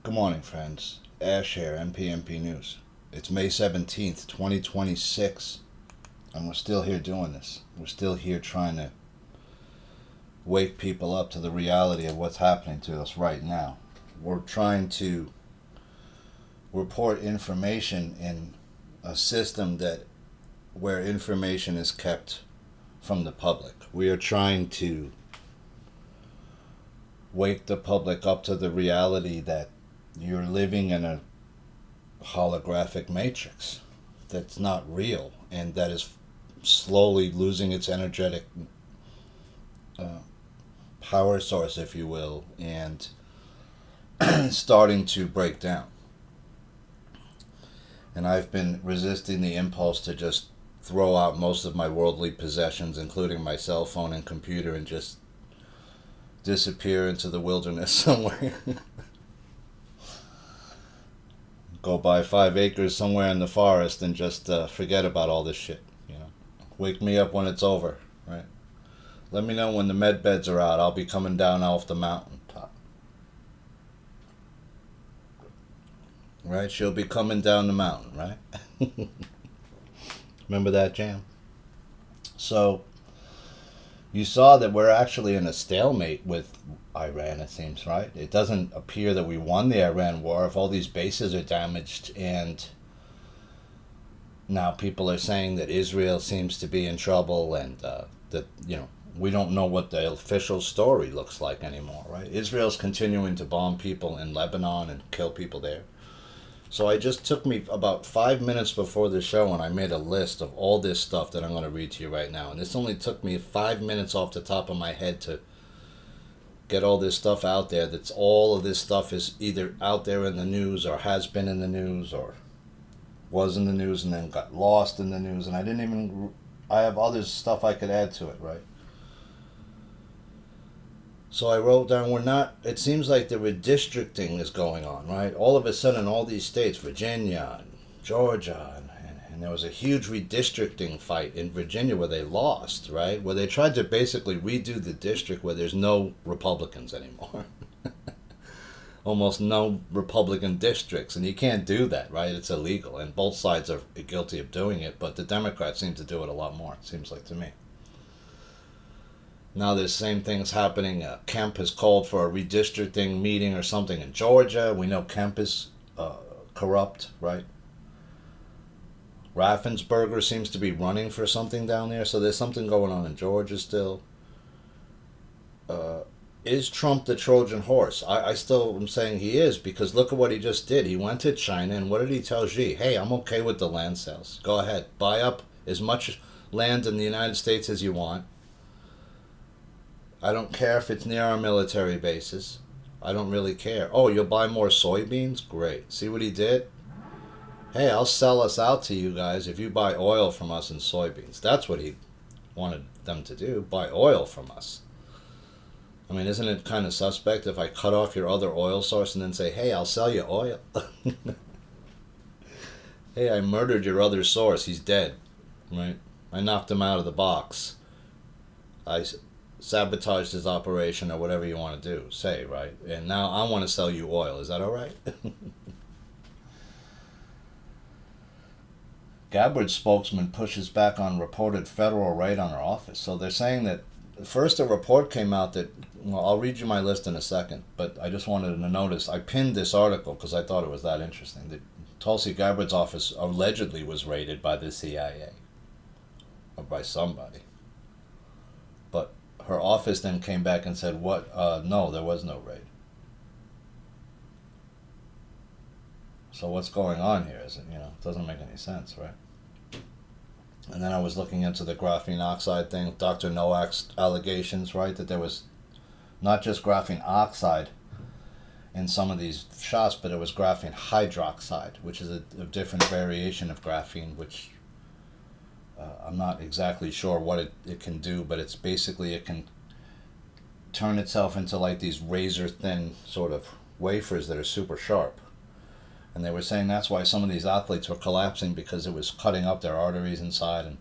Good morning, friends. Ash here, MPMP News. It's May 17th, 2026, and we're still here doing this. We're still here trying to wake people up to the reality of what's happening to us right now. We're trying to report information in a system where information is kept from the public. We are trying to wake the public up to the reality that you're living in a holographic matrix that's not real and that is slowly losing its energetic power source, if you will, and starting to break down. And I've been resisting the impulse to just throw out most of my worldly possessions, including my cell phone and computer, and just disappear into the wilderness somewhere. Go buy 5 acres somewhere in the forest and just forget about all this shit. Wake me up when it's over, right? Let me know when the med beds are out. I'll be coming down off the mountain top. Right? She'll be coming down the mountain, right? Remember that jam? So, you saw that we're actually in a stalemate with Iran, it seems, right? It doesn't appear that we won the Iran war if all these bases are damaged, and now people are saying that Israel seems to be in trouble, and we don't know what the official story looks like anymore, right? Israel's continuing to bomb people in Lebanon and kill people there. So I just took me about 5 minutes before the show and I made a list of all this stuff that I'm going to read to you right now. And this only took me 5 minutes off the top of my head to get all this stuff out there. That's all of this stuff is either out there in the news or has been in the news or was in the news and then got lost in the news. And I have other stuff I could add to it, right? So I wrote down, it seems like the redistricting is going on, right? All of a sudden, all these states, Virginia and Georgia, and there was a huge redistricting fight in Virginia where they lost, right? Where they tried to basically redo the district where there's no Republicans anymore. Almost no Republican districts, and you can't do that, right? It's illegal, and both sides are guilty of doing it, but the Democrats seem to do it a lot more, it seems like to me. Now there's same things happening. Kemp has called for a redistricting meeting or something in Georgia. We know Kemp is corrupt, right? Raffensperger seems to be running for something down there, so there's something going on in Georgia still. Is Trump the Trojan horse? I still am saying he is, because look at what he just did. He went to China, and what did he tell Xi? Hey, I'm okay with the land sales. Go ahead. Buy up as much land in the United States as you want. I don't care if it's near our military bases. I don't really care. Oh, you'll buy more soybeans? Great. See what he did? Hey, I'll sell us out to you guys if you buy oil from us and soybeans. That's what he wanted them to do, buy oil from us. I mean, isn't it kind of suspect if I cut off your other oil source and then say, hey, I'll sell you oil? Hey, I murdered your other source. He's dead, right? I knocked him out of the box. I sabotaged his operation or whatever you want to do, say, right? And now I want to sell you oil. Is that all right? Gabbard's spokesman pushes back on reported federal raid on her office. So they're saying that first a report came out that, well, I'll read you my list in a second, but I just wanted to notice, I pinned this article because I thought it was that interesting. That Tulsi Gabbard's office allegedly was raided by the CIA or by somebody. But her office then came back and said, what? No, there was no raid. So what's going on here? It doesn't make any sense, right? And then I was looking into the graphene oxide thing, Dr. Nowak's allegations, right? That there was not just graphene oxide in some of these shots, but it was graphene hydroxide, which is a different variation of graphene, which I'm not exactly sure what it can do, but it's basically, it can turn itself into like these razor thin sort of wafers that are super sharp. And they were saying that's why some of these athletes were collapsing, because it was cutting up their arteries inside. And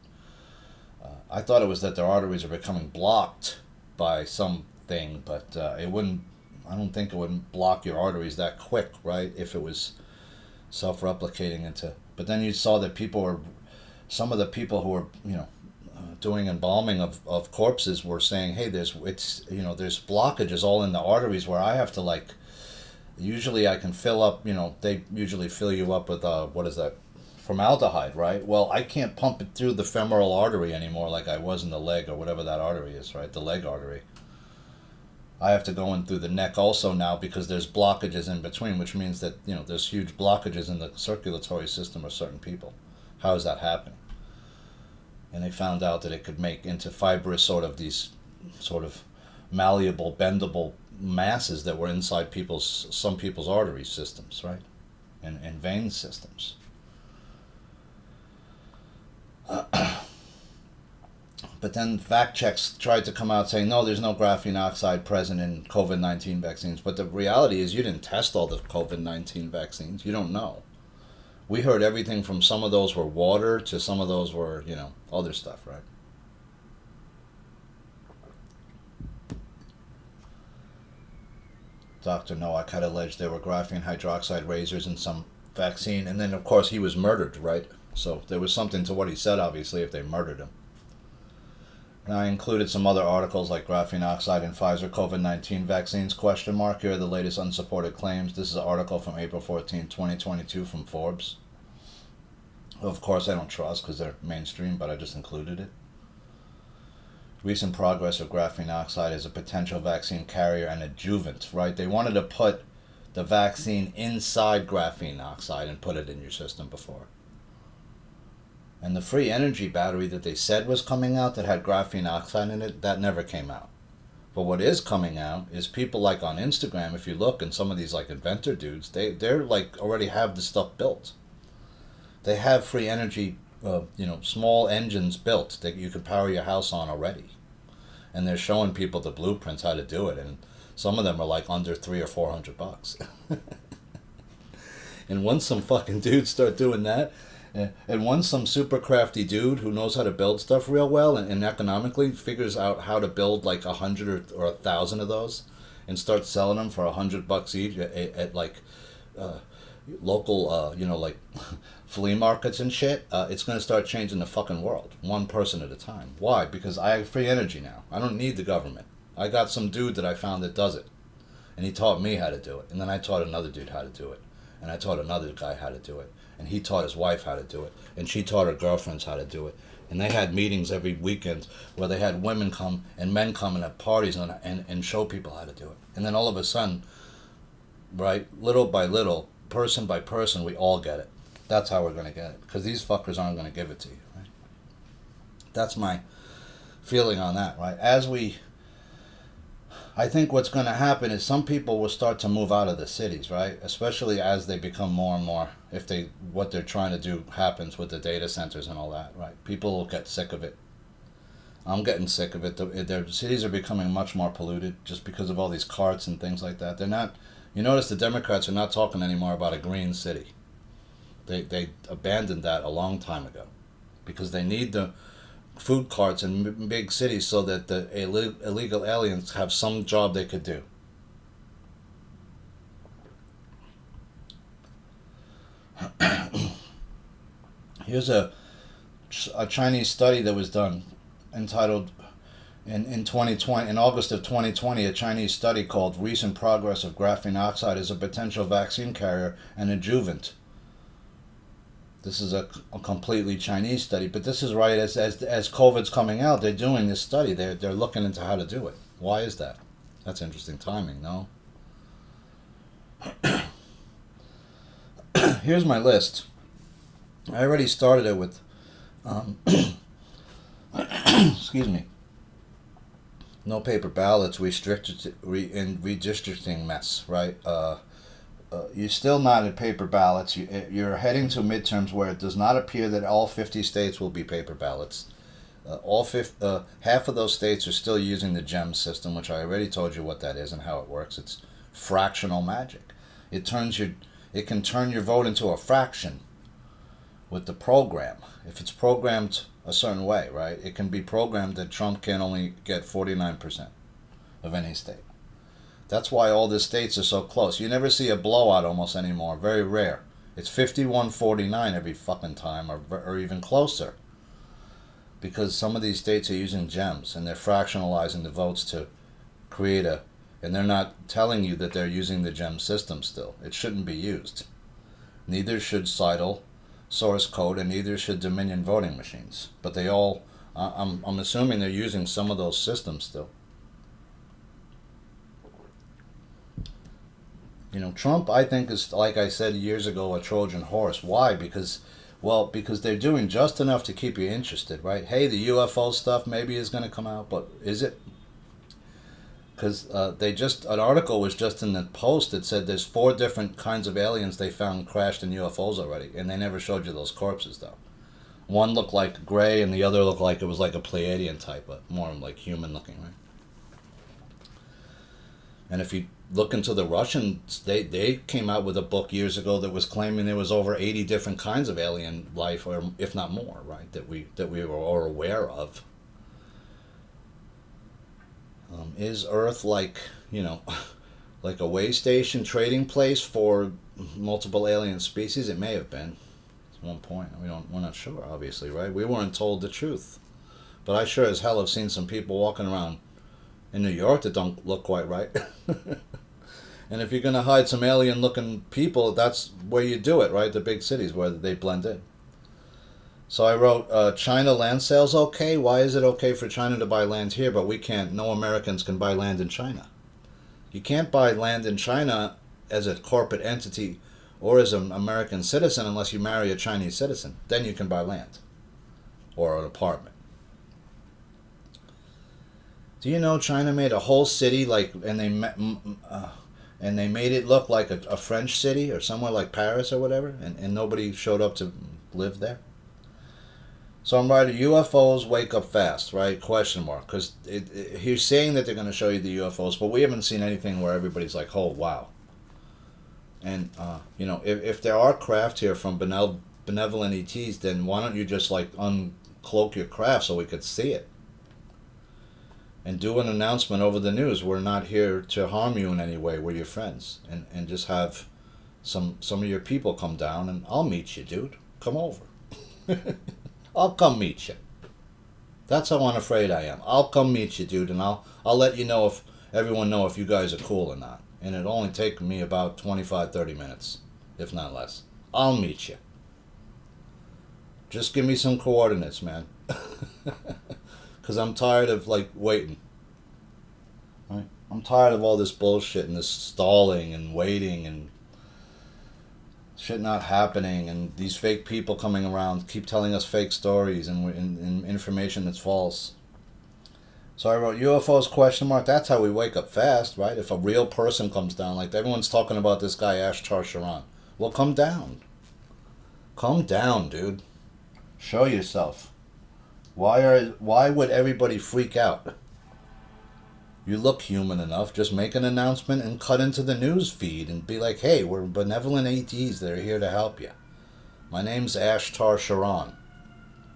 I thought it was that their arteries are becoming blocked by something, but it wouldn't. I don't think it would block your arteries that quick, right? If it was self-replicating into. But then you saw that some of the people who were, doing embalming of corpses were saying, hey, there's blockages all in the arteries where I have to like. Usually I can fill up, they usually fill you up with what is that? Formaldehyde, right? Well, I can't pump it through the femoral artery anymore like I was in the leg or whatever that artery is, right? The leg artery. I have to go in through the neck also now because there's blockages in between, which means that, there's huge blockages in the circulatory system of certain people. How is that happening? And they found out that it could make into fibrous these malleable, bendable masses that were inside some people's artery systems, right? And vein systems. But then fact checks tried to come out saying, no, there's no graphene oxide present in COVID-19 vaccines. But the reality is you didn't test all the COVID-19 vaccines. You don't know. We heard everything from some of those were water to some of those were, other stuff, right? Dr. Nowak had alleged there were graphene hydroxide razors in some vaccine, and then of course he was murdered, right? So there was something to what he said, obviously, if they murdered him. And I included some other articles like graphene oxide in Pfizer COVID-19 vaccines, ? Here are the latest unsupported claims. This is an article from April 14, 2022 from Forbes. Of course I don't trust because they're mainstream, but I just included it. Recent progress of graphene oxide as a potential vaccine carrier and adjuvant, right? They wanted to put the vaccine inside graphene oxide and put it in your system before. And the free energy battery that they said was coming out that had graphene oxide in it, that never came out. But what is coming out is people like on Instagram, if you look, and some of these like inventor dudes, they're like already have the stuff built. They have free energy, small engines built that you can power your house on already. And they're showing people the blueprints how to do it, and some of them are like under $300 or $400. And once some fucking dudes start doing that, and once some super crafty dude who knows how to build stuff real well and economically figures out how to build like 100 or 1,000 of those, and starts selling them for $100 each at like local, like flea markets and shit, it's going to start changing the fucking world, one person at a time. Why? Because I have free energy now. I don't need the government. I got some dude that I found that does it, and he taught me how to do it, and then I taught another dude how to do it, and I taught another guy how to do it, and he taught his wife how to do it, and she taught her girlfriends how to do it. And they had meetings every weekend where they had women come and men come and have parties and show people how to do it. And then all of a sudden, right, little by little, person by person, we all get it. That's how we're going to get it. Because these fuckers aren't going to give it to you, right? That's my feeling on that, right? I think what's going to happen is some people will start to move out of the cities, right? Especially as they become more and more, what they're trying to do happens with the data centers and all that, right? People will get sick of it. I'm getting sick of it. Their cities are becoming much more polluted just because of all these carts and things like that. They're not. You notice the Democrats are not talking anymore about a green city. They abandoned that a long time ago because they need the food carts in big cities so that the illegal aliens have some job they could do. Here's a Chinese study that was done entitled in 2020, in August of 2020, a Chinese study called Recent Progress of Graphene Oxide as a Potential Vaccine Carrier and Adjuvant. This is a completely Chinese study, but this is right as COVID's coming out, they're doing this study. They're looking into how to do it. Why is that? That's interesting timing, no? Here's my list. I already started it with, excuse me, no paper ballots, redistricting mess, right? You're still not at paper ballots. You're heading to midterms where it does not appear that all 50 states will be paper ballots. Half of those states are still using the GEM system, which I already told you what that is and how it works. It's fractional magic. It can turn your vote into a fraction with the program. If it's programmed a certain way, right? It can be programmed that Trump can only get 49% of any state. That's why all the states are so close. You never see a blowout almost anymore. Very rare. It's 51-49 every fucking time, or even closer. Because some of these states are using gems, and they're fractionalizing the votes to create a... And they're not telling you that they're using the gem system still. It shouldn't be used. Neither should Seidel source code, and neither should Dominion voting machines. But they all... I'm assuming they're using some of those systems still. You know, Trump, I think, is, like I said years ago, a Trojan horse. Why? Because they're doing just enough to keep you interested, right? Hey, the UFO stuff maybe is going to come out, but is it? Because an article was just in the Post that said there's 4 different kinds of aliens they found crashed in UFOs already, and they never showed you those corpses, though. One looked like gray, and the other looked like it was like a Pleiadian type, but more like human looking, right? And if you look into the Russians, they came out with a book years ago that was claiming there was over 80 different kinds of alien life, or if not more, right? That we were all aware of. Is Earth like, you know, like a way station trading place for multiple alien species? It may have been. At one point, we're not sure, obviously, right? We weren't told the truth, but I sure as hell have seen some people walking around in New York that don't look quite right. And if you're going to hide some alien-looking people, that's where you do it, right? The big cities where they blend in. So I wrote, China land sales okay? Why is it okay for China to buy land here, but we can't? No Americans can buy land in China. You can't buy land in China as a corporate entity or as an American citizen unless you marry a Chinese citizen. Then you can buy land or an apartment. Do you know China made a whole city and they made it look like a French city or somewhere like Paris or whatever, and nobody showed up to live there? So I'm writing, UFOs wake up fast, right? Question mark. Because he's saying that they're going to show you the UFOs, but we haven't seen anything where everybody's like, oh, wow. And, you know, if there are craft here from benevolent ETs, then why don't you just, like, uncloak your craft so we could see it? And do an announcement over the news. We're not here to harm you in any way. We're your friends. And just have some of your people come down, and I'll meet you, dude. Come over. I'll come meet you. That's how unafraid I am. I'll come meet you, dude, and I'll let you know if everyone know if you guys are cool or not. And it'll only take me about 25-30 minutes, if not less. I'll meet you. Just give me some coordinates, man. Because I'm tired of, like, waiting. Right? I'm tired of all this bullshit and this stalling and waiting and shit not happening, and these fake people coming around keep telling us fake stories and information that's false. So I wrote, UFOs question mark. That's how we wake up fast, right? If a real person comes down, like everyone's talking about this guy Ashtar Sharan. Well, come down. Come down, dude. Show yourself. Why would everybody freak out? You look human enough. Just make an announcement and cut into the news feed and be like, hey, we're benevolent ATs that are here to help you. My name's Ashtar Sharan.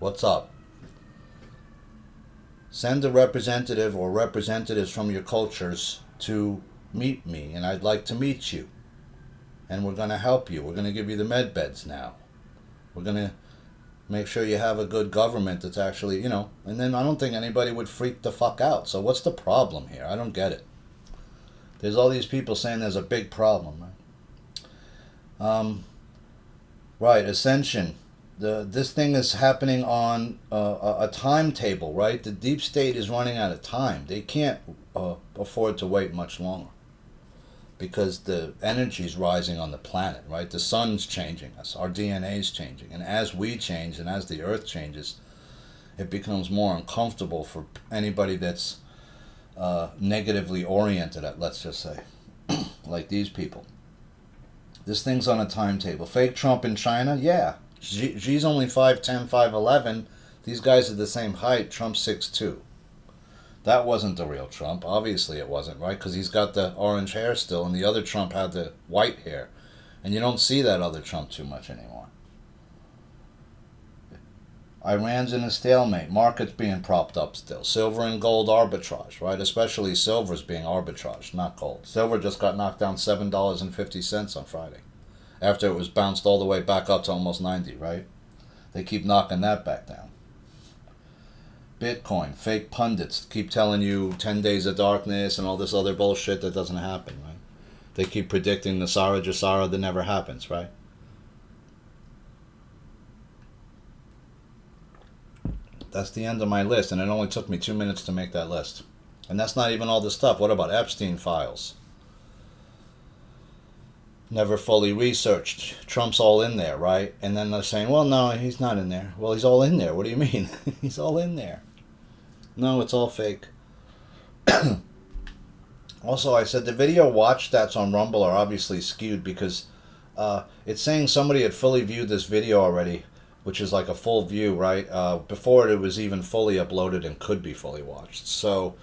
What's up? Send a representative or representatives from your cultures to meet me, and I'd like to meet you. And we're going to help you. We're going to give you the med beds now. We're going to make sure you have a good government that's actually, you know, and then I don't think anybody would freak the fuck out. So what's the problem here? I don't get it. There's all these people saying there's a big problem, right? Right, Ascension. This thing is happening on a timetable, right? The deep state is running out of time. They can't afford to wait much longer because the energy is rising on the planet, right? The sun's changing us. Our DNA is changing. And as we change and as the earth changes, it becomes more uncomfortable for anybody that's negatively oriented, let's just say, like these people. This thing's on a timetable. Fake Trump in China? Yeah. Xi's only 5'10", 5'11". These guys are the same height. Trump's 6'2". That wasn't the real Trump. Obviously it wasn't, right? Because he's got the orange hair still, and the other Trump had the white hair. And you don't see that other Trump too much anymore. Iran's in a stalemate. Markets being propped up still. Silver and gold arbitrage, right? Especially silver's being arbitraged, not gold. Silver just got knocked down $7.50 on Friday, after it was bounced all the way back up to almost 90, right? They keep knocking that back down. Bitcoin, fake pundits keep telling you 10 days of darkness and all this other bullshit that doesn't happen, right? They keep predicting the Sara Jasara that never happens, right? That's the end of my list, and it only took me 2 minutes to make that list. And that's not even all the stuff. What about Epstein files? Never fully researched. Trump's all in there, right? And then they're saying, well, no, he's not in there. Well, he's all in there. What do you mean? He's all in there. No, it's all fake. Also, I said the video watch stats on Rumble are obviously skewed because it's saying somebody had fully viewed this video already, which is like a full view, right? Before it was even fully uploaded and could be fully watched. So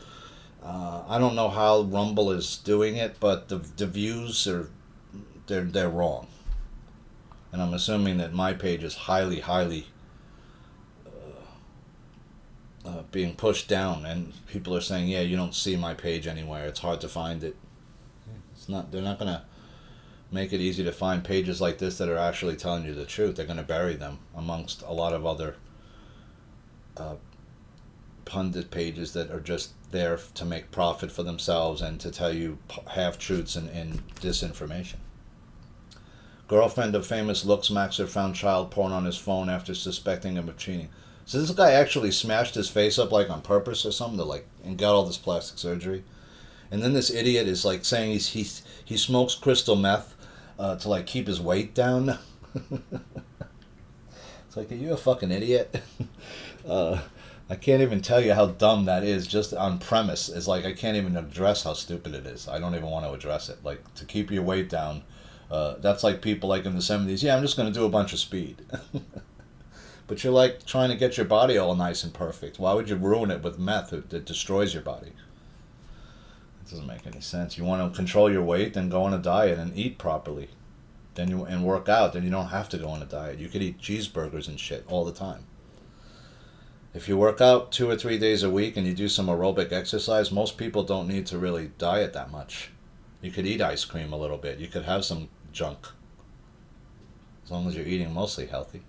I don't know how Rumble is doing it, but the views are they're wrong. And I'm assuming that my page is highly being pushed down, and people are saying, yeah, you don't see my page anywhere. It's hard to find it. It's not. They're not gonna make it easy to find pages like this that are actually telling you the truth. They're going to bury them amongst a lot of other pundit pages that are just there to make profit for themselves and to tell you half-truths and disinformation. Girlfriend of famous looks maxer found child porn on his phone after suspecting him of cheating. So this guy actually smashed his face up like on purpose or something and got all this plastic surgery. And then this idiot is like saying he smokes crystal meth to like keep his weight down. It's like, are you a fucking idiot? I can't even tell you how dumb that is just on premise. It's like I can't even address how stupid it is. I don't even want to address it. Like, to keep your weight down, that's like people like in the 70s, yeah, I'm just going to do a bunch of speed. But you're like trying to get your body all nice and perfect. Why would you ruin it with meth that destroys your body? It doesn't make any sense. You want to control your weight, then go on a diet and eat properly. And work out, then you don't have to go on a diet. You could eat cheeseburgers and shit all the time. If you work out 2 or 3 days a week and you do some aerobic exercise, most people don't need to really diet that much. You could eat ice cream a little bit. You could have some junk. As long as you're eating mostly healthy.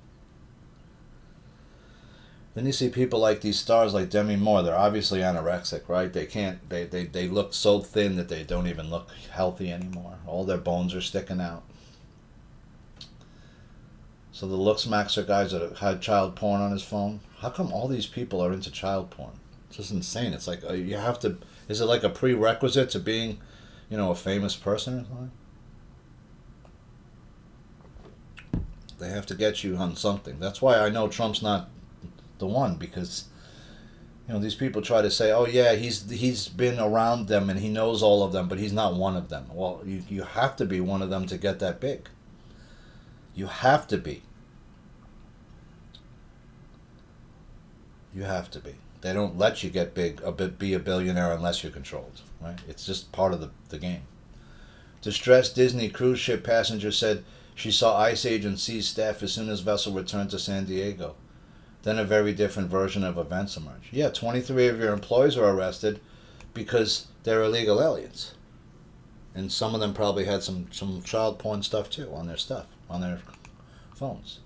Then you see people like these stars like Demi Moore. They're obviously anorexic, right? They look so thin that they don't even look healthy anymore. All their bones are sticking out. So the looks maxer guys that had child porn on his phone, how come all these people are into child porn? It's just insane. It's like you have to, is it like a prerequisite to being, a famous person or something? They have to get you on something. That's why I know Trump's not the one, because these people try to say, oh yeah, he's been around them and he knows all of them, but he's not one of them. Well, you have to be one of them to get that big. You have to be. You have to be. They don't let you get big, be a billionaire unless you're controlled, right? It's just part of the game. Distressed Disney cruise ship passenger said she saw ICE agents seize staff as soon as vessel returned to San Diego. Then a very different version of events emerged. Yeah, 23 of your employees were arrested because they're illegal aliens. And some of them probably had some child porn stuff too on their stuff, on their phones.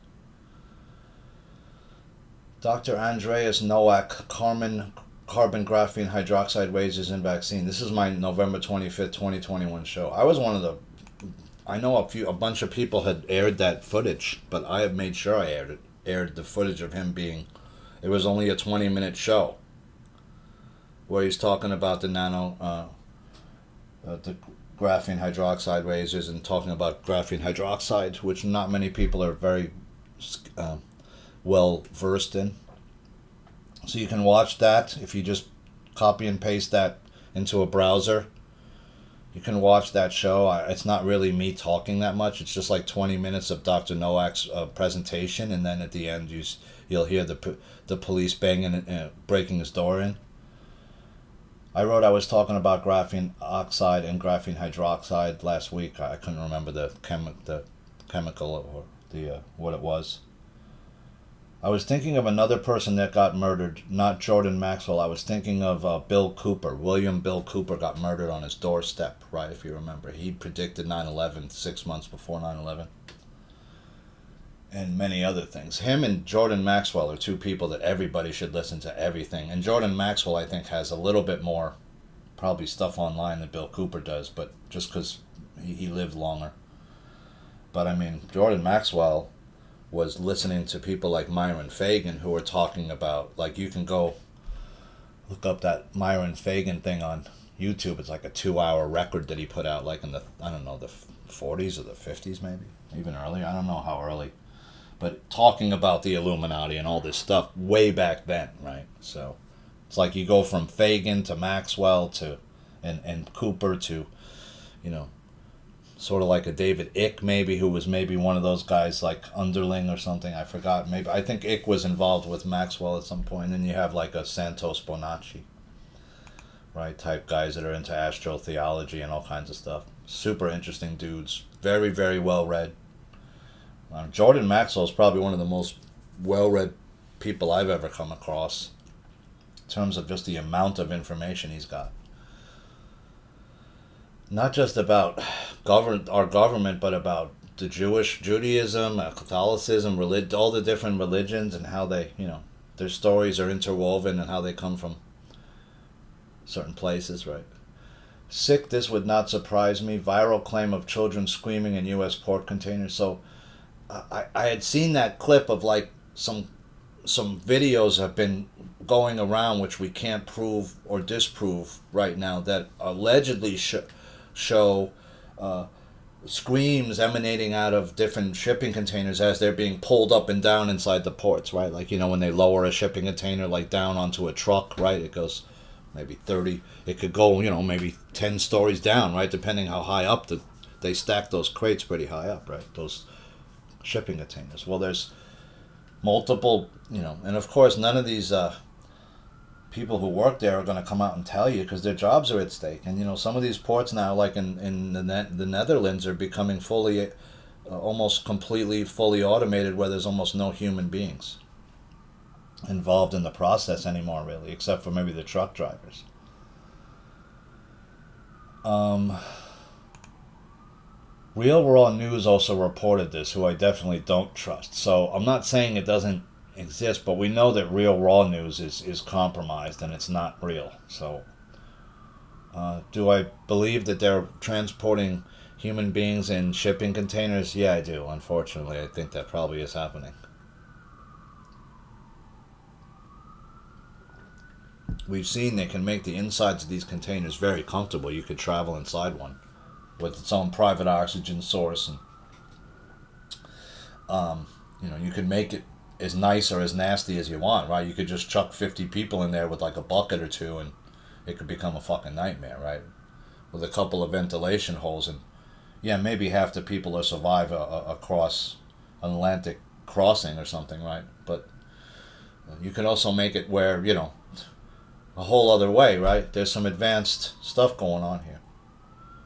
Dr. Andreas Nowak, carbon graphene hydroxide raises in vaccine. This is my November 25th, 2021 show. I was one of the, I know a bunch of people had aired that footage, but I have made sure I aired the footage of him being, it was only a 20-minute show where he's talking about the the graphene hydroxide razors and talking about graphene hydroxide, which not many people are very well versed in. So you can watch that if you just copy and paste that into a browser. You can watch that show. It's not really me talking that much. It's just like 20 minutes of Dr. Nowak's presentation, and then at the end you'll hear the police banging and breaking his door in. I was talking about graphene oxide and graphene hydroxide last week. I couldn't remember the chemical or the what it was. I was thinking of another person that got murdered, not Jordan Maxwell. I was thinking of Bill Cooper. William Bill Cooper got murdered on his doorstep, right, if you remember. He predicted 9/11 6 months before 9/11. And many other things. Him and Jordan Maxwell are two people that everybody should listen to everything. And Jordan Maxwell, I think, has a little bit more probably stuff online than Bill Cooper does, but just because he lived longer. But I mean, Jordan Maxwell was listening to people like Myron Fagan who were talking about, like, you can go look up that Myron Fagan thing on YouTube. It's like a 2-hour record that he put out, like in the, I don't know, the 40s or the 50s maybe, even earlier. I don't know how early. But talking about the Illuminati and all this stuff way back then, right? So it's like you go from Fagan to Maxwell to and Cooper to, you know, sort of like a David Icke maybe, who was maybe one of those guys like underling or something. I forgot. Maybe I think Icke was involved with Maxwell at some point. And then you have like a Santos Bonacci, right? Type guys that are into astrotheology and all kinds of stuff. Super interesting dudes. Very, very well read. Jordan Maxwell is probably one of the most well-read people I've ever come across in terms of just the amount of information he's got. Not just about our government, but about the Judaism, Catholicism, all the different religions and how they, their stories are interwoven and how they come from certain places, right? Sick, this would not surprise me. Viral claim of children screaming in U.S. port containers. So I had seen that clip of like some videos have been going around, which we can't prove or disprove right now, that allegedly show screams emanating out of different shipping containers as they're being pulled up and down inside the ports, right? Like, when they lower a shipping container like down onto a truck, right? It goes maybe 30, it could go, maybe 10 stories down, right? Depending how high up they stack those crates pretty high up, right? Those shipping containers. Well, there's multiple, and of course none of these people who work there are going to come out and tell you because their jobs are at stake. And some of these ports now, like in the Netherlands, are becoming fully, almost completely fully automated, where there's almost no human beings involved in the process anymore, really, except for maybe the truck drivers. Real Raw News also reported this, who I definitely don't trust. So I'm not saying it doesn't exist, but we know that Real Raw News is compromised and it's not real. So do I believe that they're transporting human beings in shipping containers? Yeah, I do. Unfortunately, I think that probably is happening. We've seen they can make the insides of these containers very comfortable. You could travel inside one with its own private oxygen source, and you can make it as nice or as nasty as you want, right? You could just chuck 50 people in there with like a bucket or two, and it could become a fucking nightmare, right? With a couple of ventilation holes, and yeah, maybe half the people will survive a cross an Atlantic crossing or something, right? But you can also make it where a whole other way, right? There's some advanced stuff going on here.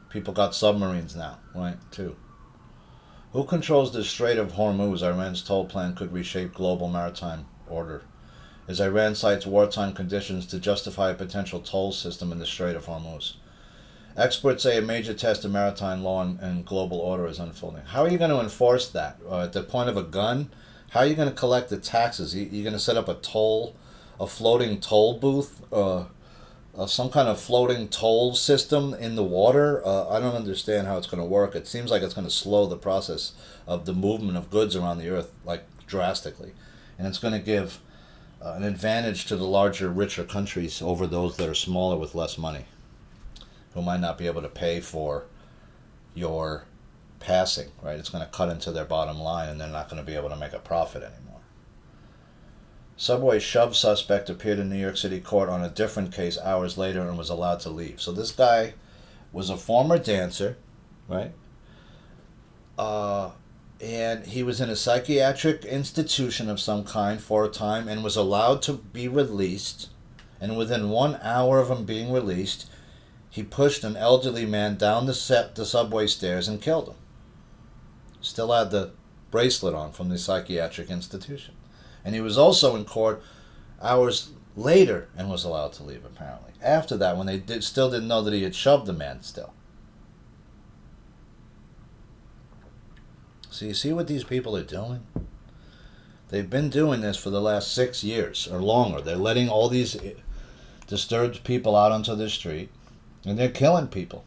People got submarines now, right, too. Who controls the Strait of Hormuz? Iran's toll plan could reshape global maritime order. As Iran cites wartime conditions to justify a potential toll system in the Strait of Hormuz. Experts say a major test of maritime law and global order is unfolding. How are you going to enforce that? At the point of a gun? How are you going to collect the taxes? You're going to set up a floating toll booth? Some kind of floating toll system in the water? I don't understand how it's going to work. It seems like it's going to slow the process of the movement of goods around the earth, like, drastically. And it's going to give an advantage to the larger, richer countries over those that are smaller with less money, who might not be able to pay for your passing, right? It's going to cut into their bottom line, and they're not going to be able to make a profit anymore. Subway shove suspect appeared in New York City court on a different case hours later and was allowed to leave. So this guy was a former dancer, right? And he was in a psychiatric institution of some kind for a time and was allowed to be released. And within 1 hour of him being released, he pushed an elderly man down the subway stairs and killed him. Still had the bracelet on from the psychiatric institution. And he was also in court hours later and was allowed to leave, apparently. After that, when they still didn't know that he had shoved the man still. So you see what these people are doing? They've been doing this for the last 6 years or longer. They're letting all these disturbed people out onto the street, and they're killing people.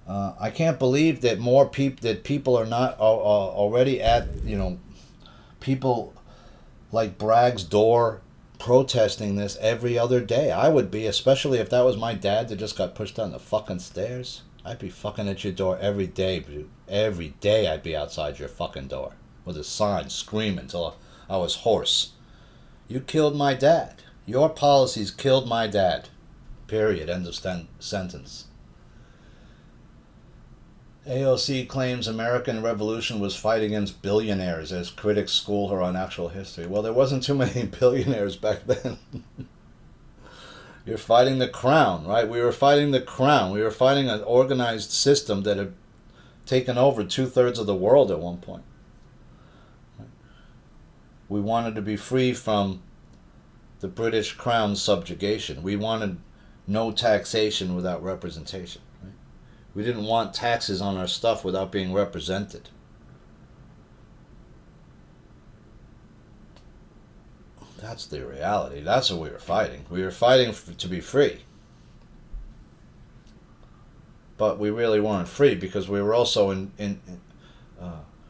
I can't believe that people are not already at, people like Bragg's door protesting this every other day. I would be, especially if that was my dad that just got pushed down the fucking stairs. I'd be fucking at your door every day, dude. Every day I'd be outside your fucking door with a sign screaming till I was hoarse. You killed my dad. Your policies killed my dad. Period. End of sentence. AOC claims American Revolution was fight against billionaires as critics school her on actual history. Well, there wasn't too many billionaires back then. You're fighting the crown, right? We were fighting the crown. We were fighting an organized system that had taken over 2/3 of the world at one point. We wanted to be free from the British Crown's subjugation. We wanted no taxation without representation. Right? We didn't want taxes on our stuff without being represented. That's the reality. That's what we were fighting. We were fighting to be free. But we really weren't free because we were also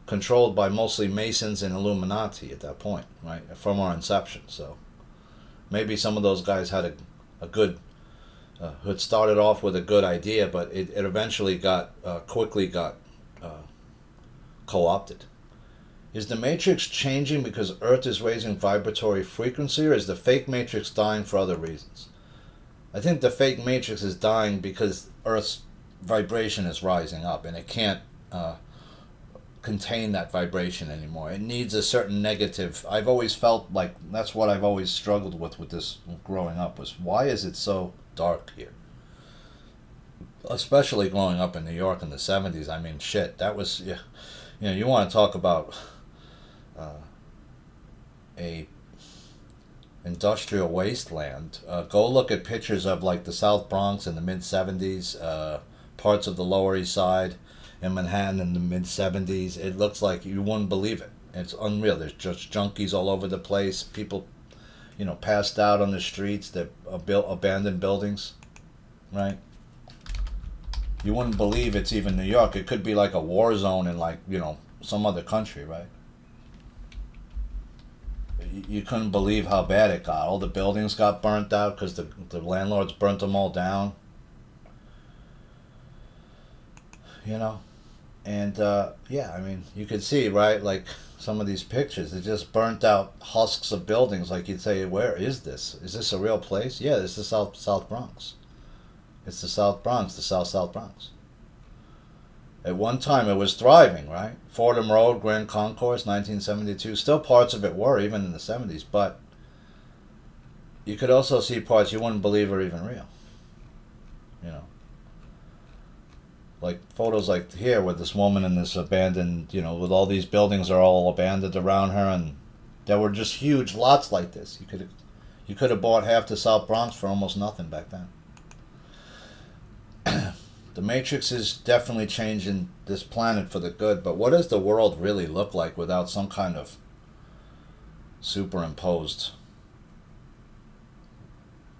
controlled by mostly Masons and Illuminati at that point, right? From our inception. So maybe some of those guys had a good, who had started off with a good idea, but it eventually quickly got co-opted. Is the matrix changing because Earth is raising vibratory frequency, or is the fake matrix dying for other reasons? I think the fake matrix is dying because Earth's vibration is rising up, and it can't contain that vibration anymore. It needs a certain negative. I've always felt like that's what I've always struggled with this growing up, was why is it so dark here? Especially growing up in New York in the 70s. I mean, shit, that was, you want to talk about a industrial wasteland. Go look at pictures of like the South Bronx in the mid-70s, parts of the Lower East Side in Manhattan in the mid-70s. It looks like you wouldn't believe it. It's unreal. There's just junkies all over the place. People, passed out on the streets. That abandoned buildings, right? You wouldn't believe it's even New York. It could be like a war zone in some other country, right? You couldn't believe how bad it got. All the buildings got burnt out because the landlords burnt them all down. And I mean, you could see, right, like some of these pictures, it just burnt out husks of buildings. Like you'd say, where is this? Is this a real place? Yeah, it's the South Bronx. It's the South Bronx, the South Bronx. At one time, it was thriving, right? Fordham Road, Grand Concourse, 1972. Still parts of it were, even in the 70s. But you could also see parts you wouldn't believe are even real. Like photos like here with this woman in this abandoned, with all these buildings are all abandoned around her. And there were just huge lots like this. You could have bought half the South Bronx for almost nothing back then. The Matrix is definitely changing this planet for the good, but what does the world really look like without some kind of superimposed,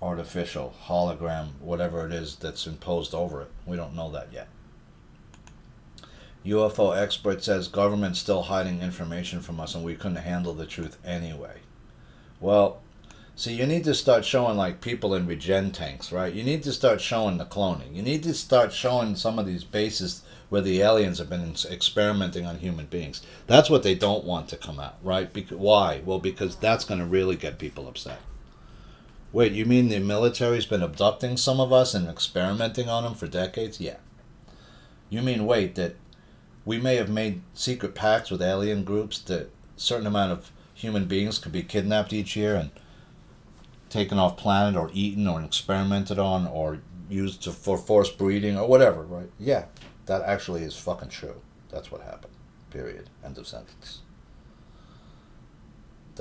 artificial, hologram, whatever it is that's imposed over it? We don't know that yet. UFO expert says government's still hiding information from us and we couldn't handle the truth anyway. Well, see, you need to start showing like people in regen tanks, right? You need to start showing the cloning. You need to start showing some of these bases where the aliens have been experimenting on human beings. That's what they don't want to come out, right? Why? Well, because that's going to really get people upset. Wait, you mean the military's been abducting some of us and experimenting on them for decades? Yeah. You mean, wait, that we may have made secret pacts with alien groups that a certain amount of human beings could be kidnapped each year and taken off planet or eaten or experimented on or used for forced breeding or whatever, right? Yeah, that actually is fucking true. That's what happened. Period. End of sentence.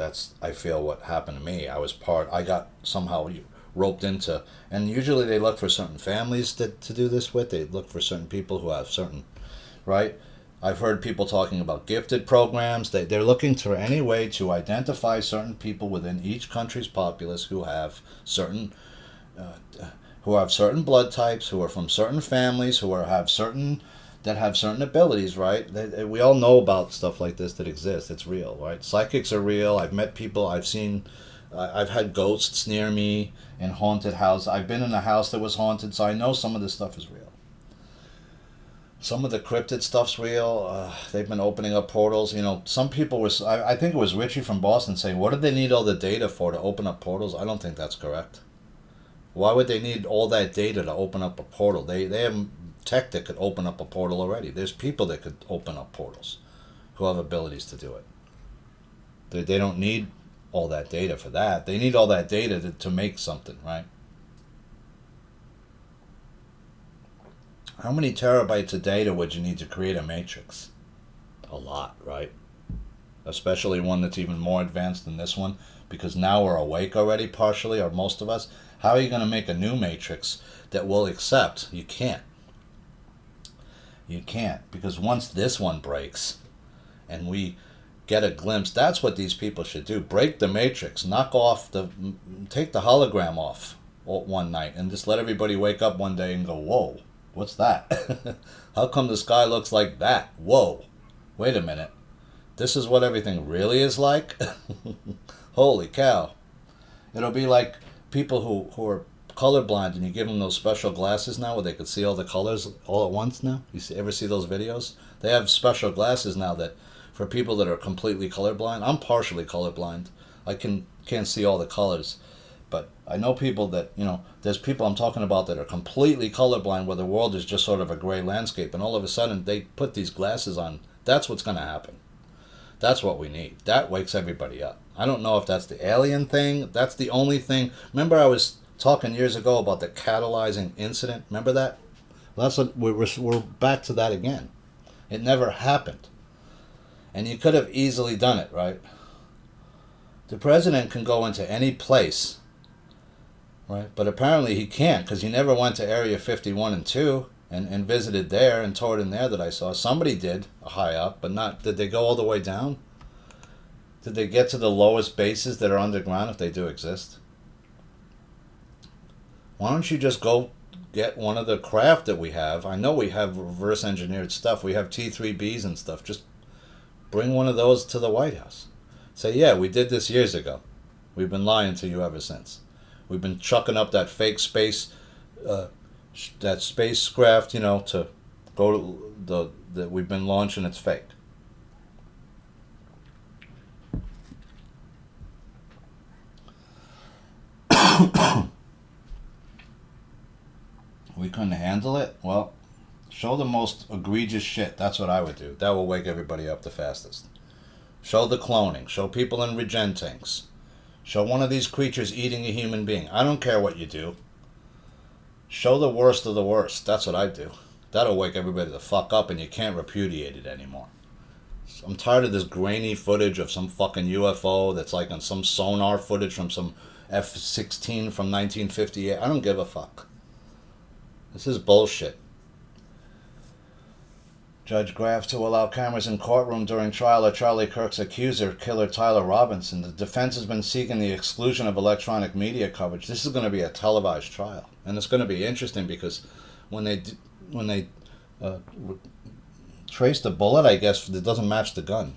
That's, I feel, what happened to me. I got somehow roped into, and usually they look for certain families to do this with. They look for certain people who have certain, right? I've heard people talking about gifted programs. They're looking for any way to identify certain people within each country's populace who have certain blood types, who are from certain families, that have certain abilities, right? We all know about stuff like this that exists. It's real, right? Psychics are real. I've met people. I've had ghosts near me in haunted houses. I've been in a house that was haunted, so I know some of this stuff is real. Some of the cryptid stuff's real. They've been opening up portals. Some people were. I think it was Richie from Boston saying, "What do they need all the data for to open up portals?" I don't think that's correct. Why would they need all that data to open up a portal? They have tech that could open up a portal already. There's people that could open up portals who have abilities to do it. They don't need all that data for that. They need all that data to make something, right? How many terabytes of data would you need to create a matrix? A lot, right? Especially one that's even more advanced than this one, because now we're awake already, partially, or most of us. How are you going to make a new matrix that will accept? You can't. You can't, because once this one breaks and we get a glimpse, that's what these people should do. Break the matrix, take the hologram off one night and just let everybody wake up one day and go, whoa, what's that? How come the sky looks like that? Whoa, wait a minute. This is what everything really is like? Holy cow. It'll be like people who are colorblind, and you give them those special glasses now where they could see all the colors all at once now. Ever see those videos? They have special glasses now that for people that are completely colorblind. I'm partially colorblind. I can't see all the colors. But I know people that, there's people I'm talking about that are completely colorblind, where the world is just sort of a gray landscape, and all of a sudden they put these glasses on. That's what's going to happen. That's what we need. That wakes everybody up. I don't know if that's the alien thing. That's the only thing. Remember I was talking years ago about the catalyzing incident. Remember that? Well, that's what we're back to that again. It never happened. And you could have easily done it, right? The president can go into any place, right? But apparently he can't, because he never went to Area 51 and 2 and visited there and toured in there that I saw. Somebody did, high up, but not. Did they go all the way down? Did they get to the lowest bases that are underground, if they do exist? Why don't you just go get one of the craft that we have? I know we have reverse engineered stuff. We have T3Bs and stuff. Just bring one of those to the White House. Say, yeah, we did this years ago. We've been lying to you ever since. We've been chucking up that fake space, that spacecraft, to go to that we've been launching. It's fake. We couldn't handle it? Well, show the most egregious shit. That's what I would do. That will wake everybody up the fastest. Show the cloning. Show people in regen tanks. Show one of these creatures eating a human being. I don't care what you do. Show the worst of the worst. That's what I do. That'll wake everybody the fuck up, and you can't repudiate it anymore. I'm tired of this grainy footage of some fucking UFO that's like on some sonar footage from some F-16 from 1958. I don't give a fuck. This is bullshit. Judge Graff to allow cameras in courtroom during trial of Charlie Kirk's accuser, killer Tyler Robinson. The defense has been seeking the exclusion of electronic media coverage. This is going to be a televised trial, and it's going to be interesting because when they trace the bullet, I guess it doesn't match the gun.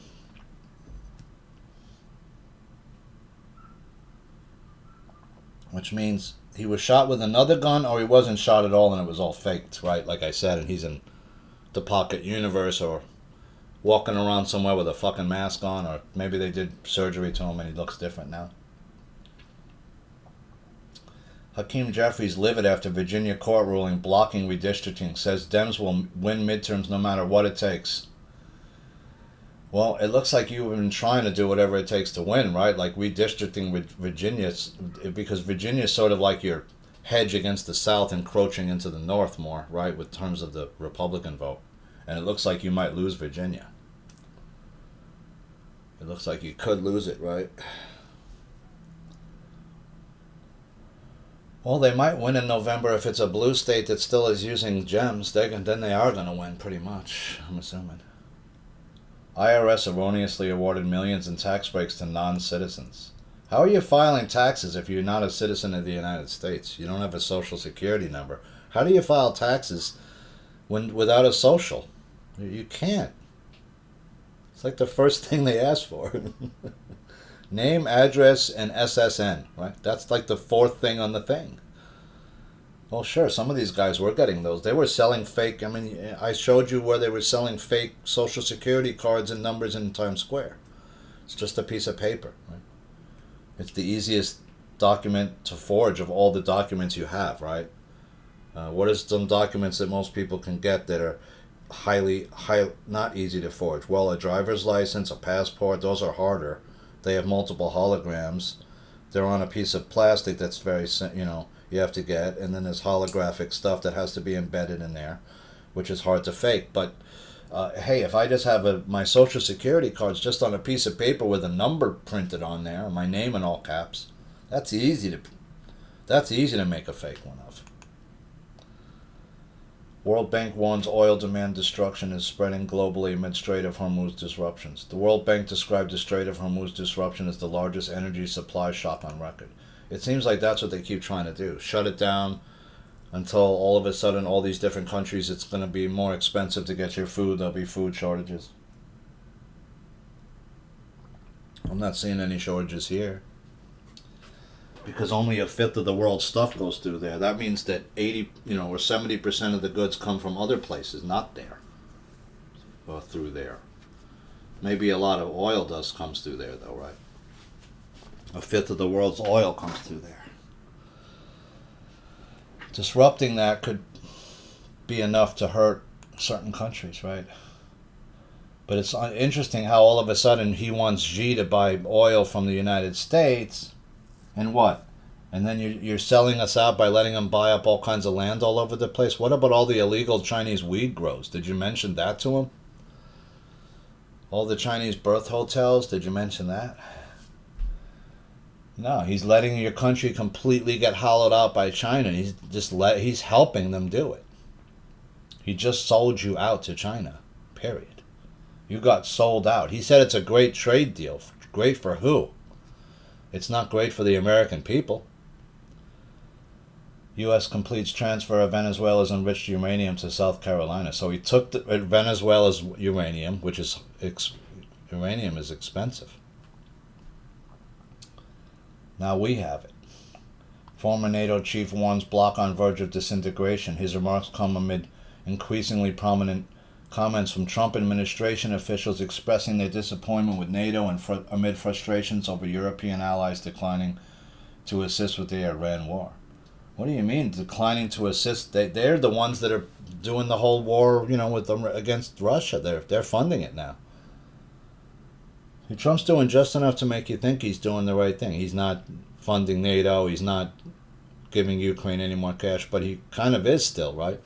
Which means he was shot with another gun, or he wasn't shot at all and it was all faked, right? Like I said, and he's in the pocket universe, or walking around somewhere with a fucking mask on, or maybe they did surgery to him and he looks different now. Hakeem Jeffries livid after Virginia court ruling blocking redistricting, says Dems will win midterms no matter what it takes. Well, it looks like you've been trying to do whatever it takes to win, right? Like redistricting with Virginia, because Virginia is sort of like your hedge against the South encroaching into the North more, right, with terms of the Republican vote. And it looks like you might lose Virginia. It looks like you could lose it, right? Well, they might win in November if it's a blue state that still is using gems. Then they are going to win, pretty much, I'm assuming. IRS erroneously awarded millions in tax breaks to non-citizens. How are you filing taxes if you're not a citizen of the United States? You don't have a social security number. How do you file taxes without a social? You can't. It's like the first thing they ask for. Name, address, and SSN, right? That's like the fourth thing on the thing. Well, sure, some of these guys were getting those. They were selling fake. I mean, I showed you where they were selling fake Social Security cards and numbers in Times Square. It's just a piece of paper, right? It's the easiest document to forge of all the documents you have, right? What are some documents that most people can get that are not easy to forge? Well, a driver's license, a passport, those are harder. They have multiple holograms. They're on a piece of plastic that's very, you have to get. And then there's holographic stuff that has to be embedded in there, which is hard to fake. But, hey, if I just have my Social Security cards just on a piece of paper with a number printed on there, my name in all caps, that's easy to make a fake one of. World Bank warns oil demand destruction is spreading globally amid Strait of Hormuz disruptions. The World Bank described the Strait of Hormuz disruption as the largest energy supply shock on record. It seems like that's what they keep trying to do. Shut it down until all of a sudden all these different countries, it's going to be more expensive to get your food. There'll be food shortages. I'm not seeing any shortages here. Because only a fifth of the world's stuff goes through there. That means that 80, or 70% of the goods come from other places, not there, or through there. Maybe a lot of oil comes through there, though, right? A fifth of the world's oil comes through there. Disrupting that could be enough to hurt certain countries, right? But it's interesting how all of a sudden he wants Xi to buy oil from the United States. And what? And then you're selling us out by letting them buy up all kinds of land all over the place? What about all the illegal Chinese weed grows? Did you mention that to him? All the Chinese birth hotels, did you mention that? No, he's letting your country completely get hollowed out by China. He's helping them do it. He just sold you out to China. Period. You got sold out. He said it's a great trade deal. Great for who? It's not great for the American people. U.S. completes transfer of Venezuela's enriched uranium to South Carolina. So he took Venezuela's uranium, which is uranium is expensive. Now we have it. Former NATO chief warns bloc on verge of disintegration. His remarks come amid increasingly prominent comments from Trump administration officials expressing their disappointment with NATO and amid frustrations over European allies declining to assist with the Iran war. What do you mean declining to assist? They're the ones that are doing the whole war, with them against Russia. They're funding it now. Trump's doing just enough to make you think he's doing the right thing. He's not funding NATO. He's not giving Ukraine any more cash, but he kind of is still, right?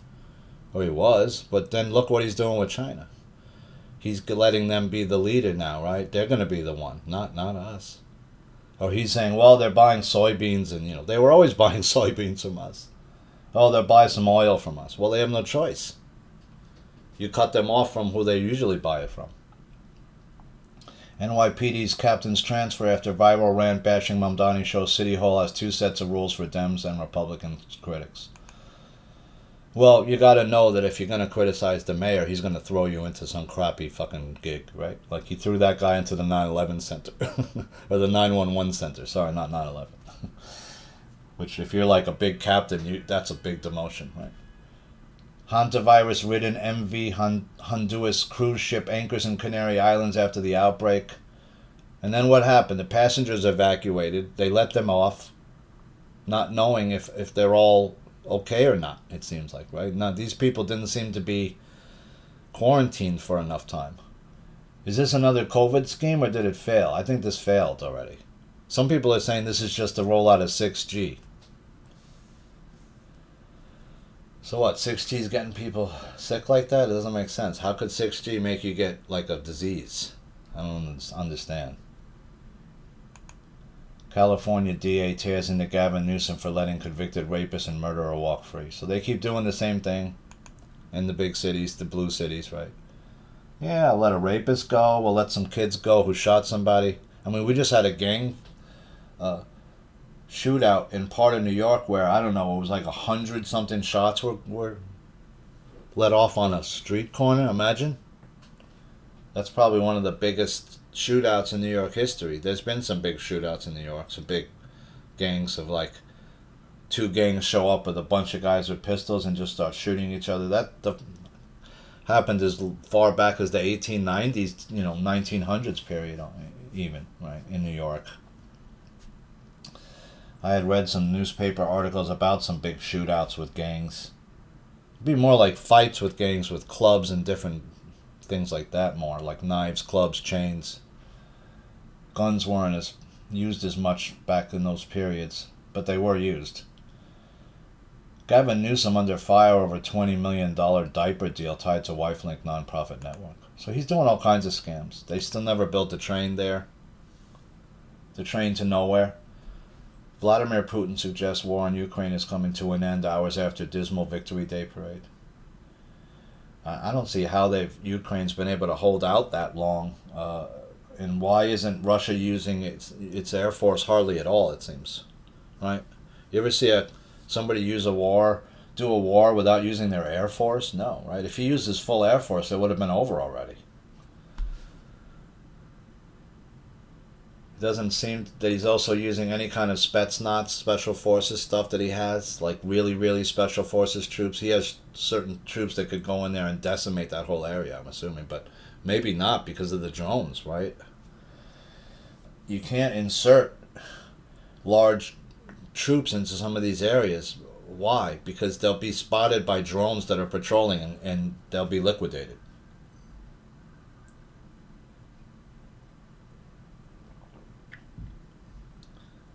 Or he was, but then look what he's doing with China. He's letting them be the leader now, right? They're going to be the one, not us. Or he's saying, well, they're buying soybeans, and they were always buying soybeans from us. Oh, they'll buy some oil from us. Well, they have no choice. You cut them off from who they usually buy it from. NYPD's captain's transfer after viral rant bashing Mamdani shows City Hall has two sets of rules for Dems and Republican critics. Well, you got to know that if you're going to criticize the mayor, he's going to throw you into some crappy fucking gig, right? Like he threw that guy into the 9/11 center. Or the 911 center. Sorry, not 9/11. Which, if you're like a big captain, that's a big demotion, right? Hantavirus-ridden MV Honduras cruise ship anchors in Canary Islands after the outbreak. And then what happened? The passengers evacuated. They let them off, not knowing if they're all okay or not, it seems like, right? Now, these people didn't seem to be quarantined for enough time. Is this another COVID scheme or did it fail? I think this failed already. Some people are saying this is just a rollout of 6G. So what, 6G is getting people sick like that? It doesn't make sense. How could 6G make you get like a disease? I don't understand. California DA tears into Gavin Newsom for letting convicted rapist and murderer walk free. So they keep doing the same thing in the big cities, the blue cities, right? Yeah, I'll let a rapist go. We'll let some kids go who shot somebody. I mean, we just had a gang shootout in part of New York where, I don't know, it was like 100-something shots were let off on a street corner. Imagine. That's probably one of the biggest shootouts in New York history. There's been some big shootouts in New York. Some big gangs of like two gangs show up with a bunch of guys with pistols and just start shooting each other. That happened as far back as the 1890s, 1900s period, even, right, in New York. I had read some newspaper articles about some big shootouts with gangs. It'd be more like fights with gangs with clubs and different things like that, more like knives, clubs, chains. Guns weren't used as much back in those periods, but they were used. Gavin Newsom under fire over $20 million diaper deal tied to WifeLink nonprofit network. So he's doing all kinds of scams. They still never built a train there. The train to nowhere. Vladimir Putin suggests war on Ukraine is coming to an end hours after dismal Victory Day parade. I don't see how Ukraine's been able to hold out that long. And why isn't Russia using its air force hardly at all, it seems. Right? You ever see somebody do a war without using their air force? No, right? If he used his full air force, it would have been over already. It doesn't seem that he's also using any kind of Spetsnaz, special forces stuff that he has, like really, really special forces troops. He has certain troops that could go in there and decimate that whole area, I'm assuming, but maybe not because of the drones, right? You can't insert large troops into some of these areas. Why? Because they'll be spotted by drones that are patrolling and they'll be liquidated.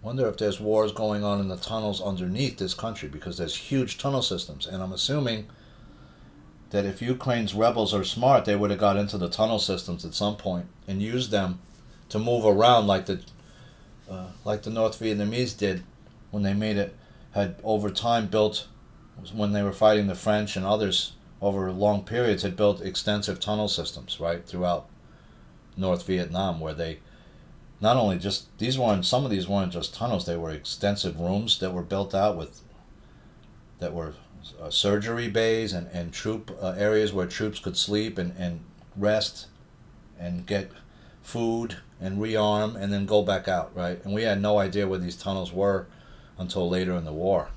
Wonder if there's wars going on in the tunnels underneath this country, because there's huge tunnel systems, and I'm assuming that if Ukraine's rebels are smart, they would have got into the tunnel systems at some point and used them to move around like the North Vietnamese did when they had over time built, when they were fighting the French and others over long periods, had built extensive tunnel systems, right, throughout North Vietnam, where they not only just, some of these weren't just tunnels, they were extensive rooms that were built out that were surgery bays and troop areas where troops could sleep and rest and get food and rearm and then go back out, right? And we had no idea where these tunnels were until later in the war.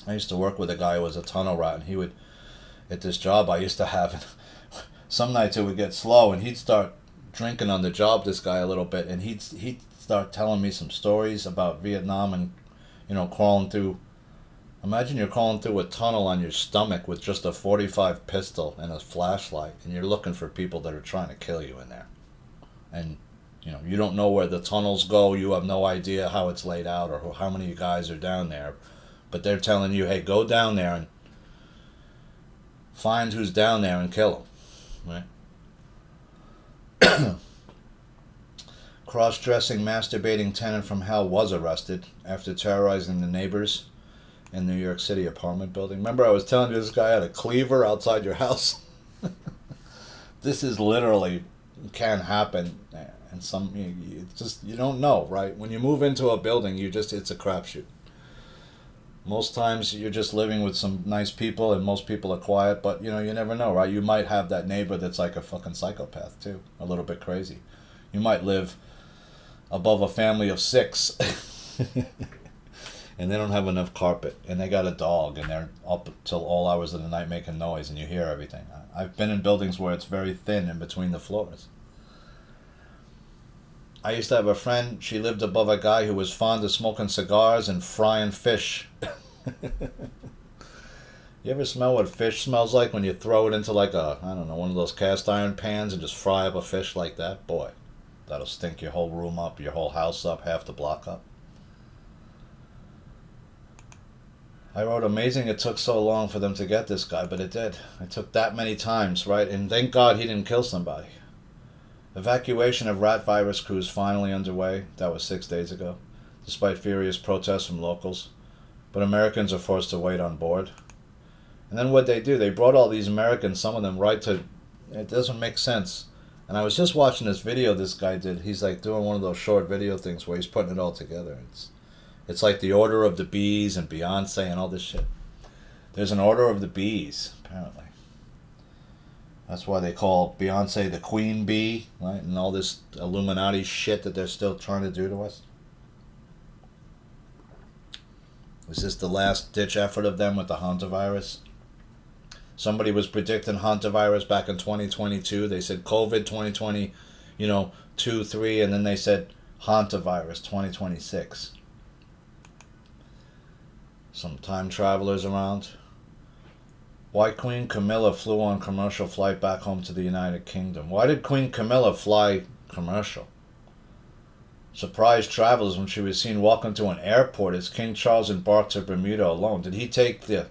I used to work with a guy who was a tunnel rat, and he would, at this job I used to have, some nights it would get slow and he'd start drinking on the job, this guy, a little bit, and he'd start telling me some stories about Vietnam and crawling through. Imagine you're crawling through a tunnel on your stomach with just a .45 pistol and a flashlight, and you're looking for people that are trying to kill you in there. And you don't know where the tunnels go, you have no idea how it's laid out or how many guys are down there, but they're telling you, hey, go down there and find who's down there and kill them, right? Cross-dressing, masturbating tenant from hell was arrested after terrorizing the neighbors in New York City apartment building. Remember I was telling you this guy had a cleaver outside your house? This is literally can happen, and you don't know, right? When you move into a building, it's a crapshoot. Most times you're just living with some nice people and most people are quiet, but you never know, right? You might have that neighbor that's like a fucking psychopath too, a little bit crazy. You might live above a family of 6 and they don't have enough carpet and they got a dog and they're up till all hours of the night making noise and you hear everything. I've been in buildings where it's very thin in between the floors. I used to have a friend, she lived above a guy who was fond of smoking cigars and frying fish. You ever smell what fish smells like when you throw it into like one of those cast iron pans and just fry up a fish like that? Boy, that'll stink your whole room up, your whole house up, half the block up. I wrote, amazing it took so long for them to get this guy, but it did. It took that many times, right? And thank God he didn't kill somebody. Evacuation of rat virus crews finally underway. That was 6 days ago, despite furious protests from locals. But Americans are forced to wait on board. And then what they do, they brought all these Americans, some of them right to... It doesn't make sense. And I was just watching this video this guy did. He's like doing one of those short video things where he's putting it all together. It's like the Order of the Bees and Beyonce and all this shit. There's an Order of the Bees, apparently. That's why they call Beyonce the Queen Bee, right? And all this Illuminati shit that they're still trying to do to us. Is this the last ditch effort of them with the Hantavirus? Somebody was predicting Hantavirus back in 2022. They said COVID 2020, 2, 3, and then they said Hantavirus 2026. Some time travelers around. Why Queen Camilla flew on commercial flight back home to the United Kingdom? Why did Queen Camilla fly commercial? Surprised travelers when she was seen walking to an airport as King Charles embarked to Bermuda alone. Did he take the...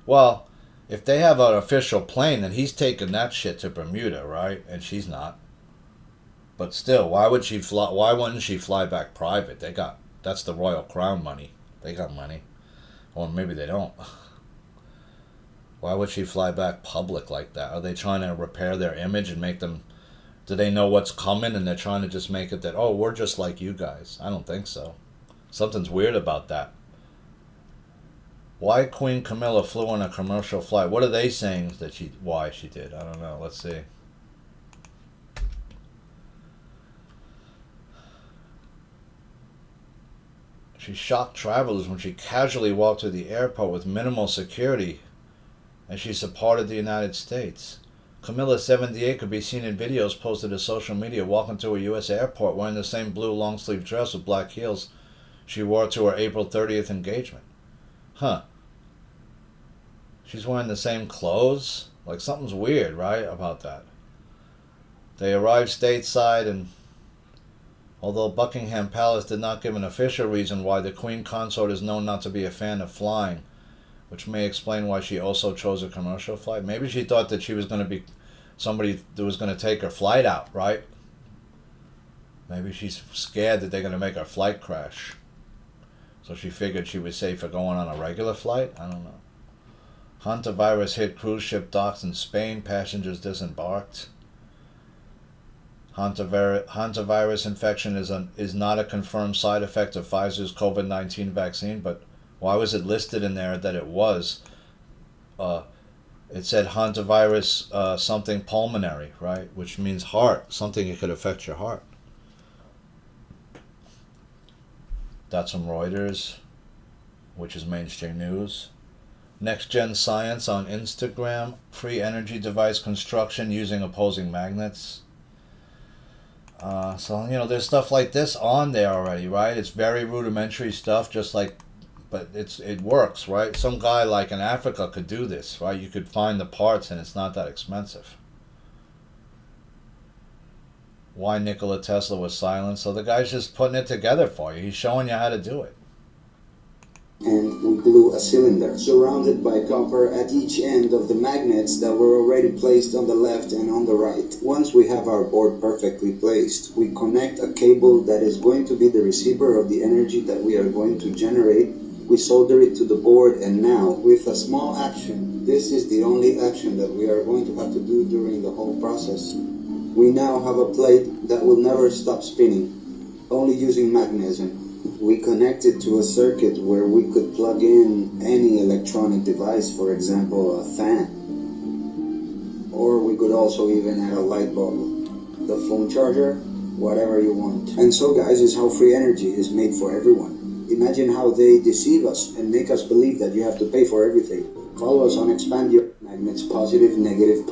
Well, if they have an official plane, then he's taking that shit to Bermuda, right? And she's not. But still, why wouldn't she fly back private? That's the Royal Crown money. They got money. Or maybe they don't. Why would she fly back public like that? Are they trying to repair their image and make them... Do they know what's coming and they're trying to just make it that, oh, we're just like you guys? I don't think so. Something's weird about that. Why Queen Camilla flew on a commercial flight? What are they saying why she did? I don't know. Let's see. She shocked travelers when she casually walked to the airport with minimal security as she supported the United States. Camilla, 78, could be seen in videos posted to social media walking to a U.S. airport wearing the same blue long-sleeve dress with black heels she wore to her April 30th engagement. Huh. She's wearing the same clothes? Like, something's weird, right, about that. They arrived stateside, and although Buckingham Palace did not give an official reason why, the Queen Consort is known not to be a fan of flying, which may explain why she also chose a commercial flight. Maybe she thought that she was going to be somebody that was going to take her flight out, right? Maybe she's scared that they're going to make her flight crash. So she figured she was safer going on a regular flight? I don't know. Hantavirus hit cruise ship docks in Spain. Passengers disembarked. Hantavirus infection is not a confirmed side effect of Pfizer's COVID-19 vaccine, but why was it listed in there that it was? It said Hantavirus something pulmonary, right? Which means heart, something that could affect your heart. That's from Reuters, which is mainstream news. Next Gen Science on Instagram. Free energy device construction using opposing magnets. So, there's stuff like this on there already, right? It's very rudimentary stuff, but it works, right? Some guy like in Africa could do this, right? You could find the parts and it's not that expensive. Why Nikola Tesla was silent. So the guy's just putting it together for you. He's showing you how to do it. And we glue a cylinder surrounded by copper at each end of the magnets that were already placed on the left and on the right. Once we have our board perfectly placed, we connect a cable that is going to be the receiver of the energy that we are going to generate. We solder it to the board, and now, with a small action, this is the only action that we are going to have to do during the whole process. We now have a plate that will never stop spinning, only using magnetism. We connected to a circuit where we could plug in any electronic device, for example, a fan. Or we could also even add a light bulb, the phone charger, whatever you want. And so, guys, is how free energy is made for everyone. Imagine how they deceive us and make us believe that you have to pay for everything. Follow us on Expand Your Magnets, positive, negative,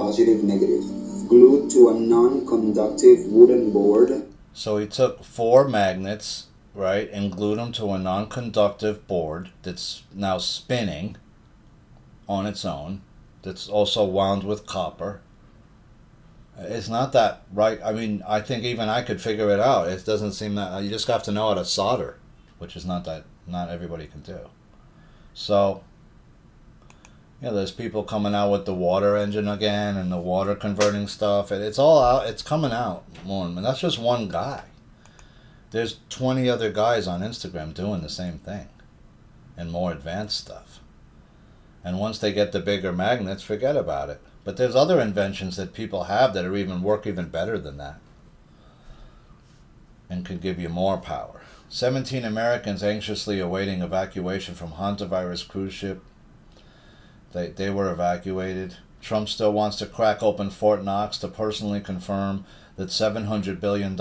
glued to a non-conductive wooden board. So he took 4 magnets, right, and glued them to a non-conductive board that's now spinning on its own, that's also wound with copper. It's not that, right? I mean, I think even I could figure it out. It doesn't seem that, you just have to know how to solder, which is not everybody can do. So, You know, there's people coming out with the water engine again and the water converting stuff. And it's all out. It's coming out more. And that's just one guy. There's 20 other guys on Instagram doing the same thing and more advanced stuff. And once they get the bigger magnets, forget about it. But there's other inventions that people have that are even work even better than that and could give you more power. 17 Americans anxiously awaiting evacuation from Hantavirus cruise ship. They were evacuated. Trump still wants to crack open Fort Knox to personally confirm that $700 billion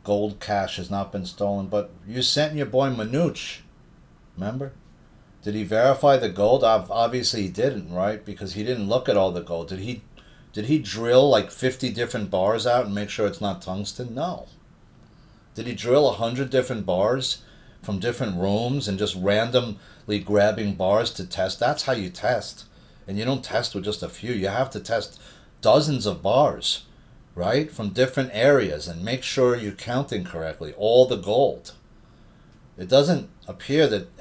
gold cash has not been stolen. But you sent your boy Mnuchin, remember? Did he verify the gold? Obviously he didn't, right? Because he didn't look at all the gold. Did he drill like 50 different bars out and make sure it's not tungsten? No. Did he drill 100 different bars from different rooms and just randomly grabbing bars to test? That's how you test. And you don't test with just a few. You have to test dozens of bars, right? From different areas and make sure you're counting correctly. All the gold. It doesn't appear that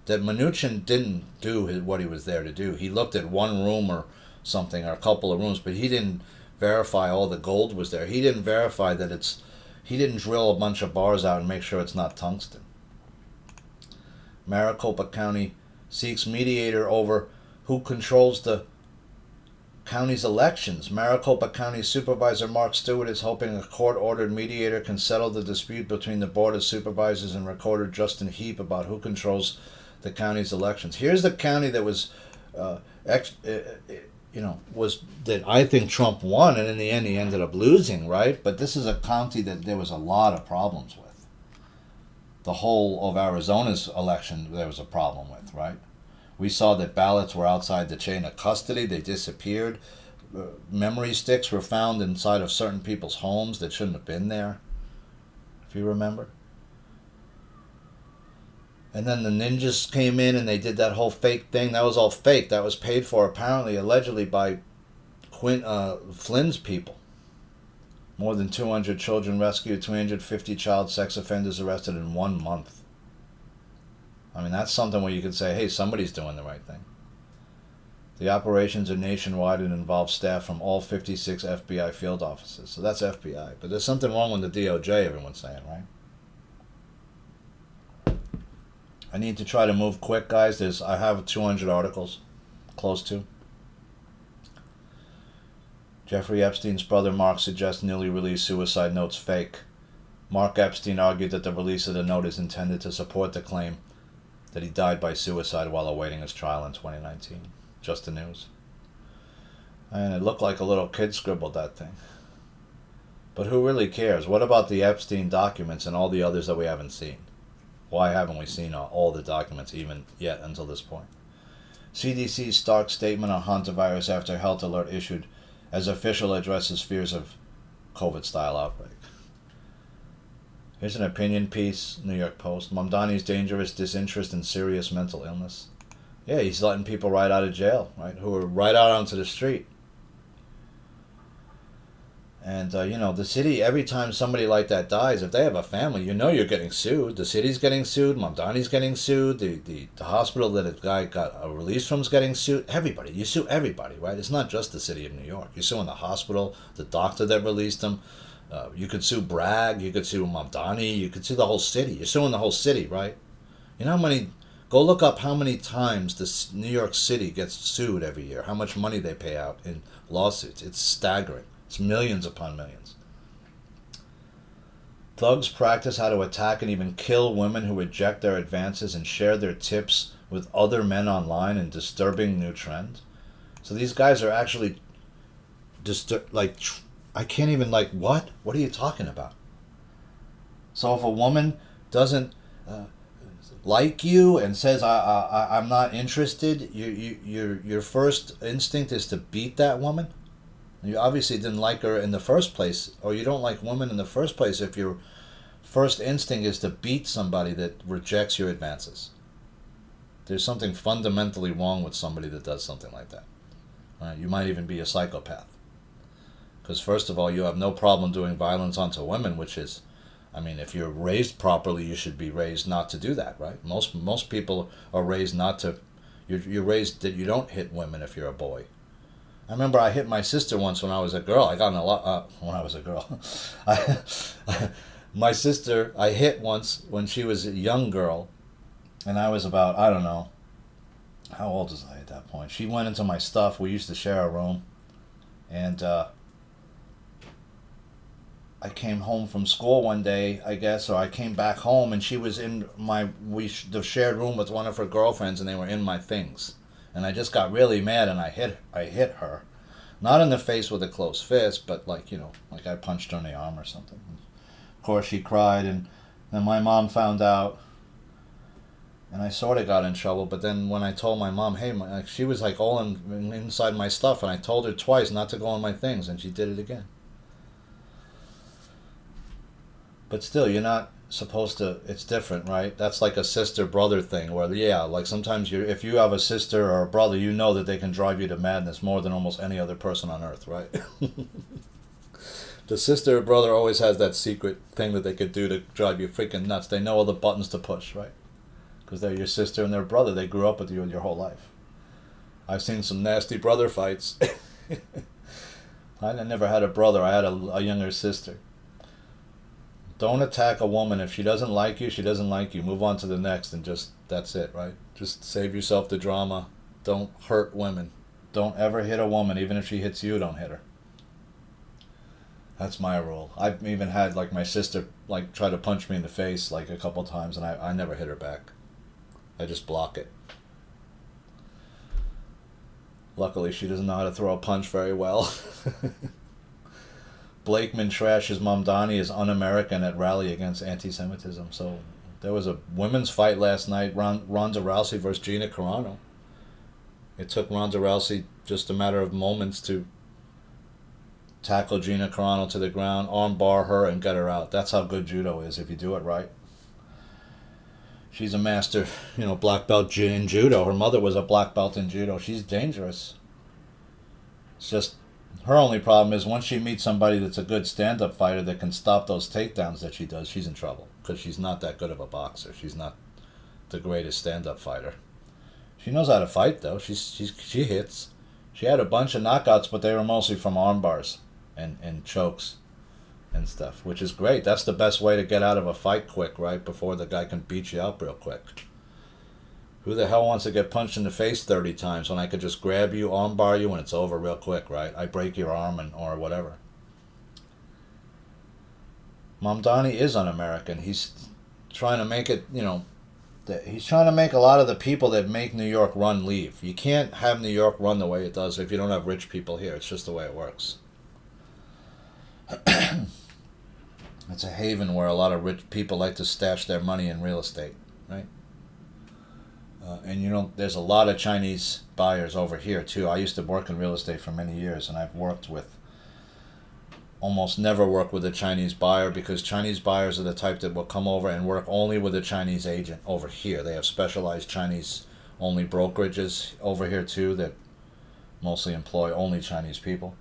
Mnuchin didn't do what he was there to do. He looked at one room or something, or a couple of rooms, but he didn't verify all the gold was there. He didn't verify that he didn't drill a bunch of bars out and make sure it's not tungsten. Maricopa County seeks mediator over who controls the county's elections. Maricopa County Supervisor Mark Stewart is hoping a court-ordered mediator can settle the dispute between the Board of Supervisors and Recorder Justin Heap about who controls the county's elections. Here's the county that was, that I think Trump won, and in the end he ended up losing, right? But this is a county that there was a lot of problems with. The whole of Arizona's election there was a problem with, right? We saw that ballots were outside the chain of custody. They disappeared. Memory sticks were found inside of certain people's homes that shouldn't have been there, if you remember. And then the ninjas came in and they did that whole fake thing. That was all fake. That was paid for, apparently, allegedly, by Flynn's people. More than 200 children rescued, 350 child sex offenders arrested in 1 month. I mean, that's something where you could say, hey, somebody's doing the right thing. The operations are nationwide and involve staff from all 56 FBI field offices. So that's FBI. But there's something wrong with the DOJ, everyone's saying, right? I need to try to move quick, guys. I have 200 articles, close to. Jeffrey Epstein's brother Mark suggests newly released suicide note's fake. Mark Epstein argued that the release of the note is intended to support the claim that he died by suicide while awaiting his trial in 2019. Just the news. And it looked like a little kid scribbled that thing. But who really cares? What about the Epstein documents and all the others that we haven't seen? Why haven't we seen all the documents even yet until this point? CDC's stark statement on Hantavirus after health alert issued as official addresses fears of COVID-style outbreak. Here's an opinion piece, New York Post. Mamdani's dangerous disinterest in serious mental illness. Yeah, he's letting people right out of jail, right? Who are right out onto the street. And, the city, every time somebody like that dies, if they have a family, you're getting sued. The city's getting sued. Mamdani's getting sued. The hospital that a guy got a release from is getting sued. Everybody. You sue everybody, right? It's not just the city of New York. You're suing the hospital, the doctor that released him. You could sue Bragg. You could sue Mamdani. You could sue the whole city. You're suing the whole city, right? You know how many... Go look up how many times this New York City gets sued every year. How much money they pay out in lawsuits. It's staggering. It's millions upon millions. Thugs practice how to attack and even kill women who reject their advances and share their tips with other men online in disturbing new trend. So these guys are actually I can't even what? What are you talking about? So if a woman doesn't like you and says I'm not interested, your first instinct is to beat that woman. You obviously didn't like her in the first place, or you don't like women in the first place if your first instinct is to beat somebody that rejects your advances. There's something fundamentally wrong with somebody that does something like that. Right? You might even be a psychopath. Because first of all, you have no problem doing violence onto women, which is, if you're raised properly, you should be raised not to do that, right? Most people are raised not to, You're raised that you don't hit women if you're a boy. I remember I hit my sister once when I was a girl. I got in a lot when I was a girl. My sister I hit once when she was a young girl, and I was about, I don't know, how old was I at that point? She went into my stuff. We used to share a room, and I came home from school one day, I guess, or I came back home, and she was in the shared room with one of her girlfriends, and they were in my things, and I just got really mad, and I hit her, not in the face with a closed fist, but like like I punched her in the arm or something. Of course, she cried, and then my mom found out, and I sort of got in trouble. But then when I told my mom, hey, she was like all inside my stuff, and I told her twice not to go on my things, and she did it again. But still, you're not supposed to. It's different, right? That's like a sister-brother thing where, yeah, like sometimes if you have a sister or a brother, you know that they can drive you to madness more than almost any other person on earth, right? The sister or brother always has that secret thing that they could do to drive you freaking nuts. They know all the buttons to push, right? Because they're your sister and their brother. They grew up with you your whole life. I've seen some nasty brother fights. I never had a brother. I had a younger sister. Don't attack a woman. If she doesn't like you, she doesn't like you. Move on to the next and that's it, right? Just save yourself the drama. Don't hurt women. Don't ever hit a woman. Even if she hits you, don't hit her. That's my rule. I've even had like my sister like try to punch me in the face like a couple times, and I never hit her back. I just block it. Luckily, she doesn't know how to throw a punch very well. Blakeman trashes Mamdani as un-American at rally against anti-Semitism. So there was a women's fight last night, Ronda Rousey versus Gina Carano. It took Ronda Rousey just a matter of moments to tackle Gina Carano to the ground, arm bar her, and get her out. That's how good judo is if you do it right. She's a master, black belt in judo. Her mother was a black belt in judo. She's dangerous. It's just her only problem is once she meets somebody that's a good stand-up fighter that can stop those takedowns that she does, she's in trouble because she's not that good of a boxer. She's not the greatest stand-up fighter. She knows how to fight though. She hits. She had a bunch of knockouts, but they were mostly from arm bars and chokes and stuff, which is great. That's the best way to get out of a fight quick, right? Before the guy can beat you up real quick. Who the hell wants to get punched in the face 30 times when I could just grab you, armbar you, and it's over real quick, right? I break your arm or whatever. Mamdani is un-American. He's trying to make it, he's trying to make a lot of the people that make New York run leave. You can't have New York run the way it does if you don't have rich people here. It's just the way it works. It's a haven where a lot of rich people like to stash their money in real estate, right? And there's a lot of Chinese buyers over here too. I used to work in real estate for many years, and I've almost never worked with a Chinese buyer because Chinese buyers are the type that will come over and work only with a Chinese agent over here. They have specialized Chinese-only brokerages over here too that mostly employ only Chinese people.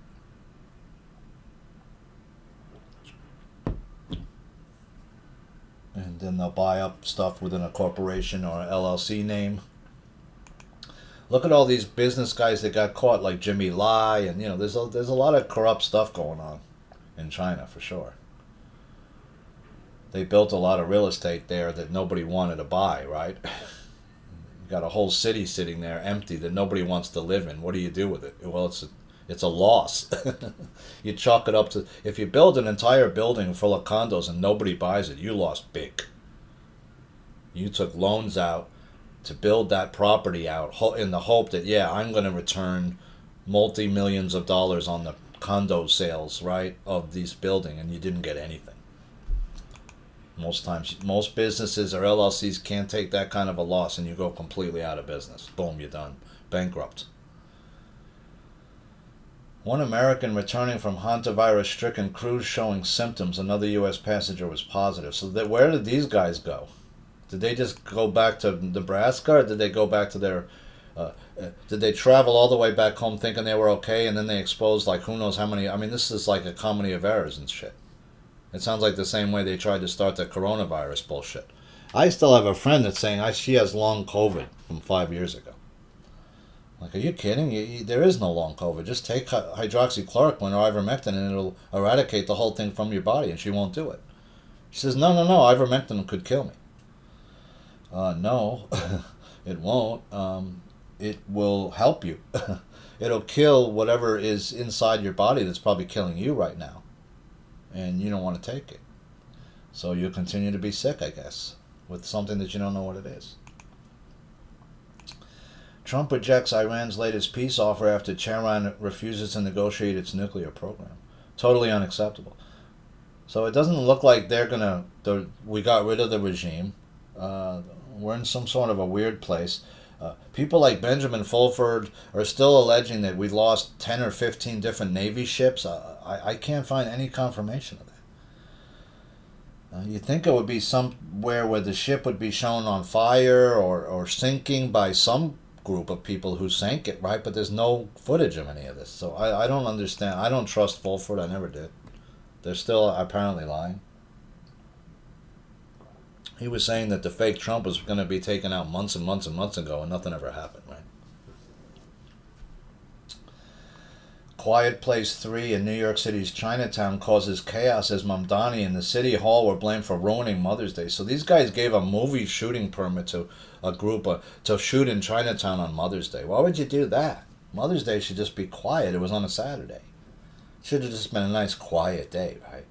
And then they'll buy up stuff within a corporation or an LLC name. Look at all these business guys that got caught, like Jimmy Lai, and there's a lot of corrupt stuff going on in China for sure. They built a lot of real estate there that nobody wanted to buy, right? You got a whole city sitting there empty that nobody wants to live in. What do you do with it? Well, it's a loss. You chalk it up to, if you build an entire building full of condos and nobody buys it, you lost big. You took loans out to build that property out in the hope that, I'm going to return multi-millions of dollars on the condo sales, right, of this building, and you didn't get anything. Most times, most businesses or LLCs can't take that kind of a loss, and you go completely out of business. Boom, you're done. Bankrupt. One American returning from Hantavirus-stricken cruise showing symptoms. Another U.S. passenger was positive. So where did these guys go? Did they just go back to Nebraska, or did they go back to their... did they travel all the way back home thinking they were okay, and then they exposed like who knows how many... I mean, this is like a comedy of errors and shit. It sounds like the same way they tried to start the coronavirus bullshit. I still have a friend that's saying she has long COVID from 5 years ago. Like, are you kidding? There is no long COVID. Just take hydroxychloroquine or ivermectin and it'll eradicate the whole thing from your body, and she won't do it. She says, no, ivermectin could kill me. No, it won't. It will help you. It'll kill whatever is inside your body that's probably killing you right now. And you don't want to take it. So you'll continue to be sick, I guess, with something that you don't know what it is. Trump rejects Iran's latest peace offer after Tehran refuses to negotiate its nuclear program. Totally unacceptable. So it doesn't look like we got rid of the regime. We're in some sort of a weird place. People like Benjamin Fulford are still alleging that we lost 10 or 15 different Navy ships. I can't find any confirmation of that. You'd think it would be somewhere where the ship would be shown on fire or sinking by some group of people who sank it, right? But there's no footage of any of this. So I don't understand. I don't trust Fulford. I never did. They're still apparently lying. He was saying that the fake Trump was going to be taken out months and months and months ago, and nothing ever happened, right? Quiet Place 3 in New York City's Chinatown causes chaos as Mamdani and the City Hall were blamed for ruining Mother's Day. So these guys gave a movie shooting permit to a group to shoot in Chinatown on Mother's Day. Why would you do that? Mother's Day should just be quiet. It was on a Saturday. It should have just been a nice quiet day, right?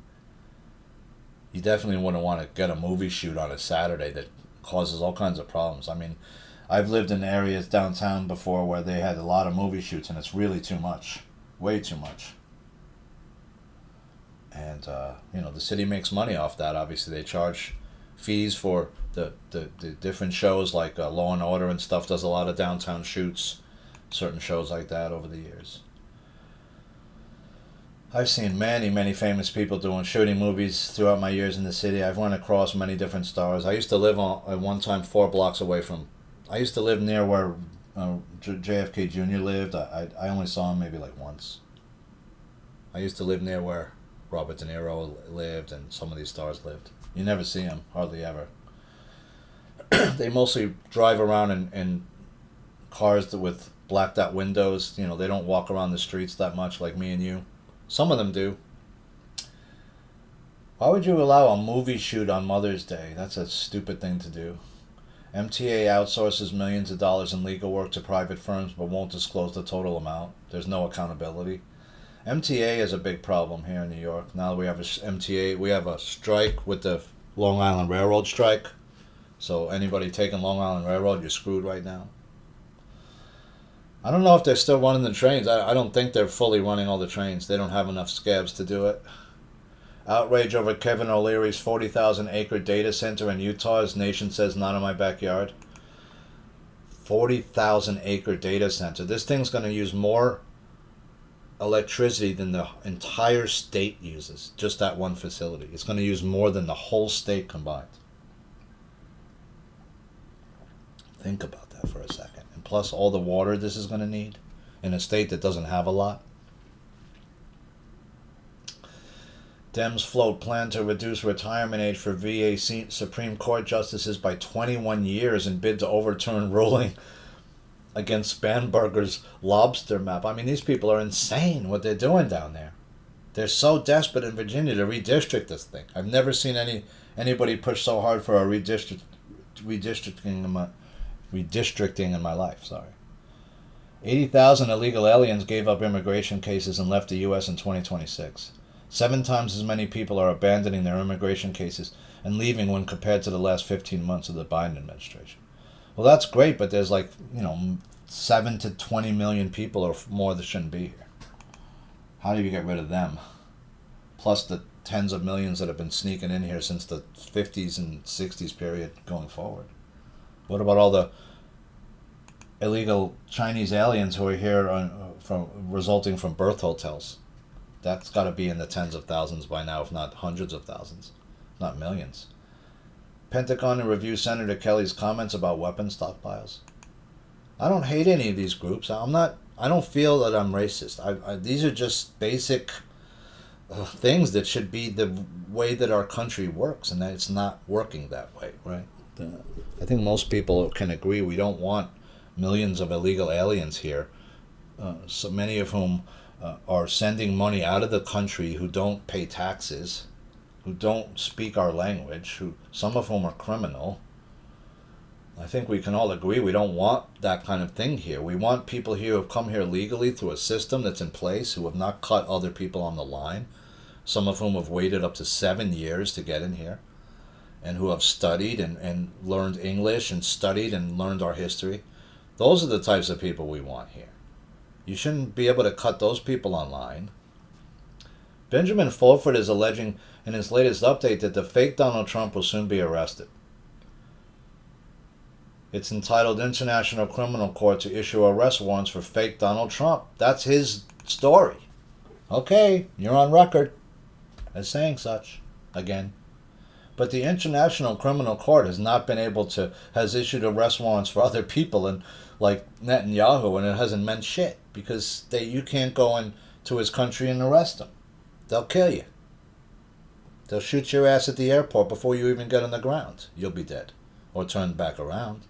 You definitely wouldn't want to get a movie shoot on a Saturday that causes all kinds of problems. I mean, I've lived in areas downtown before where they had a lot of movie shoots, and it's really too much. Way too much. And, the city makes money off that. Obviously, they charge fees for the different shows like Law and Order and stuff does a lot of downtown shoots, certain shows like that over the years. I've seen many famous people shooting movies throughout my years in the city. I've run across many different stars. I used to live at one time 4 blocks away from... I used to live near where JFK Jr. lived. I only saw him maybe like once. I used to live near where Robert De Niro lived and some of these stars lived. You never see them, hardly ever. They mostly drive around in cars with blacked out windows. They don't walk around the streets that much like me and you. Some of them do. Why would you allow a movie shoot on Mother's Day? That's a stupid thing to do. MTA outsources millions of dollars in legal work to private firms but won't disclose the total amount. There's no accountability. MTA is a big problem here in New York. Now we have we have a strike with the Long Island Railroad strike. So anybody taking Long Island Railroad, you're screwed right now. I don't know if they're still running the trains. I don't think they're fully running all the trains. They don't have enough scabs to do it. Outrage over Kevin O'Leary's 40,000-acre data center in Utah, as Nation says, not in my backyard. 40,000-acre data center. This thing's going to use more electricity than the entire state uses. Just that one facility. It's going to use more than the whole state combined. Think about that for a second. And plus all the water this is going to need in a state that doesn't have a lot. Dems float plan to reduce retirement age for VA Supreme Court justices by 21 years in bid to overturn ruling against Spanberger's lobster map. I mean, these people are insane what they're doing down there. They're so desperate in Virginia to redistrict this thing. I've never seen anybody push so hard for a redistricting in my life. Sorry. 80,000 illegal aliens gave up immigration cases and left the U.S. in 2026. 7 times as many people are abandoning their immigration cases and leaving when compared to the last 15 months of the Biden administration. Well, that's great, but there's 7 to 20 million people or more that shouldn't be here. How do you get rid of them? Plus the tens of millions that have been sneaking in here since the 50s and 60s period going forward. What about all the illegal Chinese aliens who are here resulting from birth hotels? That's got to be in the tens of thousands by now, if not hundreds of thousands, not millions. Pentagon to review Senator Kelly's comments about weapon stockpiles. I don't hate any of these groups. I don't feel that I'm racist. These are just basic things that should be the way that our country works, and that it's not working that way, right? I think most people can agree we don't want millions of illegal aliens here, so many of whom are sending money out of the country, who don't pay taxes, who don't speak our language, who some of whom are criminal. I think we can all agree we don't want that kind of thing here. We want people here who have come here legally through a system that's in place, who have not cut other people on the line, some of whom have waited up to 7 years to get in here, and who have studied and learned English and studied and learned our history. Those are the types of people we want here. You shouldn't be able to cut those people online. Benjamin Fulford is alleging in his latest update that the fake Donald Trump will soon be arrested. It's entitled International Criminal Court to issue arrest warrants for fake Donald Trump. That's his story. Okay, you're on record as saying such again. But the International Criminal Court has not been able to, has issued arrest warrants for other people, and like Netanyahu, and it hasn't meant shit, because you can't go into his country and arrest him. They'll kill you. They'll shoot your ass at the airport before you even get on the ground. You'll be dead, or turned back around,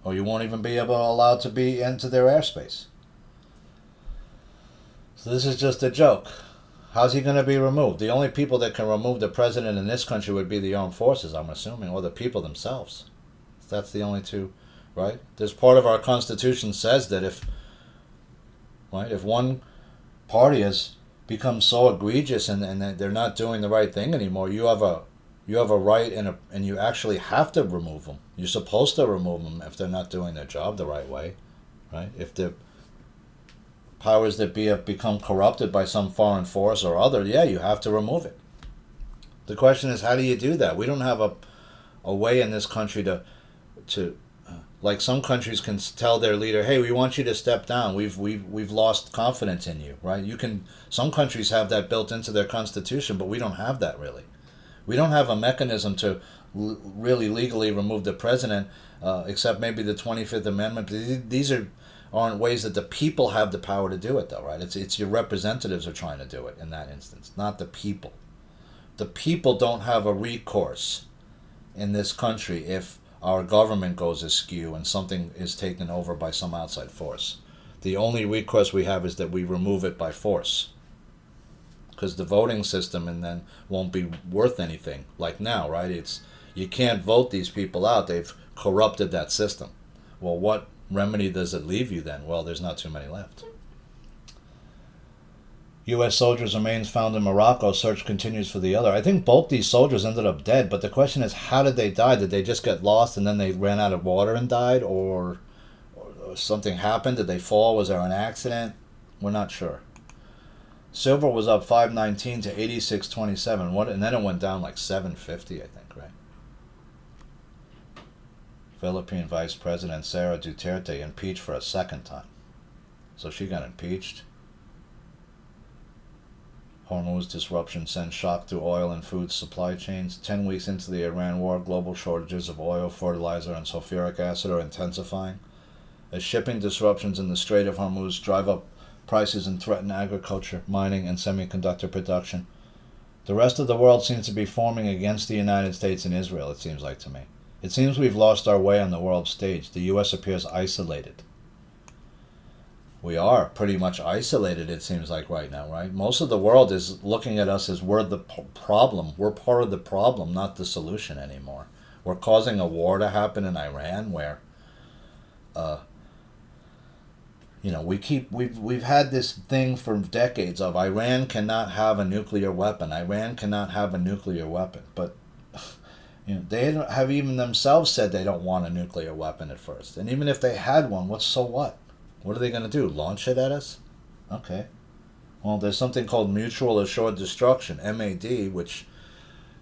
or you won't even be allowed to be into their airspace. So this is just a joke. How's he going to be removed? The only people that can remove the president in this country would be the armed forces, I'm assuming, or the people themselves. That's the only two, right? There's part of our Constitution says that if one party has become so egregious and they're not doing the right thing anymore, you have a right and you actually have to remove them. You're supposed to remove them if they're not doing their job the right way, right? If the powers that be have become corrupted by some foreign force or other, yeah, you have to remove it. The question is, how do you do that? We don't have a way in this country to like some countries can tell their leader, hey, we want you to step down. We've lost confidence in you, right? Some countries have that built into their constitution, but we don't have that really. We don't have a mechanism to really legally remove the president, except maybe the 25th Amendment. These aren't ways that the people have the power to do it, though, right? It's your representatives are trying to do it in that instance, not the people. The people don't have a recourse in this country if our government goes askew and something is taken over by some outside force. The only recourse we have is that we remove it by force, because the voting system and then won't be worth anything like now, right? You can't vote these people out. They've corrupted that system. Well, what remedy does it leave you then? Well, there's not too many left. U.S. soldiers' remains found in Morocco. Search continues for the other. I think both these soldiers ended up dead, but the question is, how did they die? Did they just get lost and then they ran out of water and died? Or something happened? Did they fall? Was there an accident? We're not sure. Silver was up 5.19 to 86.27. And then it went down like 7.50, I think, right? Philippine Vice President Sara Duterte impeached for a second time. So she got impeached. Hormuz disruption sends shock through oil and food supply chains. 10 weeks into the Iran war, global shortages of oil, fertilizer, and sulfuric acid are intensifying. As shipping disruptions in the Strait of Hormuz drive up prices and threaten agriculture, mining, and semiconductor production, the rest of the world seems to be forming against the United States and Israel, it seems like to me. It seems we've lost our way on the world stage. The U.S. appears isolated. We are pretty much isolated, it seems like, right now, right? Most of the world is looking at us as we're the problem. We're part of the problem, not the solution anymore. We're causing a war to happen in Iran where, we've had this thing for decades of Iran cannot have a nuclear weapon. Iran cannot have a nuclear weapon. But they have even themselves said they don't want a nuclear weapon at first. And even if they had one, so what? What are they going to do? Launch it at us? Okay. Well, there's something called Mutual Assured Destruction, MAD, which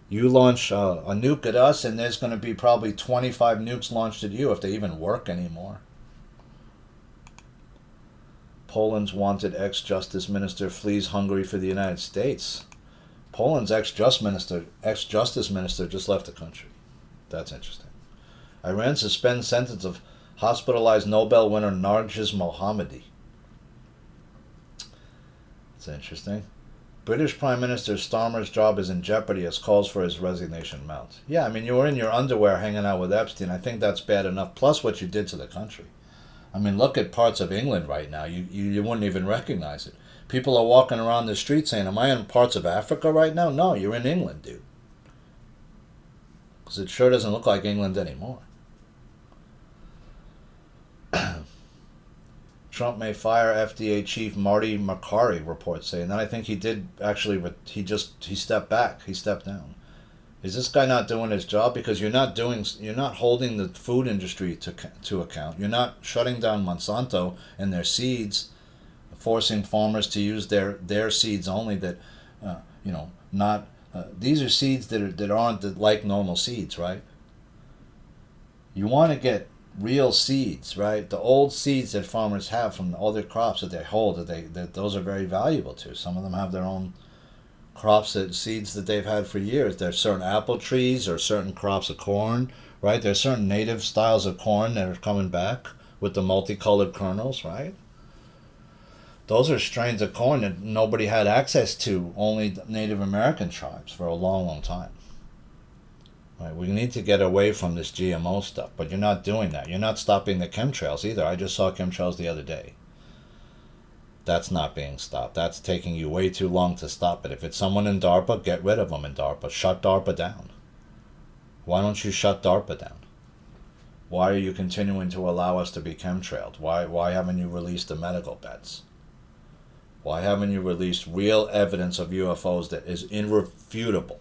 you launch a nuke at us, and there's going to be probably 25 nukes launched at you if they even work anymore. Poland's wanted ex-justice minister flees Hungary for the United States. Poland's ex-justice minister just left the country. That's interesting. Iran suspends sentence of hospitalized Nobel winner Narges Mohammadi. That's interesting. British Prime Minister Starmer's job is in jeopardy as calls for his resignation mount. Yeah, you were in your underwear hanging out with Epstein. I think that's bad enough, plus what you did to the country. I mean, look at parts of England right now. You wouldn't even recognize it. People are walking around the street saying, am I in parts of Africa right now? No, you're in England, dude. Because it sure doesn't look like England anymore. Trump may fire FDA chief Marty Makary, reports say. And then I think he did actually, he stepped back. He stepped down. Is this guy not doing his job? Because you're not holding the food industry to account. You're not shutting down Monsanto and their seeds, forcing farmers to use their seeds only. That, not these are seeds that aren't like normal seeds, right? You want to get real seeds, right? The old seeds that farmers have from all their crops that they hold, that those are very valuable too. Some of them have their own crops, seeds that they've had for years. There's certain apple trees or certain crops of corn, right? There's certain native styles of corn that are coming back with the multicolored kernels, right? Those are strains of corn that nobody had access to, only Native American tribes for a long, long time. Right? We need to get away from this GMO stuff, but you're not doing that. You're not stopping the chemtrails either. I just saw chemtrails the other day. That's not being stopped. That's taking you way too long to stop it. If it's someone in DARPA, get rid of them in DARPA. Shut DARPA down. Why don't you shut DARPA down? Why are you continuing to allow us to be chemtrailed? Why haven't you released the medical beds? Why haven't you released real evidence of UFOs that is irrefutable?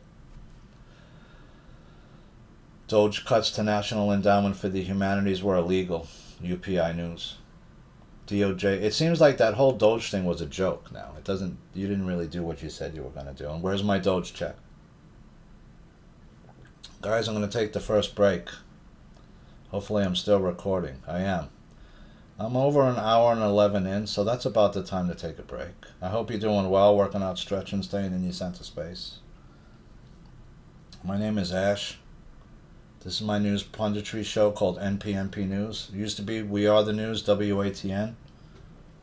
Doge cuts to National Endowment for the Humanities were illegal. UPI News. DOJ. It seems like that whole Doge thing was a joke now. You didn't really do what you said you were going to do. And where's my Doge check? Guys, I'm going to take the first break. Hopefully I'm still recording. I am. I'm over an hour and 11 in, so that's about the time to take a break. I hope you're doing well, working out, stretching, staying in your center space. My name is Ash. This is my news punditry show called NPNP News. It used to be We Are the News, WATN.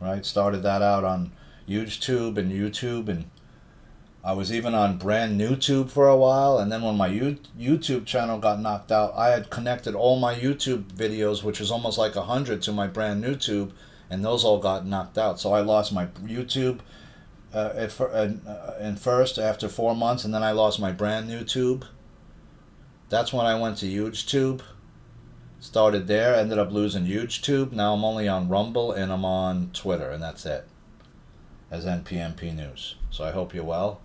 Right? Started that out on YouTube, and I was even on brand new Tube for a while. And then when my YouTube channel got knocked out, I had connected all my YouTube videos, which is almost like 100, to my brand new Tube, and those all got knocked out. So I lost my YouTube first after 4 months, and then I lost my brand new Tube. That's when I went to YouTube, started there, ended up losing YouTube. Now I'm only on Rumble and I'm on Twitter, and that's it, as NPNP News. So I hope you're well.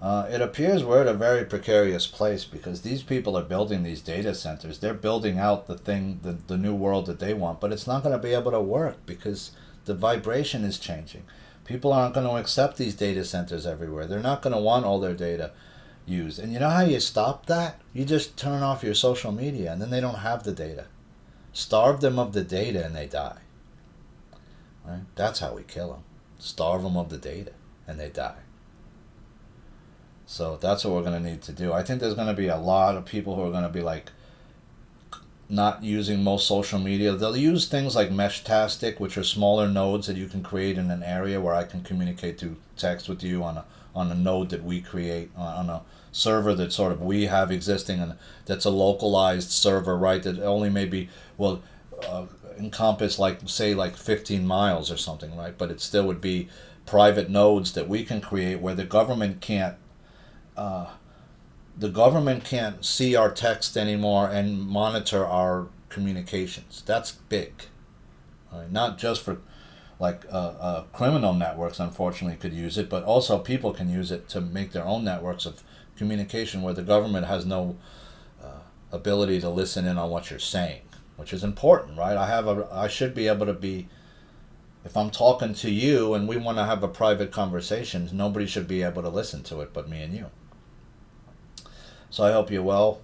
It appears we're at a very precarious place because these people are building these data centers. They're building out the new world that they want, but it's not going to be able to work because the vibration is changing. People aren't going to accept these data centers everywhere. They're not going to want all their data used. And you know how you stop that? You just turn off your social media and then they don't have the data. Starve them of the data and they die. Right? That's how we kill them. Starve them of the data and they die. So that's what we're going to need to do. I think there's going to be a lot of people who are going to be like not using most social media. They'll use things like Meshtastic, which are smaller nodes that you can create in an area where I can communicate through text with you on a node that we create, on a server that sort of we have existing, and that's a localized server, right, that only maybe will encompass like 15 miles or something, right, but it still would be private nodes that we can create where the government can't see our text anymore and monitor our communications. That's big, right? Not just for like criminal networks, unfortunately, could use it, but also people can use it to make their own networks of communication where the government has no ability to listen in on what you're saying, which is important, right? I should be able to be, if I'm talking to you and we want to have a private conversation, nobody should be able to listen to it but me and you. So I hope you're well,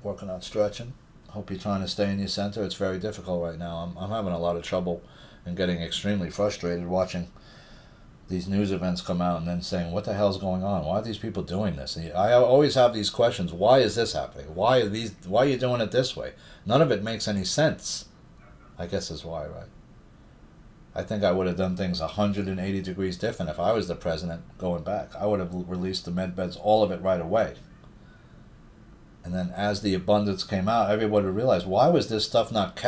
working on stretching. Hope you're trying to stay in your center. It's very difficult right now. I'm having a lot of trouble and getting extremely frustrated watching these news events come out and then saying, what the hell's going on? Why are these people doing this? And I always have these questions. Why is this happening? Why are you doing it this way? None of it makes any sense. I guess is why, right? I think I would have done things 180 degrees different if I was the president going back. I would have released the med beds, all of it right away. And then as the abundance came out, everybody realized, why was this stuff not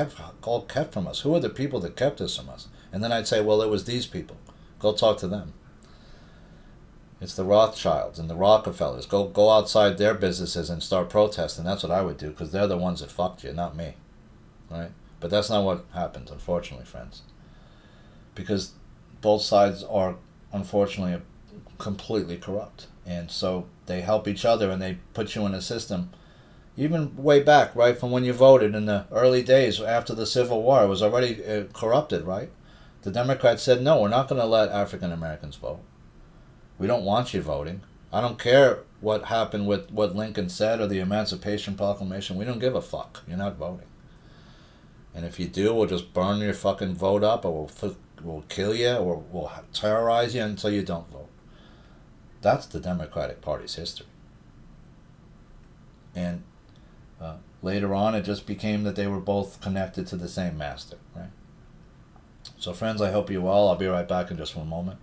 all kept from us? Who are the people that kept this from us? And then I'd say, well, it was these people. Go talk to them. It's the Rothschilds and the Rockefellers. Go outside their businesses and start protesting. That's what I would do, because they're the ones that fucked you, not me. Right? But that's not what happened, unfortunately, friends. Because both sides are, unfortunately, completely corrupt. And so they help each other and they put you in a system. Even way back, right, from when you voted in the early days after the Civil War, it was already corrupted, right? The Democrats said, no, we're not going to let African Americans vote. We don't want you voting. I don't care what happened with what Lincoln said or the Emancipation Proclamation. We don't give a fuck. You're not voting. And if you do, we'll just burn your fucking vote up, or we'll kill you, or we'll terrorize you until you don't vote. That's the Democratic Party's history. And later on, it just became that they were both connected to the same master, right? So, friends, I hope you're well. I'll be right back in just one moment.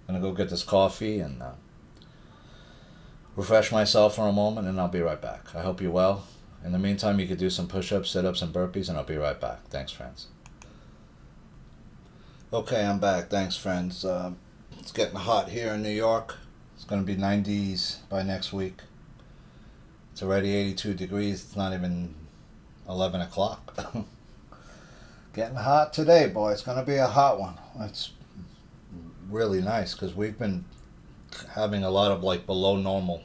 I'm going to go get this coffee and refresh myself for a moment, and I'll be right back. I hope you're well. In the meantime, you could do some push-ups, sit-ups, and burpees, and I'll be right back. Thanks, friends. Okay, I'm back. Thanks, friends. It's getting hot here in New York. It's going to be 90s by next week. It's already 82 degrees. It's not even 11 o'clock. Getting hot today, boy. It's going to be a hot one. It's really nice because we've been having a lot of like below normal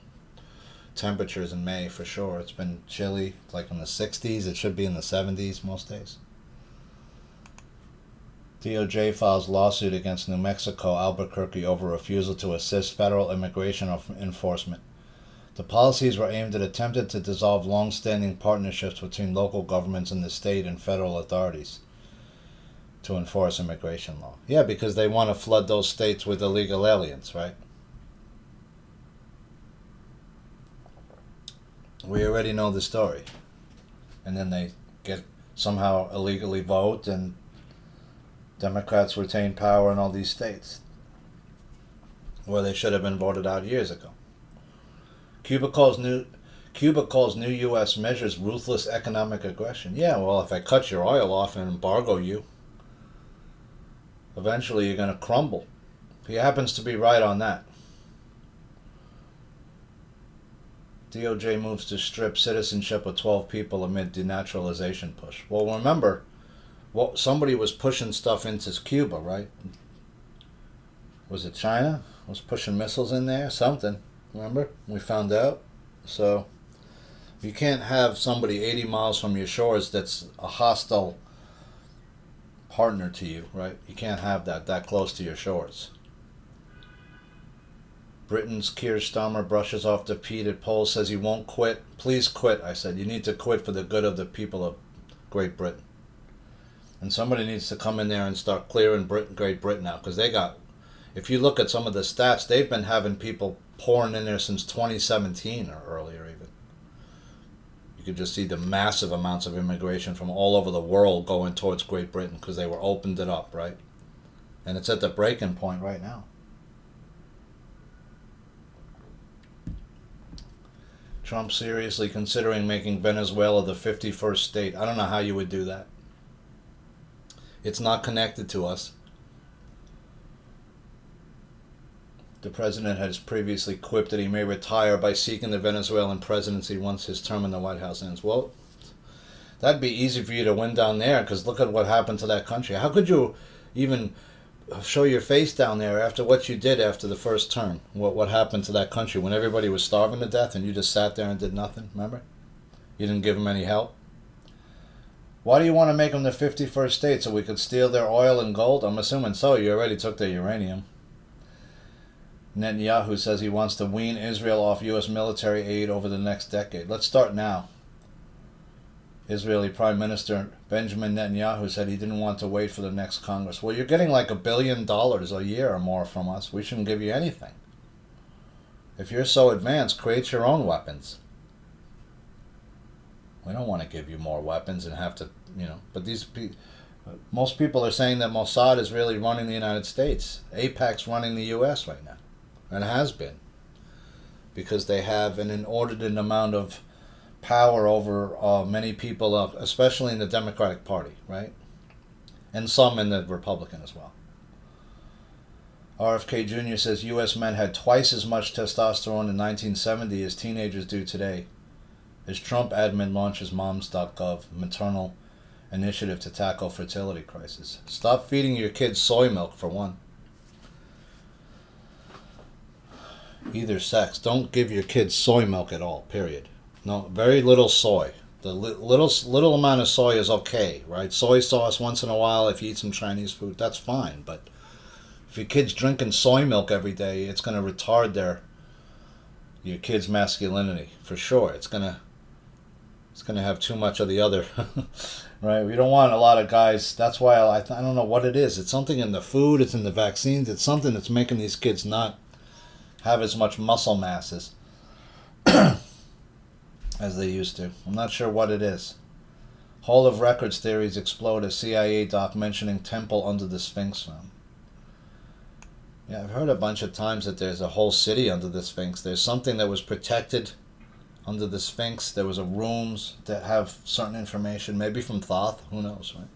temperatures in May for sure. It's been chilly, like in the 60s. It should be in the 70s most days. DOJ files lawsuit against New Mexico Albuquerque over refusal to assist federal immigration enforcement. The policies were aimed at attempting to dissolve long-standing partnerships between local governments in the state and federal authorities to enforce immigration law. Yeah, because they want to flood those states with illegal aliens, right? We already know the story. And then they get somehow illegally vote, and Democrats retain power in all these states where they should have been voted out years ago. Cuba calls new U.S. measures ruthless economic aggression. Yeah, well, if I cut your oil off and embargo you, eventually you're going to crumble. He happens to be right on that. DOJ moves to strip citizenship of 12 people amid denaturalization push. Well, remember, somebody was pushing stuff into Cuba, right? Was it China? Was pushing missiles in there? Something. Remember? We found out. So, you can't have somebody 80 miles from your shores that's a hostile partner to you, right? You can't have that close to your shores. Britain's Keir Starmer brushes off defeat at polls, says he won't quit. Please quit, I said. You need to quit for the good of the people of Great Britain. And somebody needs to come in there and start clearing Great Britain out, because they got, if you look at some of the stats, they've been having people pouring in there since 2017 or earlier even. You could just see the massive amounts of immigration from all over the world going towards Great Britain because they were opened it up, right? And it's at the breaking point right now. Trump seriously considering making Venezuela the 51st state. I don't know how you would do that. It's not connected to us. The president has previously quipped that he may retire by seeking the Venezuelan presidency once his term in the White House ends. Well, that'd be easy for you to win down there, because look at what happened to that country. How could you even show your face down there after what you did after the first term? What happened to that country when everybody was starving to death and you just sat there and did nothing? Remember? You didn't give them any help. Why do you want to make them the 51st state, so we could steal their oil and gold? I'm assuming so. You already took their uranium. Netanyahu says he wants to wean Israel off U.S. military aid over the next decade. Let's start now. Israeli Prime Minister Benjamin Netanyahu said he didn't want to wait for the next Congress. Well, you're getting like $1 billion a year or more from us. We shouldn't give you anything. If you're so advanced, create your own weapons. We don't want to give you more weapons and have to, but most people are saying that Mossad is really running the United States. AIPAC's running the U.S. right now, and has been, because they have an inordinate amount of power over many people, especially in the Democratic Party, right? And some in the Republican as well. RFK Jr. says U.S. men had twice as much testosterone in 1970 as teenagers do today, as Trump admin launches moms.gov maternal initiative to tackle fertility crisis. Stop feeding your kids soy milk, for one. Either sex. Don't give your kids soy milk at all, period. No, very little soy. The little amount of soy is okay, right? Soy sauce once in a while if you eat some Chinese food, that's fine. But if your kid's drinking soy milk every day, it's going to retard your kid's masculinity, for sure. It's going to have too much of the other, right? We don't want a lot of guys. That's why I don't know what it is. It's something in the food. It's in the vaccines. It's something that's making these kids not have as much muscle masses as they used to. I'm not sure what it is. Hall of Records theories explode as CIA doc mentioning temple under the Sphinx found. Yeah, I've heard a bunch of times that there's a whole city under the Sphinx. There's something that was protected under the Sphinx. There was a rooms that have certain information, maybe from Thoth. Who knows, right?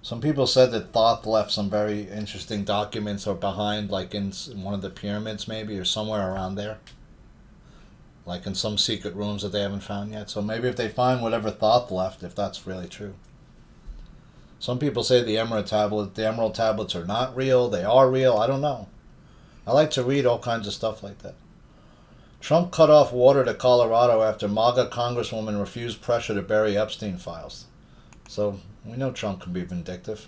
Some people said that Thoth left some very interesting documents or behind, like in one of the pyramids maybe, or somewhere around there. Like in some secret rooms that they haven't found yet. So maybe if they find whatever Thoth left, if that's really true. Some people say the Emerald Tablets are not real. They are real. I don't know. I like to read all kinds of stuff like that. Trump cut off water to Colorado after MAGA congresswoman refused pressure to bury Epstein files. So we know Trump can be vindictive.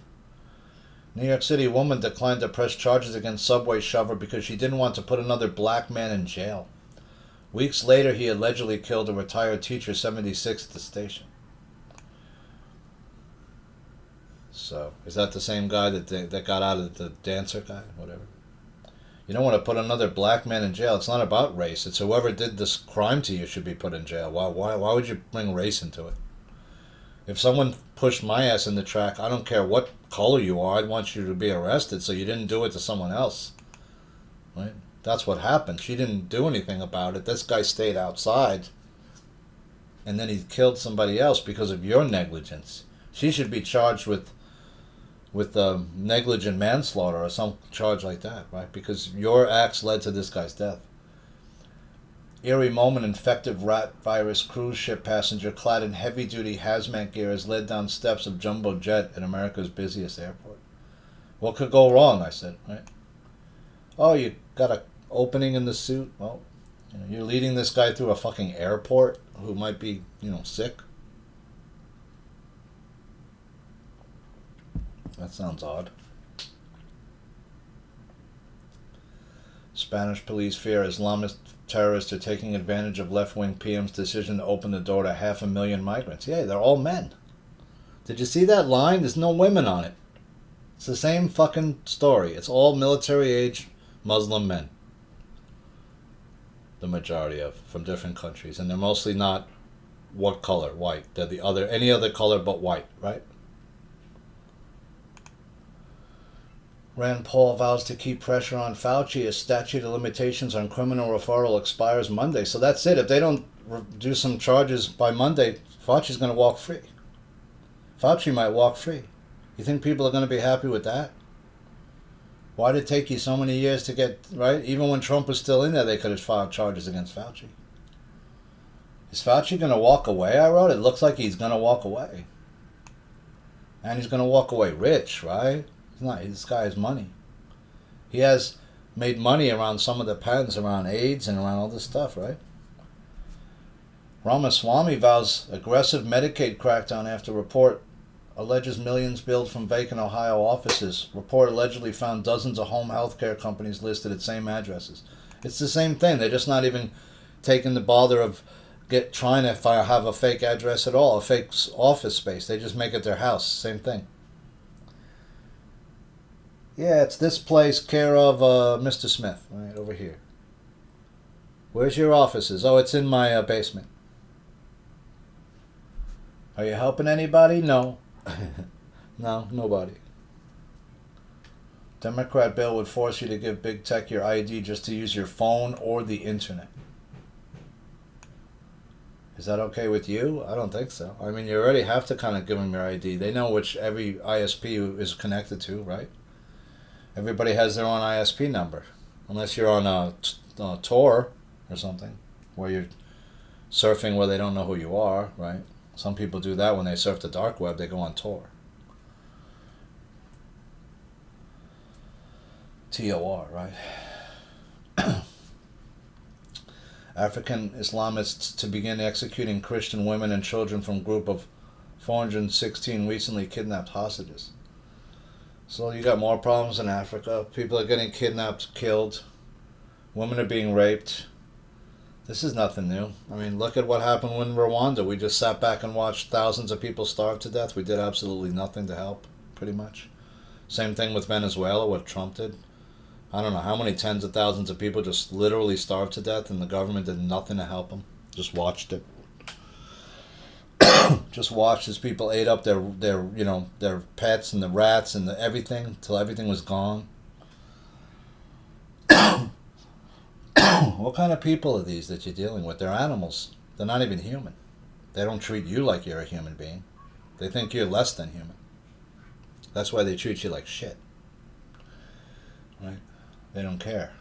New York City woman declined to press charges against subway shover because she didn't want to put another black man in jail. Weeks later, he allegedly killed a retired teacher, 76, at the station. So, is that the same guy that got out of the dancer guy? Whatever. You don't want to put another black man in jail. It's not about race. It's whoever did this crime to you should be put in jail. Why would you bring race into it? If someone pushed my ass in the track, I don't care what color you are, I'd want you to be arrested so you didn't do it to someone else. Right? That's what happened. She didn't do anything about it. This guy stayed outside, and then he killed somebody else because of your negligence. She should be charged with negligent manslaughter or some charge like that, right? Because your acts led to this guy's death. Eerie moment, infective rat virus cruise ship passenger clad in heavy-duty hazmat gear is led down steps of jumbo jet at America's busiest airport. What could go wrong, I said, right? Oh, you got a opening in the suit? Well, you're leading this guy through a fucking airport who might be, sick. That sounds odd. Spanish police fear Islamist terrorists are taking advantage of left-wing PM's decision to open the door to 500,000 migrants. Yeah, they're all men. Did you see that line? There's no women on it. It's the same fucking story. It's all military-age Muslim men. The majority of, from different countries. And they're mostly not what color? White. They're any other color but white, right? Rand Paul vows to keep pressure on Fauci as statute of limitations on criminal referral expires Monday. So that's it. If they don't do some charges by Monday, Fauci's going to walk free. Fauci might walk free. You think people are going to be happy with that? Why did it take you so many years to get, right? Even when Trump was still in there, they could have filed charges against Fauci. Is Fauci going to walk away, I wrote? It looks like he's going to walk away. And he's going to walk away rich, right? This guy has money. He has made money around some of the patents around AIDS and around all this stuff, right? Ramaswamy vows aggressive Medicaid crackdown after report alleges millions billed from vacant Ohio offices. Report allegedly found dozens of home health care companies listed at same addresses. It's the same thing. They're just not even taking the bother of trying to have a fake address at all, a fake office space. They just make it their house. Same thing. Yeah, it's this place, care of Mr. Smith, right over here. Where's your offices? Oh, it's in my basement. Are you helping anybody? No. No, nobody. Democrat bill would force you to give big tech your ID just to use your phone or the internet. Is that okay with you? I don't think so. I mean, you already have to kind of give them your ID. They know which every ISP is connected to, right? Everybody has their own ISP number. Unless you're on a tour or something, where you're surfing where they don't know who you are, right? Some people do that when they surf the dark web, they go on tour. TOR, right? African Islamists to begin executing Christian women and children from group of 416 recently kidnapped hostages. So you got more problems in Africa. People are getting kidnapped, killed. Women are being raped. This is nothing new. I mean, look at what happened in Rwanda. We just sat back and watched thousands of people starve to death. We did absolutely nothing to help, pretty much. Same thing with Venezuela, what Trump did. I don't know how many tens of thousands of people just literally starved to death and the government did nothing to help them. Just watched it. Just watched as people ate up their pets and the rats and everything till everything was gone. What kind of people are these that you're dealing with? They're animals. They're not even human. They don't treat you like you're a human being. They think you're less than human. That's why they treat you like shit. Right? They don't care.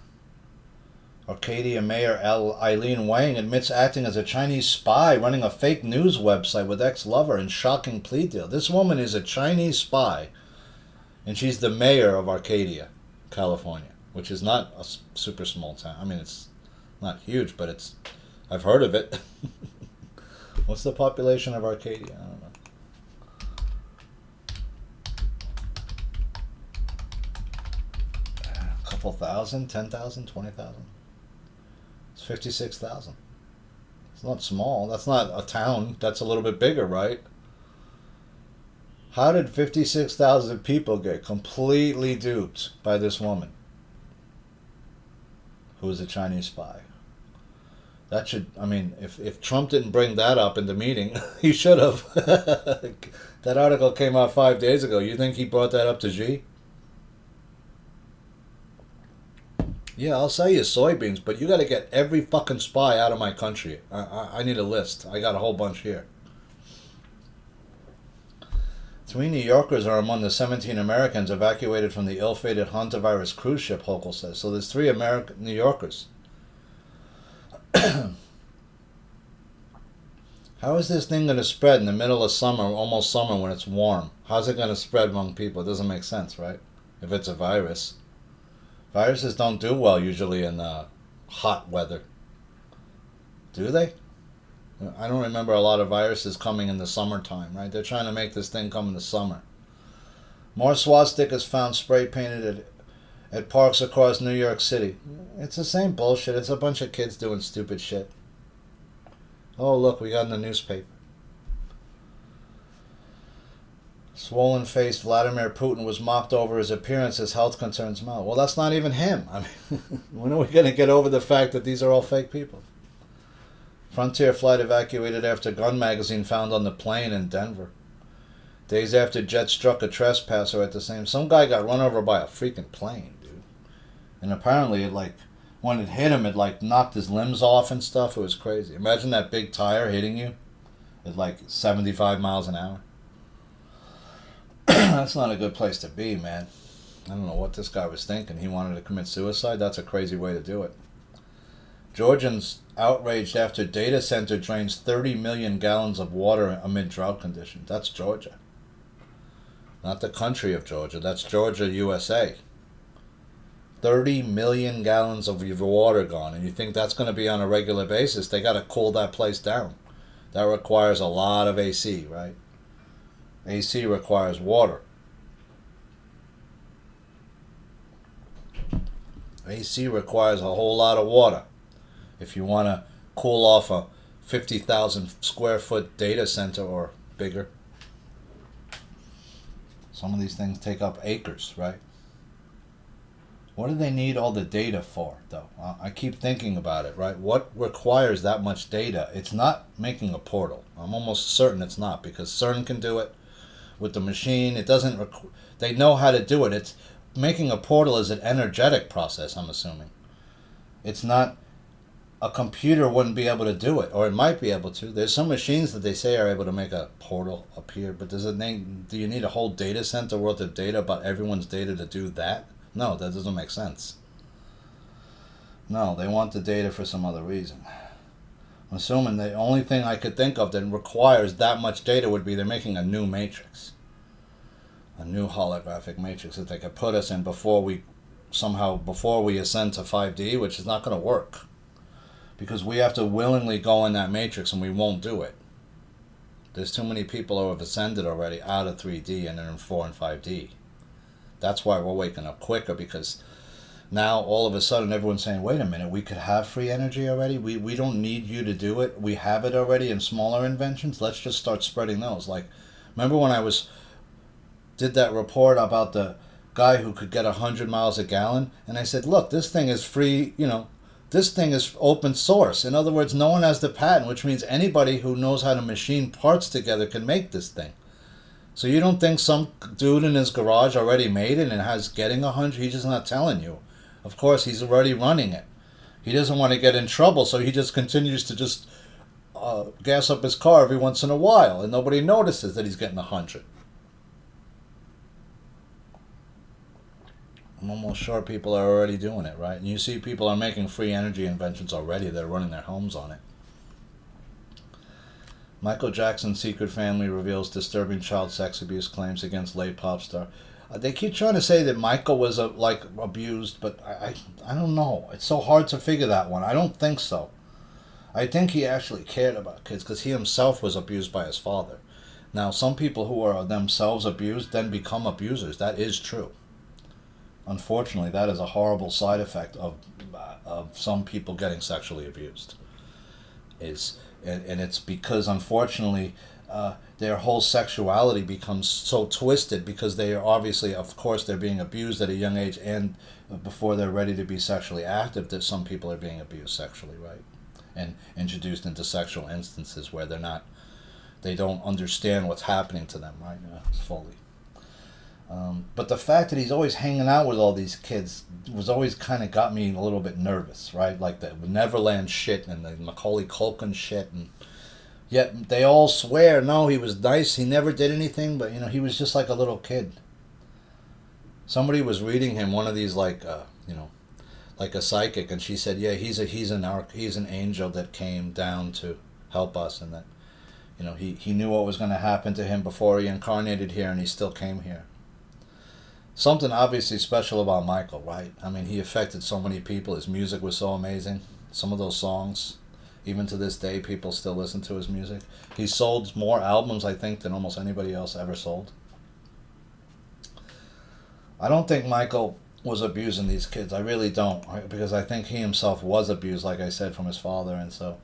Arcadia Mayor Eileen Wang admits acting as a Chinese spy running a fake news website with ex-lover in shocking plea deal. This woman is a Chinese spy, and she's the mayor of Arcadia, California, which is not a super small town. I mean, it's not huge, but I've heard of it. What's the population of Arcadia? I don't know. A couple thousand, 10,000, 20,000. It's 56,000. It's not small. That's not a town. That's a little bit bigger, right? How did 56,000 people get completely duped by this woman who is a Chinese spy? That should, I mean, if Trump didn't bring that up in the meeting, he should have. That article came out 5 days ago. You think he brought that up to Xi? Yeah, I'll sell you soybeans, but you got to get every fucking spy out of my country. I need a list. I got a whole bunch here. 3 New Yorkers are among the 17 Americans evacuated from the ill-fated Hantavirus cruise ship, Hochul says. So there's 3 New Yorkers. How is this thing going to spread in the middle of summer, almost summer, when it's warm? How's it going to spread among people? It doesn't make sense, right? If it's a virus. Viruses don't do well usually in hot weather. Do they? I don't remember a lot of viruses coming in the summertime, right? They're trying to make this thing come in the summer. More swastikas found spray painted at parks across New York City. It's the same bullshit. It's a bunch of kids doing stupid shit. Oh, look, we got in the newspaper. Swollen-faced Vladimir Putin was mocked over his appearance as health concerns mount. Well, that's not even him. I mean, when are we going to get over the fact that these are all fake people? Frontier flight evacuated after gun magazine found on the plane in Denver. Days after jet struck a trespasser at the same... Some guy got run over by a freaking plane, dude. And apparently, when it hit him, it knocked his limbs off and stuff. It was crazy. Imagine that big tire hitting you at 75 miles an hour. That's not a good place to be, man. I don't know what this guy was thinking. He wanted to commit suicide? That's a crazy way to do it. Georgians outraged after data center drains 30 million gallons of water amid drought conditions. That's Georgia. Not the country of Georgia. That's Georgia, USA. 30 million gallons of your water gone. And you think that's going to be on a regular basis? They got to cool that place down. That requires a lot of AC, right? AC requires water. AC requires a whole lot of water. If you want to cool off a 50,000 square foot data center or bigger. Some of these things take up acres, right? What do they need all the data for, though? I keep thinking about it, right? What requires that much data? It's not making a portal. I'm almost certain it's not, because CERN can do it with the machine. It doesn't. They know how to do it. It's making a portal is an energetic process, I'm assuming. It's not a computer wouldn't be able to do it, or it might be able to. There's some machines that they say are able to make a portal appear, but do you need a whole data center worth of data about everyone's data to do that? No, that doesn't make sense. No, they want the data for some other reason. I'm assuming the only thing I could think of that requires that much data would be they're making a new matrix. A new holographic matrix that they could put us in before we ascend to 5D, which is not going to work. Because we have to willingly go in that matrix and we won't do it. There's too many people who have ascended already out of 3D and they're in 4 and 5D. That's why we're waking up quicker, because now all of a sudden everyone's saying, wait a minute, we could have free energy already? We don't need you to do it. We have it already in smaller inventions. Let's just start spreading those. Like, remember when I did that report about the guy who could get 100 miles a gallon? And I said, look, this thing is free, this thing is open source. In other words, no one has the patent, which means anybody who knows how to machine parts together can make this thing. So you don't think some dude in his garage already made it and has getting 100? He's just not telling you. Of course, he's already running it. He doesn't want to get in trouble, so he just continues to just gas up his car every once in a while, and nobody notices that he's getting 100. I'm almost sure people are already doing it, right? And you see people are making free energy inventions already. They're running their homes on it. Michael Jackson's secret family reveals disturbing child sex abuse claims against late pop star. They keep trying to say that Michael was abused, but I don't know. It's so hard to figure that one. I don't think so. I think he actually cared about kids because he himself was abused by his father. Now, some people who are themselves abused then become abusers. That is true. Unfortunately, that is a horrible side effect of some people getting sexually abused. And it's because, unfortunately, their whole sexuality becomes so twisted because they are obviously, of course, they're being abused at a young age, and before they're ready to be sexually active, that some people are being abused sexually, right? And introduced into sexual instances where they don't understand what's happening to them, right? Fully. But the fact that he's always hanging out with all these kids was always kind of got me a little bit nervous, right? Like the Neverland shit and the Macaulay Culkin shit, and yet they all swear, no, he was nice, he never did anything, but he was just like a little kid. Somebody was reading him one of these like a psychic, and she said, yeah, he's an angel that came down to help us, and that he knew what was going to happen to him before he incarnated here, and he still came here. Something obviously special about Michael, right? I mean, he affected so many people. His music was so amazing. Some of those songs, even to this day, people still listen to his music. He sold more albums, I think, than almost anybody else ever sold. I don't think Michael was abusing these kids. I really don't, right? Because I think he himself was abused, like I said, from his father, and so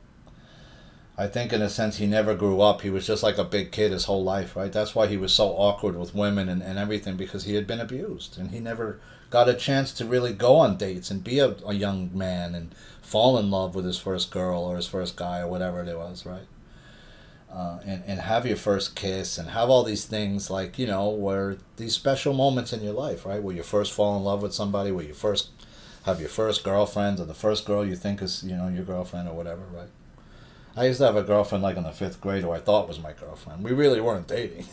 I think in a sense he never grew up. He was just like a big kid his whole life, right? That's why he was so awkward with women and everything, because he had been abused. And he never got a chance to really go on dates and be a young man and fall in love with his first girl or his first guy or whatever it was, right? And have your first kiss and have all these things like, where these special moments in your life, right? Where you first fall in love with somebody, where you first have your first girlfriend or the first girl you think is, your girlfriend or whatever, right? I used to have a girlfriend like in the 5th grade who I thought was my girlfriend. We really weren't dating.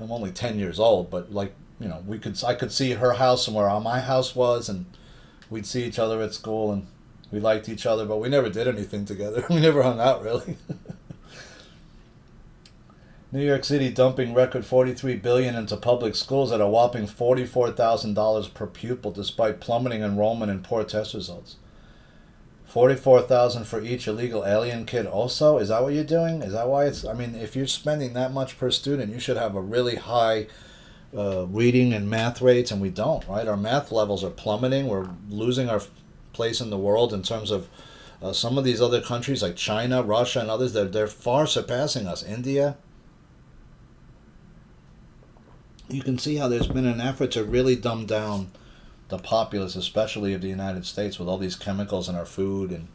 I'm only 10 years old, but I could see her house and where my house was, and we'd see each other at school, and we liked each other, but we never did anything together. We never hung out, really. New York City dumping record $43 billion into public schools at a whopping $44,000 per pupil, despite plummeting enrollment and poor test results. $44,000 for each illegal alien kid also? Is that what you're doing? Is that why it's... I mean, if you're spending that much per student, you should have a really high reading and math rates, and we don't, right? Our math levels are plummeting. We're losing our place in the world in terms of some of these other countries like China, Russia, and others. They're far surpassing us. India. You can see how there's been an effort to really dumb down the populace, especially of the United States, with all these chemicals in our food. And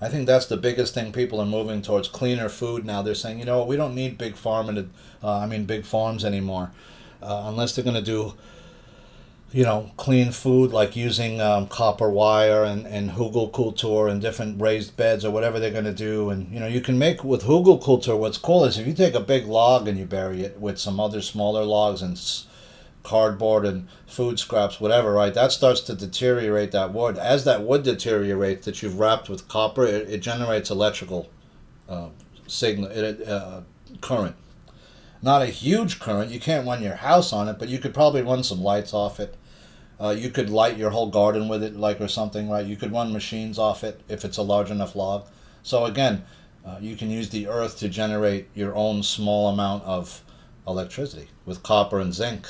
I think that's the biggest thing. People are moving towards cleaner food now. They're saying, we don't need big farms anymore, unless they're going to do clean food, like using copper wire and hugelkultur and different raised beds or whatever they're going to do. And, you can make with hugelkultur, what's cool is if you take a big log and you bury it with some other smaller logs and cardboard and food scraps, whatever, right, that starts to deteriorate that wood. As that wood deteriorates that you've wrapped with copper, it generates electrical signal, current. Not a huge current. You can't run your house on it, but you could probably run some lights off it. You could light your whole garden with it, or something, right? You could run machines off it if it's a large enough log. So again, you can use the earth to generate your own small amount of electricity with copper and zinc.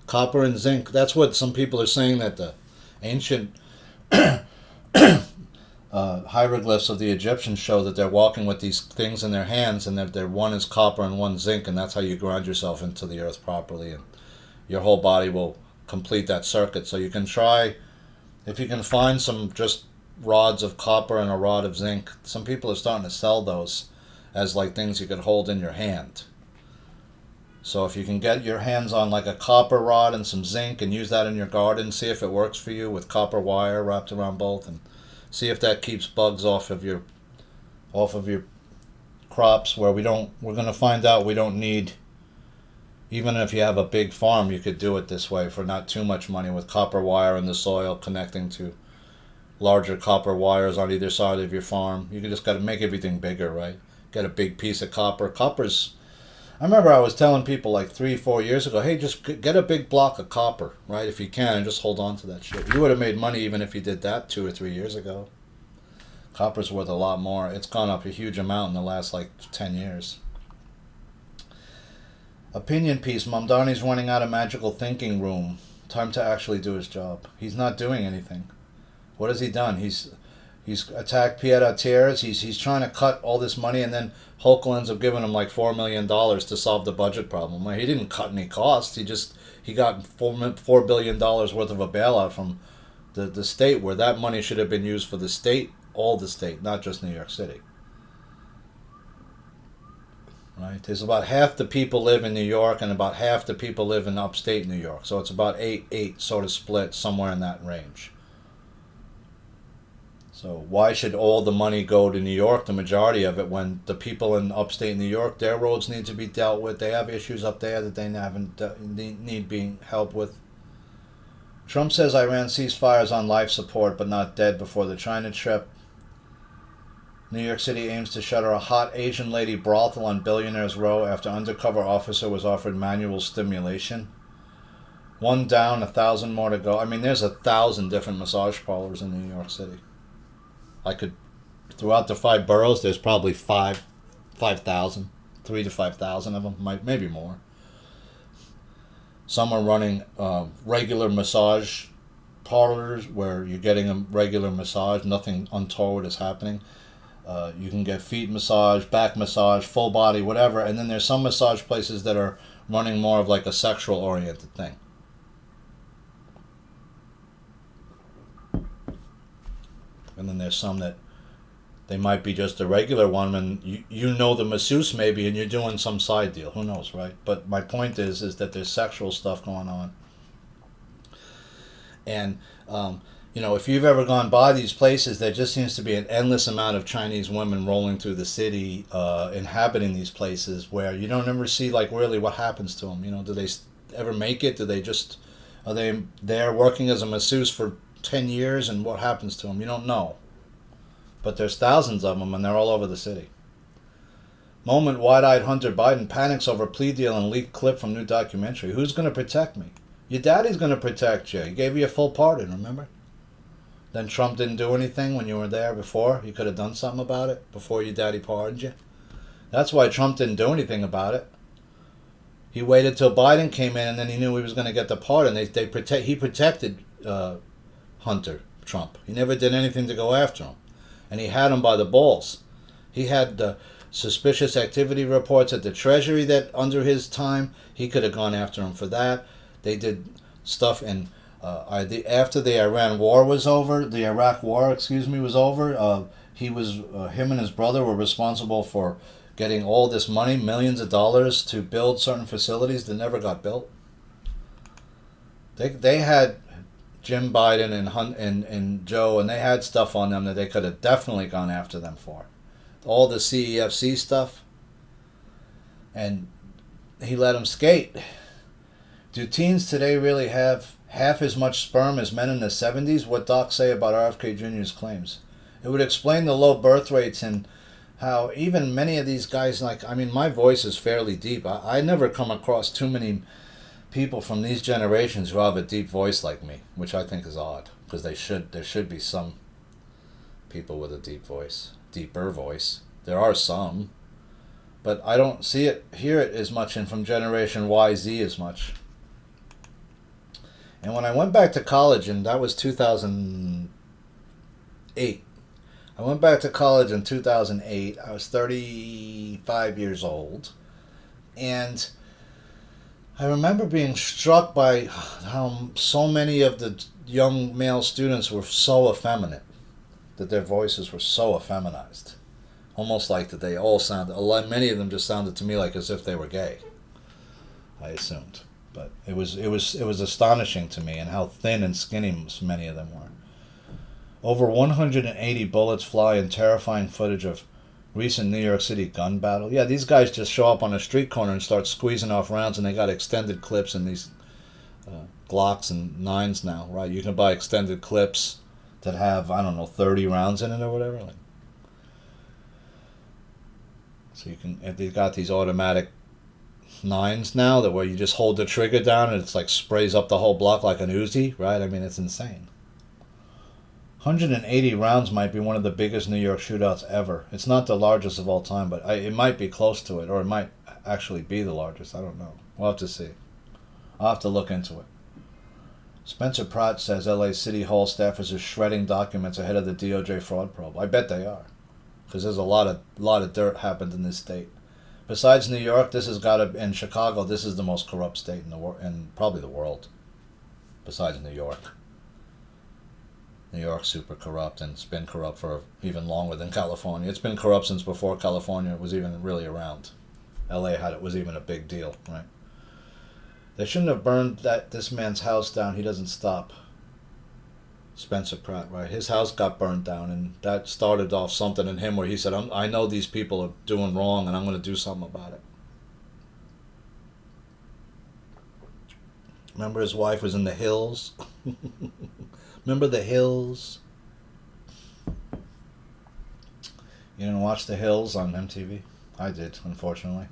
Copper and zinc, that's what some people are saying, that the ancient hieroglyphs of the Egyptians show that they're walking with these things in their hands, and that one is copper and one zinc, and that's how you ground yourself into the earth properly, and your whole body will complete that circuit. So you can try, if you can find some just rods of copper and a rod of zinc. Some people are starting to sell those as like things you could hold in your hand. So if you can get your hands on like a copper rod and some zinc and use that in your garden, see if it works for you with copper wire wrapped around both, and see if that keeps bugs off of your crops. Where we're going to find out we don't need, even if you have a big farm, you could do it this way for not too much money, with copper wire in the soil connecting to larger copper wires on either side of your farm. You just got to make everything bigger, right? Get a big piece of copper. I remember I was telling people like 3-4 years ago, hey, just get a big block of copper, right, if you can, and just hold on to that shit. You would have made money even if you did that 2 or 3 years ago. Copper's worth a lot more. It's gone up a huge amount in the last like 10 years. Opinion piece. Mamdani's running out of magical thinking room. Time to actually do his job. He's not doing anything. What has he done? He's attacked pied-à-terres. He's trying to cut all this money, and then Hochul ends up giving him like $4 million to solve the budget problem. Well, he didn't cut any costs. He got $4 billion worth of a bailout from the state, where that money should have been used for the state, all the state, not just New York City. Right? There's about half the people live in New York, and about half the people live in upstate New York. So it's about 8-8 sort of split, somewhere in that range. So why should all the money go to New York, the majority of it, when the people in upstate New York, their roads need to be dealt with? They have issues up there that they need being helped with. Trump says Iran ceasefires on life support but not dead before the China trip. New York City aims to shutter a hot Asian lady brothel on Billionaires Row after undercover officer was offered manual stimulation. 1 down, 1,000 more to go. I mean, there's 1,000 different massage parlors in New York City. Throughout the 5 boroughs, there's probably 5,000, 3,000 to 5,000 of them, maybe more. Some are running regular massage parlors where you're getting a regular massage, nothing untoward is happening. You can get feet massage, back massage, full body, whatever. And then there's some massage places that are running more of like a sexual oriented thing. And then there's some that they might be just a regular one, and you know the masseuse maybe, and you're doing some side deal. Who knows, right? But my point is that there's sexual stuff going on. And, if you've ever gone by these places, there just seems to be an endless amount of Chinese women rolling through the city, inhabiting these places, where you don't ever see, like, really what happens to them. Do they ever make it? Are they there working as a masseuse for 10 years, and what happens to them? You don't know. But there's thousands of them, and they're all over the city. Moment wide-eyed Hunter Biden panics over plea deal and leaked clip from new documentary. Who's going to protect me? Your daddy's going to protect you. He gave you a full pardon, remember? Then Trump didn't do anything when you were there before. You could have done something about it before your daddy pardoned you. That's why Trump didn't do anything about it. He waited till Biden came in, and then he knew he was going to get the pardon. He protected Hunter Trump. He never did anything to go after him. And he had him by the balls. He had suspicious activity reports at the Treasury that under his time, he could have gone after him for that. They did stuff in after the Iraq war was over, him and his brother were responsible for getting all this money, millions of dollars, to build certain facilities that never got built. They had Jim Biden and and Joe, and they had stuff on them that they could have definitely gone after them for. All the CEFC stuff, and he let them skate. Do teens today really have half as much sperm as men in the 70s? What docs say about RFK Jr.'s claims. It would explain the low birth rates and how even many of these guys, like, I mean, my voice is fairly deep. I never come across too many people from these generations who have a deep voice like me, which I think is odd, because there should be some people with a deeper voice. There are some, but I don't hear it as much, and from Generation Y, Z as much. And when I went back to college, and that was 2008, I went back to college in 2008. I was 35 years old, and I remember being struck by how so many of the young male students were so effeminate, that their voices were so effeminized. Almost like that they all sounded, many of them just sounded to me like as if they were gay, I assumed. But it was astonishing to me, and how thin and skinny many of them were. Over 180 bullets fly in terrifying footage of recent New York City gun battle. Yeah, these guys just show up on a street corner and start squeezing off rounds, and they got extended clips in these Glocks and 9s now, right? You can buy extended clips that have, I don't know, 30 rounds in it or whatever. So you can, if they've got these automatic 9s now, that where you just hold the trigger down and it's like sprays up the whole block like an Uzi, right? I mean, it's insane. 180 rounds might be one of the biggest New York shootouts ever. It's not the largest of all time, but it might be close to it, or it might actually be the largest. I don't know. We'll have to see. I'll have to look into it. Spencer Pratt says LA City Hall staffers are shredding documents ahead of the DOJ fraud probe. I bet they are, because there's a lot of dirt happened in this state. Besides New York, this has got to, and Chicago, this is the most corrupt state in the world, and probably the world. Besides New York. New York's super corrupt, and it's been corrupt for even longer than California. It's been corrupt since before California was even really around. LA was even a big deal, right? They shouldn't have burned this man's house down. He doesn't stop. Spencer Pratt, right? His house got burned down, and that started off something in him where he said, I know these people are doing wrong, and I'm going to do something about it. Remember his wife was in the hills? Remember the hills? You didn't watch the Hills on MTV? I did, unfortunately.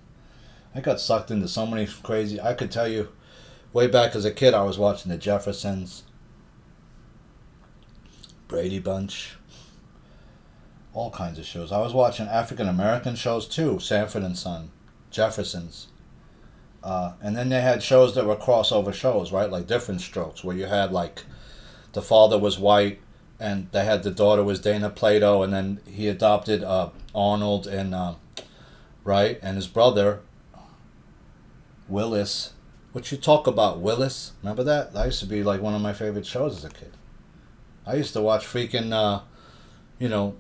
I got sucked into so many crazy... I could tell you, way back as a kid, I was watching the Jeffersons, Brady Bunch, all kinds of shows. I was watching African American shows too, Sanford and Son, Jeffersons. And then they had shows that were crossover shows, right? Like Different Strokes, where you had like the father was white, and they had the daughter was Dana Plato, and then he adopted Arnold and right, and his brother Willis. What you talk about, Willis? Remember that? That used to be like one of my favorite shows as a kid. I used to watch freaking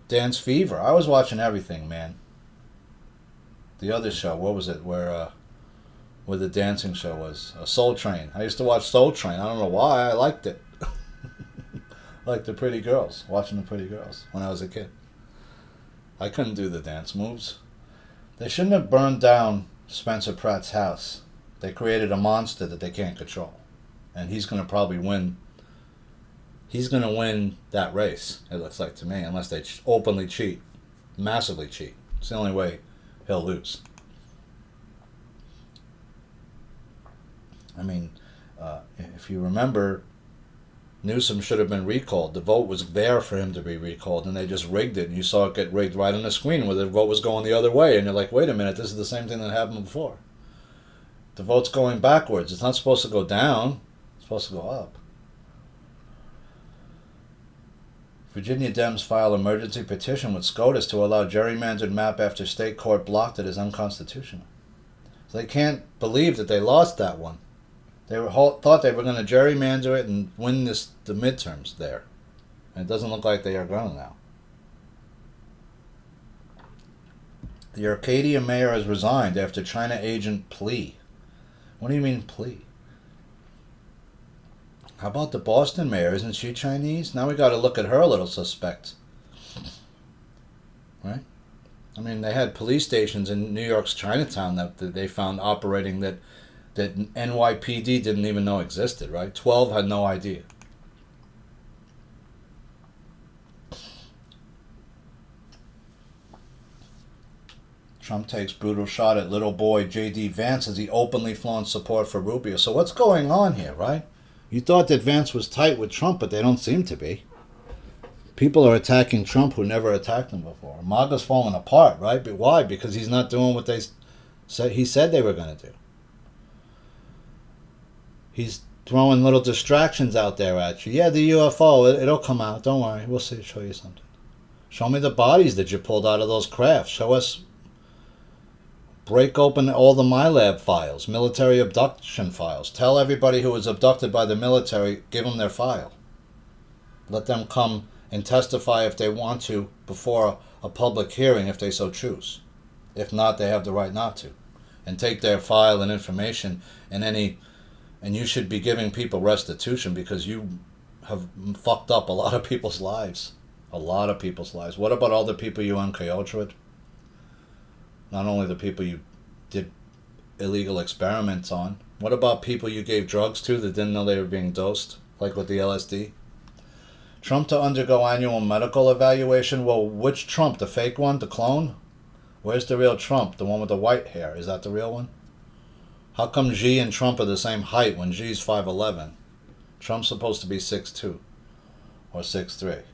Dance Fever. I was watching everything, man. The other show, what was it? Where the dancing show was Soul Train. I used to watch Soul Train. I don't know why. I liked it. Like the pretty girls, watching the pretty girls when I was a kid. I couldn't do the dance moves. They shouldn't have burned down Spencer Pratt's house. They created a monster that they can't control. And he's going to probably win. He's going to win that race, it looks like to me, unless they openly cheat. Massively cheat. It's the only way he'll lose. I mean, if you remember, Newsom should have been recalled. The vote was there for him to be recalled, and they just rigged it. And you saw it get rigged right on the screen where the vote was going the other way. And you're like, wait a minute, this is the same thing that happened before. The vote's going backwards. It's not supposed to go down. It's supposed to go up. Virginia Dems file emergency petition with SCOTUS to allow gerrymandered map after state court blocked it as unconstitutional. So they can't believe that they lost that one. They thought they were going to gerrymander it and win the midterms there. And it doesn't look like they are going now. The Arcadia mayor has resigned after China agent plea. What do you mean plea? How about the Boston mayor? Isn't she Chinese? Now we got to look at her a little suspect, right? I mean, they had police stations in New York's Chinatown that they found operating that NYPD didn't even know existed, right? 12 had no idea. Trump takes brutal shot at little boy J.D. Vance as he openly flaunts support for Rubio. So what's going on here, right? You thought that Vance was tight with Trump, but they don't seem to be. People are attacking Trump who never attacked him before. MAGA's falling apart, right? But why? Because he's not doing what he said they were going to do. He's throwing little distractions out there at you. Yeah, the UFO, it'll come out. Don't worry. We'll show you something. Show me the bodies that you pulled out of those crafts. Show us. Break open all the MyLab files, military abduction files. Tell everybody who was abducted by the military, give them their file. Let them come and testify if they want to before a public hearing if they so choose. If not, they have the right not to. And take their file and information and you should be giving people restitution because you have fucked up a lot of people's lives. A lot of people's lives. What about all the people you uncoyoted? Not only the people you did illegal experiments on. What about people you gave drugs to that didn't know they were being dosed, like with the LSD? Trump to undergo annual medical evaluation. Well, which Trump? The fake one? The clone? Where's the real Trump? The one with the white hair. Is that the real one? How come Xi and Trump are the same height when Xi's 5'11"? Trump's supposed to be 6'2" or 6'3".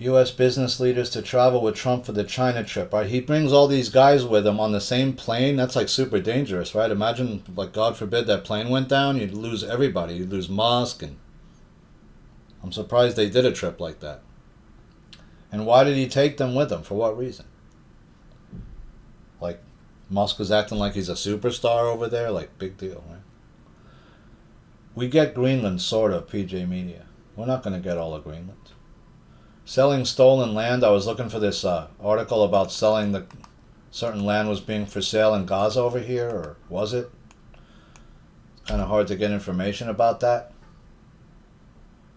U.S. business leaders to travel with Trump for the China trip, right? He brings all these guys with him on the same plane. That's like super dangerous, right? Imagine, like, God forbid that plane went down. You'd lose everybody. You'd lose Musk, and I'm surprised they did a trip like that. And why did he take them with him? For what reason? Like, Musk is acting like he's a superstar over there? Like, big deal, right? We get Greenland, sort of, PJ Media. We're not going to get all of Greenland. Selling stolen land. I was looking for this article about selling the certain land was being for sale in Gaza over here, or was it? It's kind of hard to get information about that.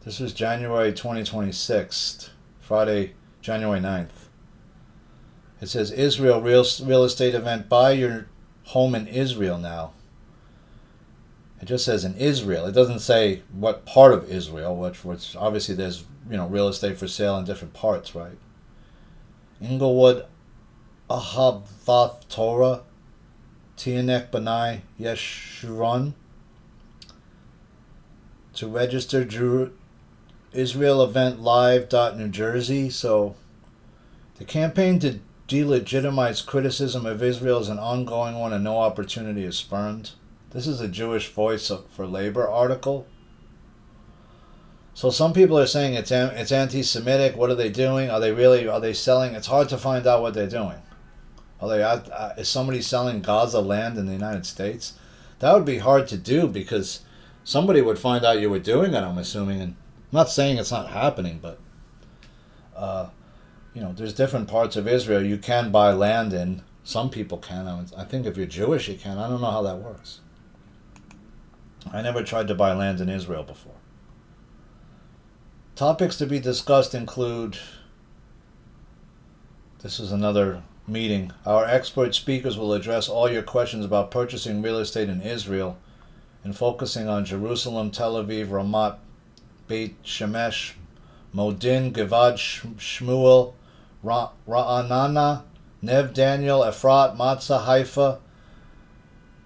This was January 2026, Friday, January 9th. It says Israel real estate event. Buy your home in Israel now. It just says in Israel. It doesn't say what part of Israel, which obviously there's real estate for sale in different parts, right? Inglewood, Ahavath Torah, Tianek Benai Yeshurun. To register Israel event live.New Jersey. So the campaign to delegitimize criticism of Israel is an ongoing one and no opportunity is spurned. This is a Jewish Voice for Labor article. So some people are saying it's anti-Semitic. What are they doing? Are they selling? It's hard to find out what they're doing. Is somebody selling Gaza land in the United States? That would be hard to do because somebody would find out you were doing it, I'm assuming. And I'm not saying it's not happening, but there's different parts of Israel you can buy land in. Some people can. I think if you're Jewish, you can. I don't know how that works. I never tried to buy land in Israel before. Topics to be discussed include, this is another meeting, our expert speakers will address all your questions about purchasing real estate in Israel and focusing on Jerusalem, Tel Aviv, Ramat, Beit Shemesh, Modin, Givad, Shmuel, Ra'anana, Nev, Daniel, Efrat, Matzah, Haifa,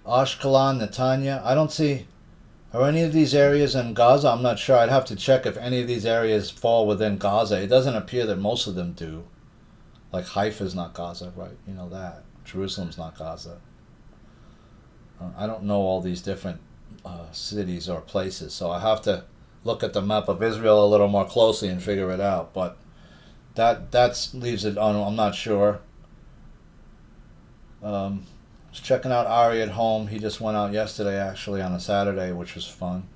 Ashkelon, Netanya. I don't see... Are any of these areas in Gaza? I'm not sure. I'd have to check if any of these areas fall within Gaza. It doesn't appear that most of them do. Like Haifa's not Gaza, right? You know that. Jerusalem's not Gaza. I don't know all these different cities or places, so I have to look at the map of Israel a little more closely and figure it out. But that leaves it on. I'm not sure. Was checking out Ari at home. He just went out yesterday, actually, on a Saturday, which was fun.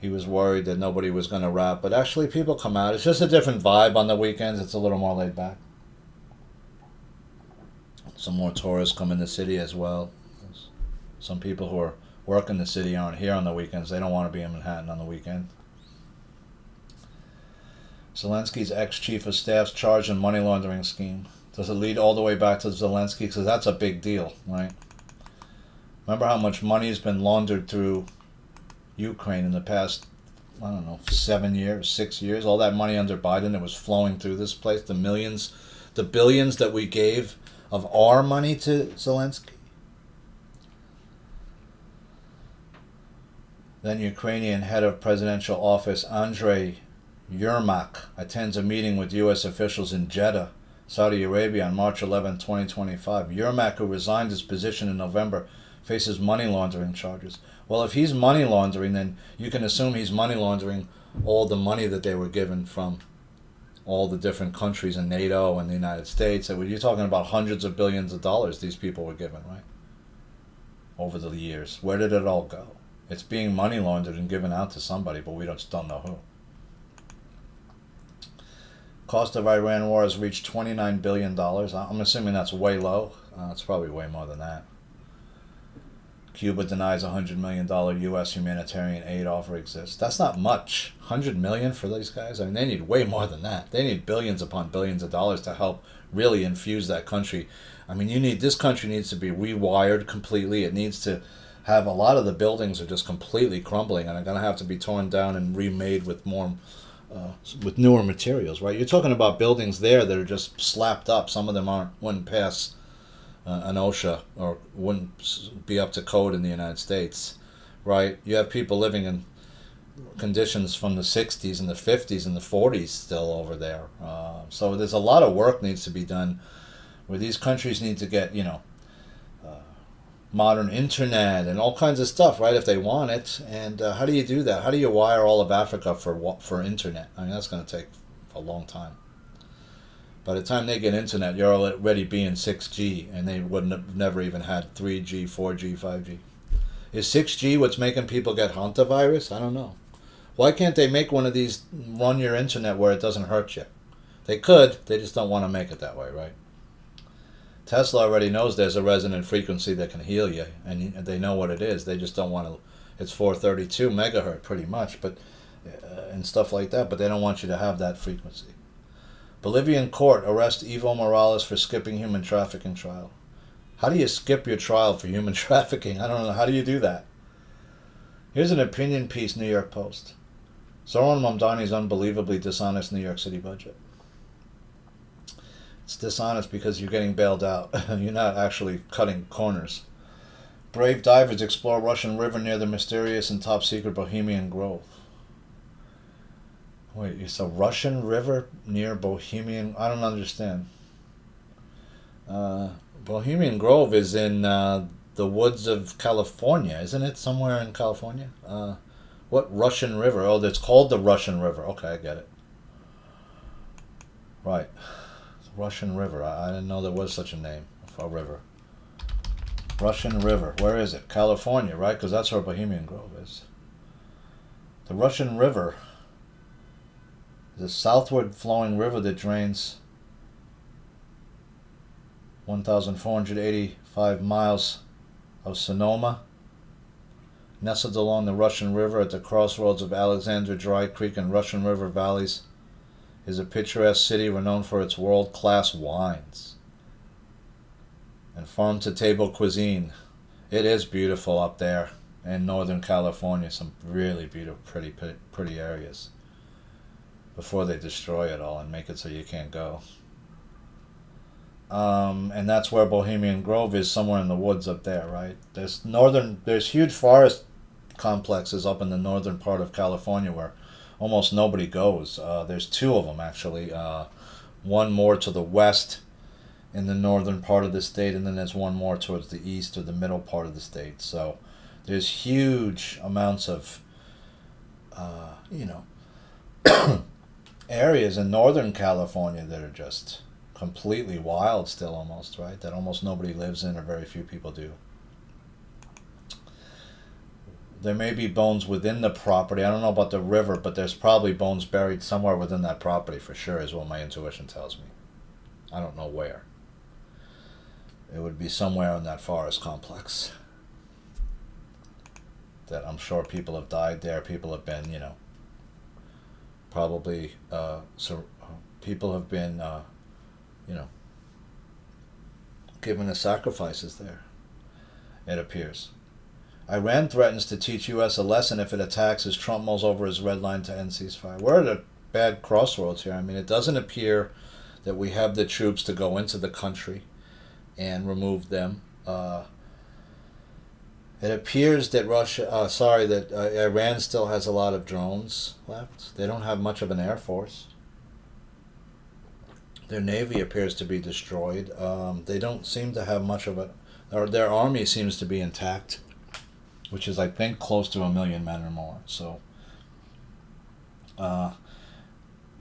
He was worried that nobody was going to rap, but actually people come out. It's just a different vibe on the weekends. It's a little more laid back. Some more tourists come in the city as well. Some people who are work in the city aren't here on the weekends. They don't want to be in Manhattan on the weekend. Zelensky's ex-chief of staff's charged in money laundering scheme. Does it lead all the way back to Zelensky? Because that's a big deal, right? Remember how much money has been laundered through Ukraine in the past, I don't know, 7 years, 6 years? All that money under Biden that was flowing through this place, the millions, the billions that we gave of our money to Zelensky. Then Ukrainian head of presidential office Andrei Yermak attends a meeting with U.S. officials in Jeddah, Saudi Arabia on March 11, 2025. Yermak, who resigned his position in November, faces money laundering charges. Well, if he's money laundering, then you can assume he's money laundering all the money that they were given from all the different countries in NATO and the United States. You're talking about hundreds of billions of dollars these people were given, right? Over the years. Where did it all go? It's being money laundered and given out to somebody, but we just don't know who. Cost of Iran war has reached $29 billion. I'm assuming that's way low. It's probably way more than that. Cuba denies $100 million U.S. humanitarian aid offer exists. That's not much. $100 million for these guys? I mean, they need way more than that. They need billions upon billions of dollars to help really infuse that country. I mean, this country needs to be rewired completely. It needs to have a lot of the buildings are just completely crumbling and are going to have to be torn down and remade with more, with newer materials, right? You're talking about buildings there that are just slapped up. Some of them wouldn't pass an OSHA or wouldn't be up to code in the United States, right? You have people living in conditions from the 60s and the 50s and the 40s still over there. So there's a lot of work needs to be done where these countries need to get, modern internet and all kinds of stuff, right, if they want it. And how do you do that? How do you wire all of Africa for internet? I mean, that's going to take a long time. By the time they get internet, you're already being 6G, and they wouldn't have never even had 3G, 4G, 5G. Is 6G what's making people get Hantavirus? I don't know. Why can't they make one of these run your internet where it doesn't hurt you? They could, they just don't want to make it that way, right? Tesla already knows there's a resonant frequency that can heal you, and they know what it is. They just don't want to. It's 432 megahertz, pretty much, but and stuff like that. But they don't want you to have that frequency. Bolivian court arrests Evo Morales for skipping human trafficking trial. How do you skip your trial for human trafficking? I don't know. How do you do that? Here's an opinion piece, New York Post. Zoran Mamdani's unbelievably dishonest New York City budget. It's dishonest because you're getting bailed out. You're not actually cutting corners. Brave divers explore Russian river near the mysterious and top-secret Bohemian Grove. Wait, it's a Russian river near Bohemian... I don't understand. Bohemian Grove is in the woods of California, isn't it? Somewhere in California? What Russian river? Oh, it's called the Russian River. Okay, I get it. Right. Russian River. I didn't know there was such a name for a river. Russian River. Where is it? California, right? Because that's where Bohemian Grove is. The Russian River is a southward flowing river that drains 1,485 miles of Sonoma. Nestled along the Russian River at the crossroads of Alexander Dry Creek and Russian River valleys is a picturesque city renowned for its world-class wines and farm-to-table cuisine. It is beautiful up there in Northern California. Some really beautiful, pretty areas. Before they destroy it all and make it so you can't go. And that's where Bohemian Grove is, somewhere in the woods up there, right? There's huge forest complexes up in the northern part of California where almost nobody goes. There's two of them, actually. One more to the west in the northern part of the state, and then there's one more towards the east or the middle part of the state. So there's huge amounts of, areas in Northern California that are just completely wild still almost, right? That almost nobody lives in or very few people do. There may be bones within the property. I don't know about the river, but there's probably bones buried somewhere within that property for sure, is what my intuition tells me. I don't know where. It would be somewhere in that forest complex. that I'm sure people have died there. People have been, probably, people have been, given the sacrifices there, it appears. Iran threatens to teach U.S. a lesson if it attacks as Trump mulls over his red line to end ceasefire. We're at a bad crossroads here. I mean, it doesn't appear that we have the troops to go into the country and remove them. It appears that Iran still has a lot of drones left. They don't have much of an air force. Their navy appears to be destroyed. They don't seem to have much of it. Their army seems to be intact, which is, I think, close to 1 million men or more. So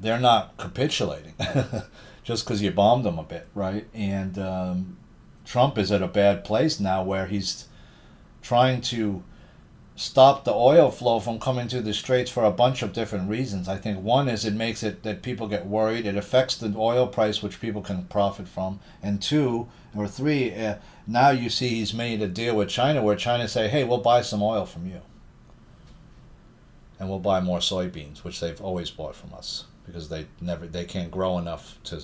they're not capitulating just because you bombed them a bit, right? And Trump is at a bad place now where he's trying to stop the oil flow from coming to the Straits for a bunch of different reasons. I think one is it makes it that people get worried. It affects the oil price, which people can profit from. And two or three, now you see he's made a deal with China where China say, hey, we'll buy some oil from you. And we'll buy more soybeans, which they've always bought from us because they can't grow enough to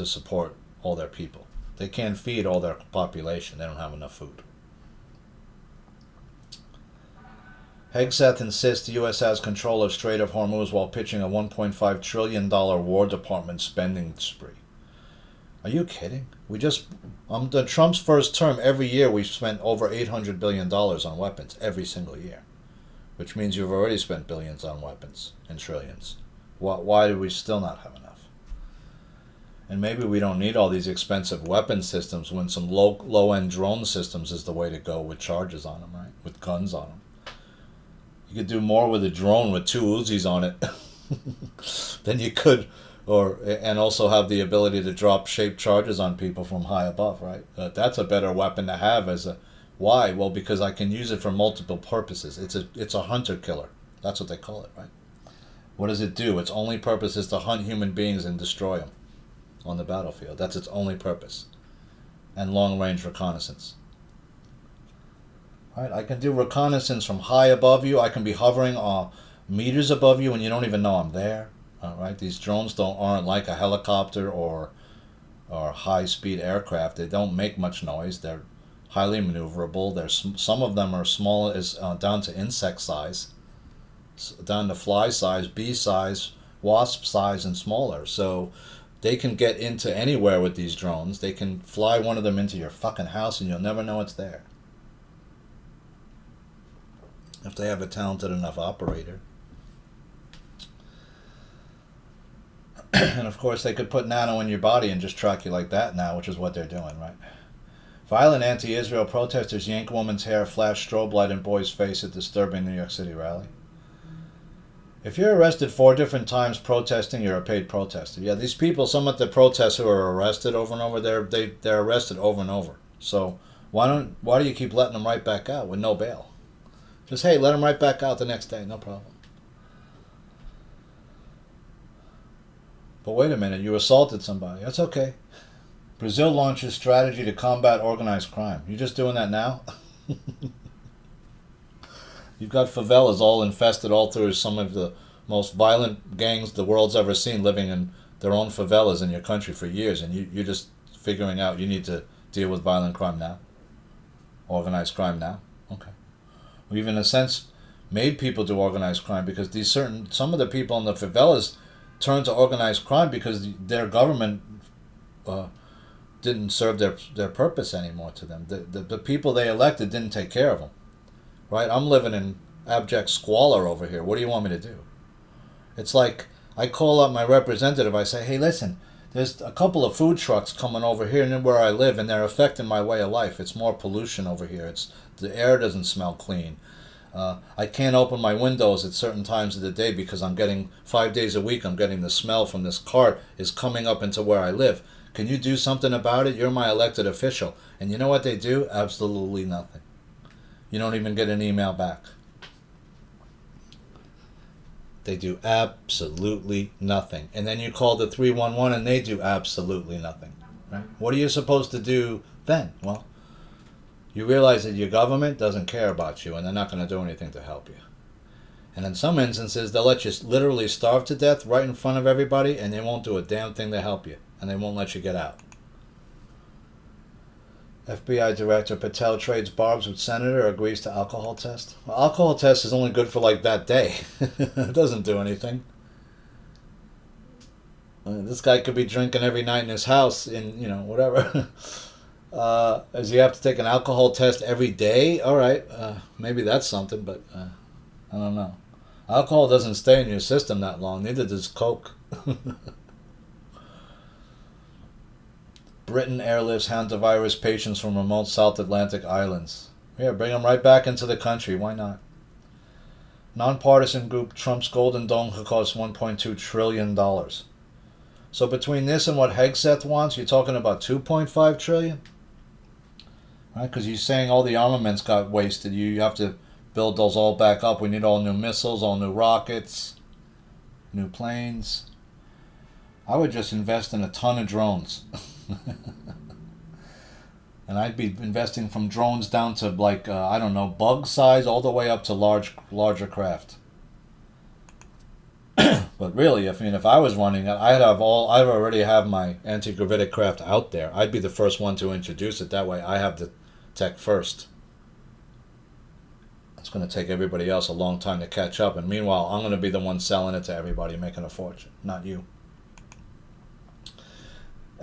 support all their people. They can't feed all their population. They don't have enough food. Hegseth insists the U.S. has control of Strait of Hormuz while pitching a $1.5 trillion War Department spending spree. Are you kidding? The Trump's first term, every year we've spent over $800 billion on weapons, every single year. Which means you've already spent billions on weapons and trillions. Why do we still not have enough? And maybe we don't need all these expensive weapon systems when some low-end drone systems is the way to go with charges on them, right? With guns on them. You could do more with a drone with 2 Uzis on it than you could, and also have the ability to drop shaped charges on people from high above, right? That's a better weapon to have why? Well, because I can use it for multiple purposes. It's a hunter killer. That's what they call it, right? What does it do? Its only purpose is to hunt human beings and destroy them on the battlefield. That's its only purpose. And long-range reconnaissance. Right? I can do reconnaissance from high above you. I can be hovering meters above you and you don't even know I'm there. Right? These drones aren't like a helicopter or high-speed aircraft. They don't make much noise. They're highly maneuverable. Some of them are small as down to insect size, down to fly size, bee size, wasp size, and smaller. So they can get into anywhere with these drones. They can fly one of them into your fucking house and you'll never know it's there. If they have a talented enough operator. And of course they could put nano in your body and just track you like that now, which is what they're doing, right? Violent anti-Israel protesters yank woman's hair, flash strobe light in boy's face at disturbing New York City rally. If you're arrested 4 different times protesting, you're a paid protester. Yeah, these people, some of the protests who are arrested over and over, they're arrested over and over. So why do you keep letting them right back out with no bail? Just, hey, let them right back out the next day, no problem. But wait a minute, you assaulted somebody. That's okay. Brazil launches strategy to combat organized crime. You just doing that now? You've got favelas all infested all through some of the most violent gangs the world's ever seen living in their own favelas in your country for years, and you're just figuring out you need to deal with violent crime now? Organized crime now? Okay. We've, in a sense, made people do organized crime because some of the people in the favelas turned to organized crime because their government didn't serve their purpose anymore to them. The people they elected didn't take care of them. Right? I'm living in abject squalor over here. What do you want me to do? It's like I call up my representative. I say, hey, listen, there's a couple of food trucks coming over here and where I live, and they're affecting my way of life. It's more pollution over here. The air doesn't smell clean. I can't open my windows at certain times of the day because 5 days a week, I'm getting the smell from this cart is coming up into where I live. Can you do something about it? You're my elected official. And you know what they do? Absolutely nothing. You don't even get an email back. They do absolutely nothing. And then you call the 311 and they do absolutely nothing. Right? What are you supposed to do then? Well, you realize that your government doesn't care about you and they're not going to do anything to help you. And in some instances, they'll let you literally starve to death right in front of everybody and they won't do a damn thing to help you. And they won't let you get out. FBI Director Patel trades barbs with Senator, agrees to alcohol test. Well, alcohol test is only good for like that day. It doesn't do anything. This guy could be drinking every night in his house in, whatever. As you have to take an alcohol test every day? All right, maybe that's something, but I don't know. Alcohol doesn't stay in your system that long. Neither does Coke. Britain airlifts Hantavirus patients from remote South Atlantic islands. Yeah, bring them right back into the country. Why not? Nonpartisan group Trump's Golden Dome could cost $1.2 trillion. So between this and what Hegseth wants, you're talking about $2.5 trillion? Right? Because you're saying all the armaments got wasted. You have to build those all back up. We need all new missiles, all new rockets, new planes. I would just invest in a ton of drones. And I'd be investing from drones down to like, bug size all the way up to larger craft. But really, if I was running it, I'd already have my anti-gravitic craft out there. I'd be the first one to introduce it. That way I have the tech first. It's going to take everybody else a long time to catch up. And meanwhile, I'm going to be the one selling it to everybody, making a fortune, not you.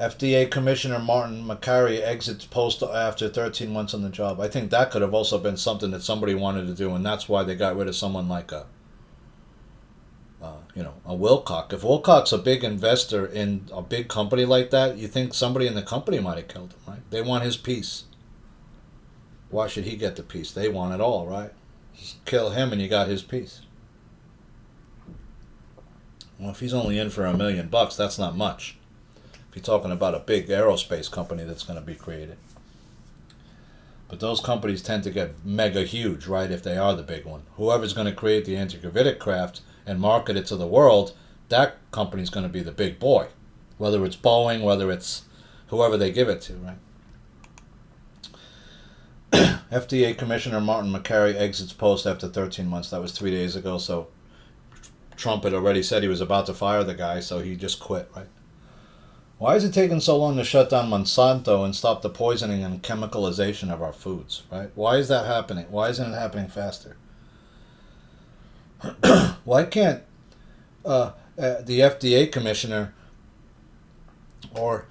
FDA Commissioner Martin McCary exits post after 13 months on the job. I think that could have also been something that somebody wanted to do, and that's why they got rid of someone like a Wilcock. If Wilcock's a big investor in a big company like that, you think somebody in the company might have killed him, right? They want his piece. Why should he get the piece? They want it all, right? Just kill him and you got his piece. Well, if he's only in for $1 million, that's not much. If you're talking about a big aerospace company that's going to be created. But those companies tend to get mega huge, right, if they are the big one. Whoever's going to create the anti-gravitic craft and market it to the world, that company's going to be the big boy. Whether it's Boeing, whether it's whoever they give it to, right? FDA Commissioner Martin McCary exits post after 13 months. That was 3 days ago, so Trump had already said he was about to fire the guy, so he just quit, right? Why is it taking so long to shut down Monsanto and stop the poisoning and chemicalization of our foods, right? Why is that happening? Why isn't it happening faster? Why can't the FDA commissioner or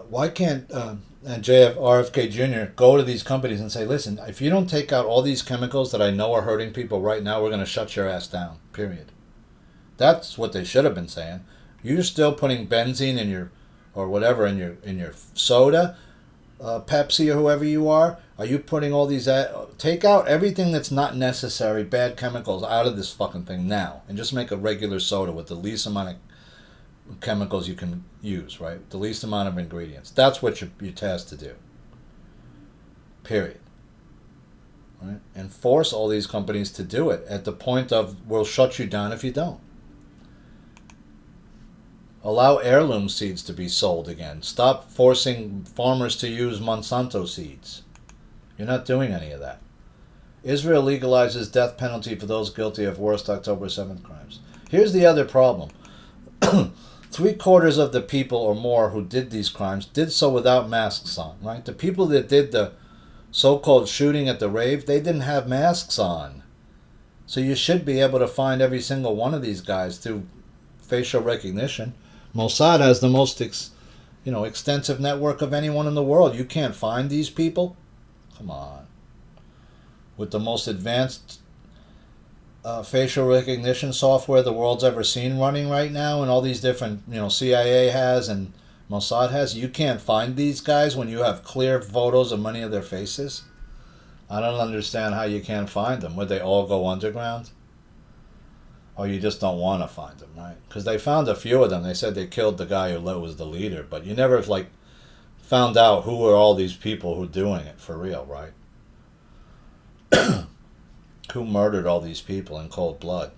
why can't RFK Jr. go to these companies and say, listen, if you don't take out all these chemicals that I know are hurting people right now, we're going to shut your ass down, period. That's what they should have been saying. You're still putting benzene in your or whatever in your soda, Pepsi or whoever you are you putting all these take out everything that's not necessary, bad chemicals out of this fucking thing now, and just make a regular soda with the least amount of chemicals you can use, right? The least amount of ingredients. That's what you're tasked to do. Period. Right? And force all these companies to do it at the point of, we'll shut you down if you don't. Allow heirloom seeds to be sold again. Stop forcing farmers to use Monsanto seeds. You're not doing any of that. Israel legalizes death penalty for those guilty of worst October 7th crimes. Here's the other problem. 3/4 of the people or more who did these crimes did so without masks on, right? The people that did the so-called shooting at the rave, they didn't have masks on. So you should be able to find every single one of these guys through facial recognition. Mossad has the most extensive network of anyone in the world. You can't find these people? Come on. With the most advanced facial recognition software the world's ever seen running right now, and all these different, CIA has and Mossad has, you can't find these guys when you have clear photos of many of their faces? I don't understand how you can't find them. Would they all go underground? Or you just don't want to find them, right? Because they found a few of them. They said they killed the guy who was the leader, but you never found out who were all these people who were doing it for real, right? Who murdered all these people in cold blood?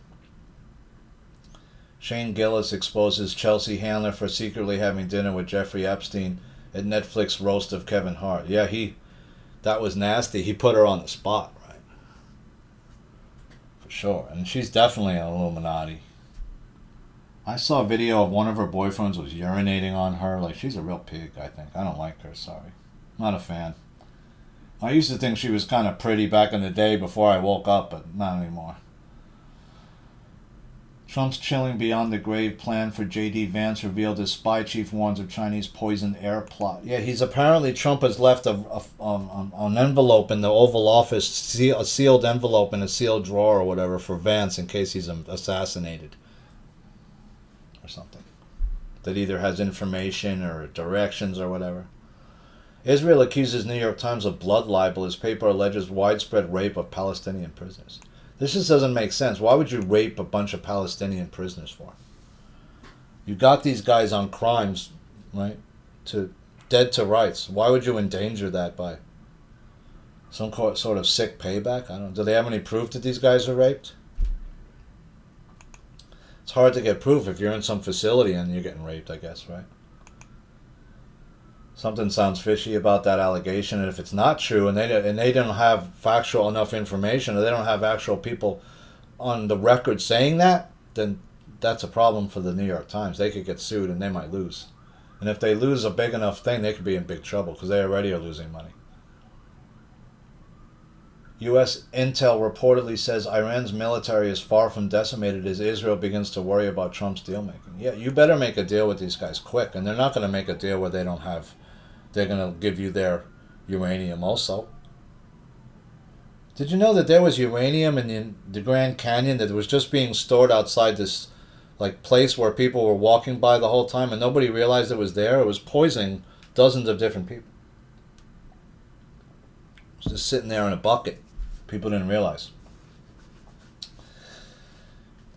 Shane Gillis exposes Chelsea Handler for secretly having dinner with Jeffrey Epstein at Netflix roast of Kevin Hart. Yeah, that was nasty. He put her on the spot, right? For sure. And she's definitely an Illuminati. I saw a video of one of her boyfriends was urinating on her. Like, she's a real pig, I think. I don't like her, sorry. Not a fan. I used to think she was kind of pretty back in the day before I woke up, but not anymore. Trump's chilling beyond the grave plan for J.D. Vance revealed as spy chief warns of Chinese poisoned air plot. Yeah, Trump has left an envelope in the Oval Office, a sealed envelope in a sealed drawer or whatever for Vance in case he's assassinated. Or something. That either has information or directions or whatever. Israel accuses New York Times of blood libel as paper alleges widespread rape of Palestinian prisoners. This just doesn't make sense. Why would you rape a bunch of Palestinian prisoners for? You got these guys on crimes, right? Dead to rights. Why would you endanger that by some sort of sick payback? I don't know. Do they have any proof that these guys are raped? It's hard to get proof if you're in some facility and you're getting raped, I guess, right? Something sounds fishy about that allegation, and if it's not true, and they don't have factual enough information, or they don't have actual people on the record saying that, then that's a problem for the New York Times. They could get sued, and they might lose. And if they lose a big enough thing, they could be in big trouble, because they already are losing money. U.S. intel reportedly says Iran's military is far from decimated as Israel begins to worry about Trump's deal-making. Yeah, you better make a deal with these guys quick, and they're not going to make a deal where they don't have... They're going to give you their uranium also. Did you know that there was uranium in the Grand Canyon that was just being stored outside this place where people were walking by the whole time and nobody realized it was there? It was poisoning dozens of different people. It was just sitting there in a bucket. People didn't realize.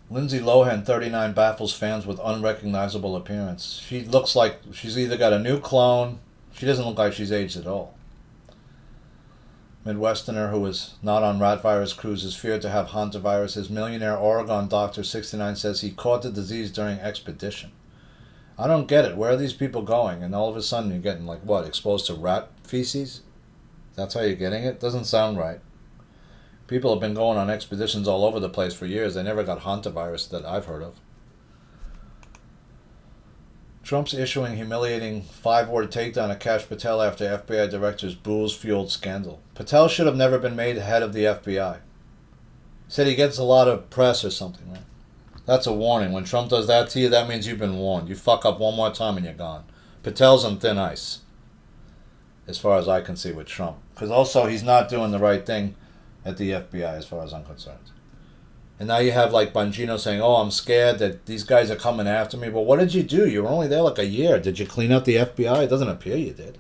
Lindsay Lohan, 39, baffles fans with unrecognizable appearance. She looks like she's either got a new clone. She doesn't look like she's aged at all. Midwesterner who is not on rat virus cruise is feared to have Hantavirus. His millionaire Oregon doctor, 69, says he caught the disease during expedition. I don't get it. Where are these people going? And all of a sudden you're getting, exposed to rat feces? That's how you're getting it? Doesn't sound right. People have been going on expeditions all over the place for years. They never got Hantavirus that I've heard of. Trump's issuing humiliating 5-word takedown of Kash Patel after FBI director's booze-fueled scandal. Patel should have never been made head of the FBI. Said he gets a lot of press or something, right? That's a warning. When Trump does that to you, that means you've been warned. You fuck up one more time and you're gone. Patel's on thin ice, as far as I can see with Trump. Because also, he's not doing the right thing at the FBI, as far as I'm concerned. And now you have Bongino saying, oh, I'm scared that these guys are coming after me. Well, what did you do? You were only there a year. Did you clean out the FBI? It doesn't appear you did.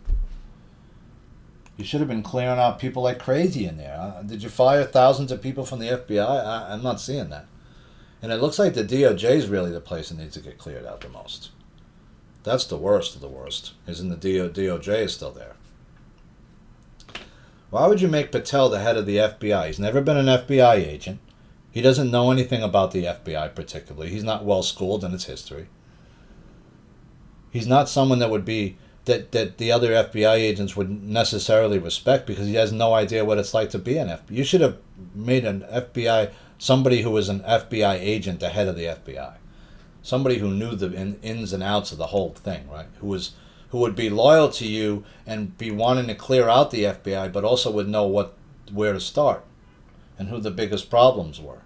You should have been clearing out people like crazy in there. Did you fire thousands of people from the FBI? I'm not seeing that. And it looks like the DOJ is really the place that needs to get cleared out the most. That's the worst of the worst, is in the DOJ is still there. Why would you make Patel the head of the FBI? He's never been an FBI agent. He doesn't know anything about the FBI particularly. He's not well schooled in its history. He's not someone that would be that the other FBI agents would necessarily respect because he has no idea what it's like to be an FBI. You should have made an FBI, somebody who was an FBI agent, the head of the FBI. Somebody who knew the ins and outs of the whole thing, right? Who would be loyal to you and be wanting to clear out the FBI, but also would know where to start and who the biggest problems were.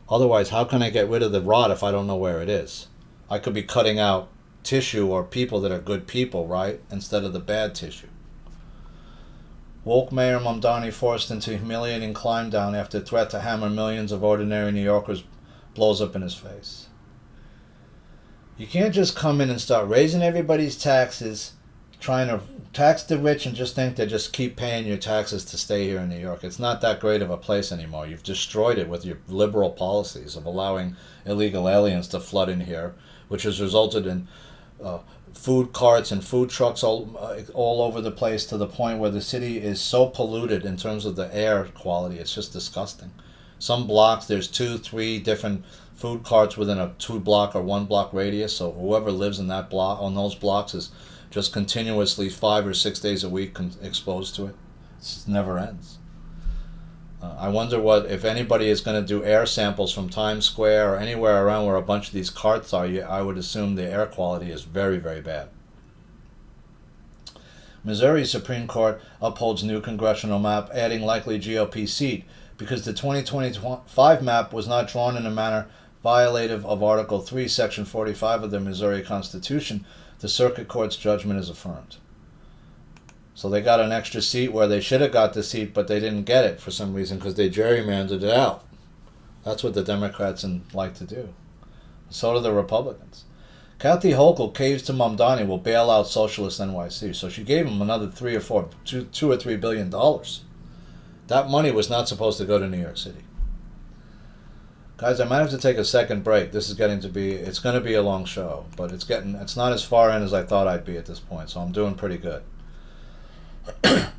Otherwise, how can I get rid of the rot if I don't know where it is? I could be cutting out tissue or people that are good people, right? Instead of the bad tissue. Woke Mayor Mamdani forced into humiliating climb down after threat to hammer millions of ordinary New Yorkers blows up in his face. You can't just come in and start raising everybody's taxes, trying to tax the rich and just think they just keep paying your taxes to stay here in New York. It's not that great of a place anymore. You've destroyed it with your liberal policies of allowing illegal aliens to flood in here, which has resulted in food carts and food trucks all over the place to the point where the city is so polluted in terms of the air quality. It's just disgusting. Some blocks, there's 2-3 different food carts within a 2-block or 1-block radius, so whoever lives in that block, on those blocks, is just continuously 5 or 6 days a week exposed to it. It never ends. I wonder what, if anybody is going to do air samples from Times Square or anywhere around where a bunch of these carts are. I would assume the air quality is very, very bad. Missouri Supreme Court upholds new congressional map, adding likely GOP seat because the 2025 map was not drawn in a manner violative of Article 3, Section 45 of the Missouri Constitution. The Circuit Court's judgment is affirmed. So they got an extra seat where they should have got the seat, but they didn't get it for some reason because they gerrymandered it out. That's what the Democrats like to do. So do the Republicans. Kathy Hochul caves to Mamdani will bail out Socialist NYC. So she gave him another $2 or $3 billion. That money was not supposed to go to New York City. Guys, I might have to take a second break. It's going to be a long show, but it's not as far in as I thought I'd be at this point, so I'm doing pretty good.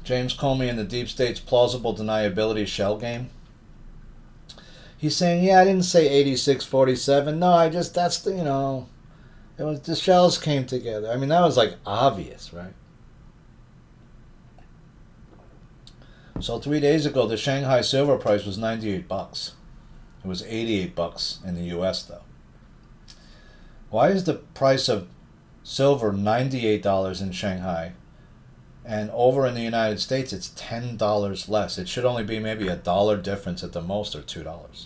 James Comey and the Deep State's plausible deniability shell game. He's saying, yeah, I didn't say 86-47. No, it was the shells came together. I mean, that was like obvious, right? So 3 days ago, the Shanghai silver price was $98. It was $88 in the U.S. though. Why is the price of silver $98 in Shanghai? And over in the United States, it's $10 less. It should only be maybe $1 difference at the most, or $2.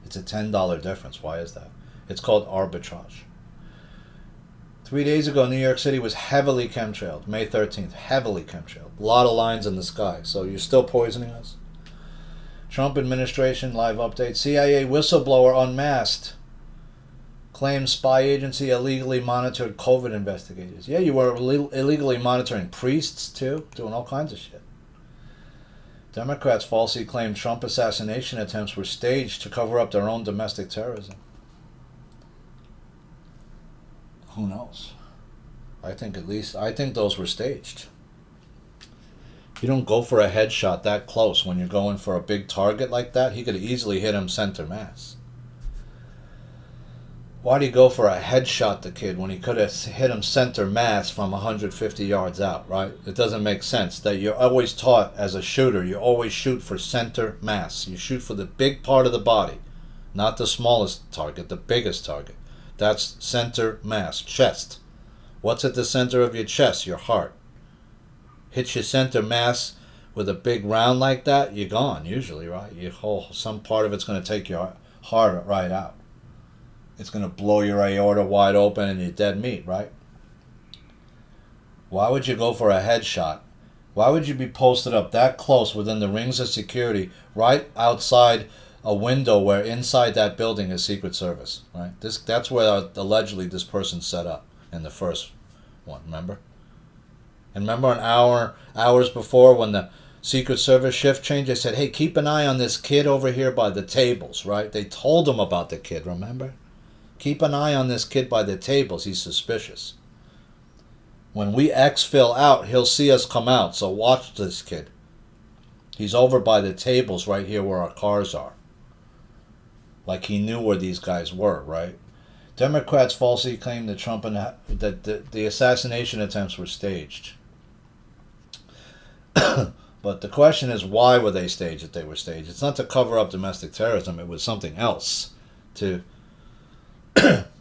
It's a $10 difference. Why is that? It's called arbitrage. 3 days ago, New York City was heavily chemtrailed. May 13th, heavily chemtrailed. A lot of lines in the sky. So you're still poisoning us? Trump administration, live update. CIA whistleblower unmasked. Claims spy agency illegally monitored COVID investigators. Yeah, you were illegally monitoring priests too, doing all kinds of shit. Democrats falsely claimed Trump assassination attempts were staged to cover up their own domestic terrorism. Who knows? I think those were staged. You don't go for a headshot that close when you're going for a big target like that. He could have easily hit him center mass. Why do you go for a headshot the kid when he could have hit him center mass from 150 yards out, right? It doesn't make sense. That you're always taught as a shooter, you always shoot for center mass. You shoot for the big part of the body, not the smallest target, the biggest target. That's center mass, chest. What's at the center of your chest? Your heart. Hit your center mass with a big round like that, you're gone usually, right? Some part of it's going to take your heart right out. It's going to blow your aorta wide open and you're dead meat, right? Why would you go for a headshot? Why would you be posted up that close within the rings of security right outside a window where inside that building is Secret Service, right? That's where allegedly this person set up in the first one, remember? And remember hours before when the Secret Service shift changed, they said, hey, keep an eye on this kid over here by the tables, right? They told him about the kid, remember? Keep an eye on this kid by the tables. He's suspicious. When we exfil out, he'll see us come out. So watch this kid. He's over by the tables right here where our cars are. Like he knew where these guys were, right? Democrats falsely claimed that Trump and that the assassination attempts were staged. But the question is, why were they staged if they were staged? It's not to cover up domestic terrorism. It was something else to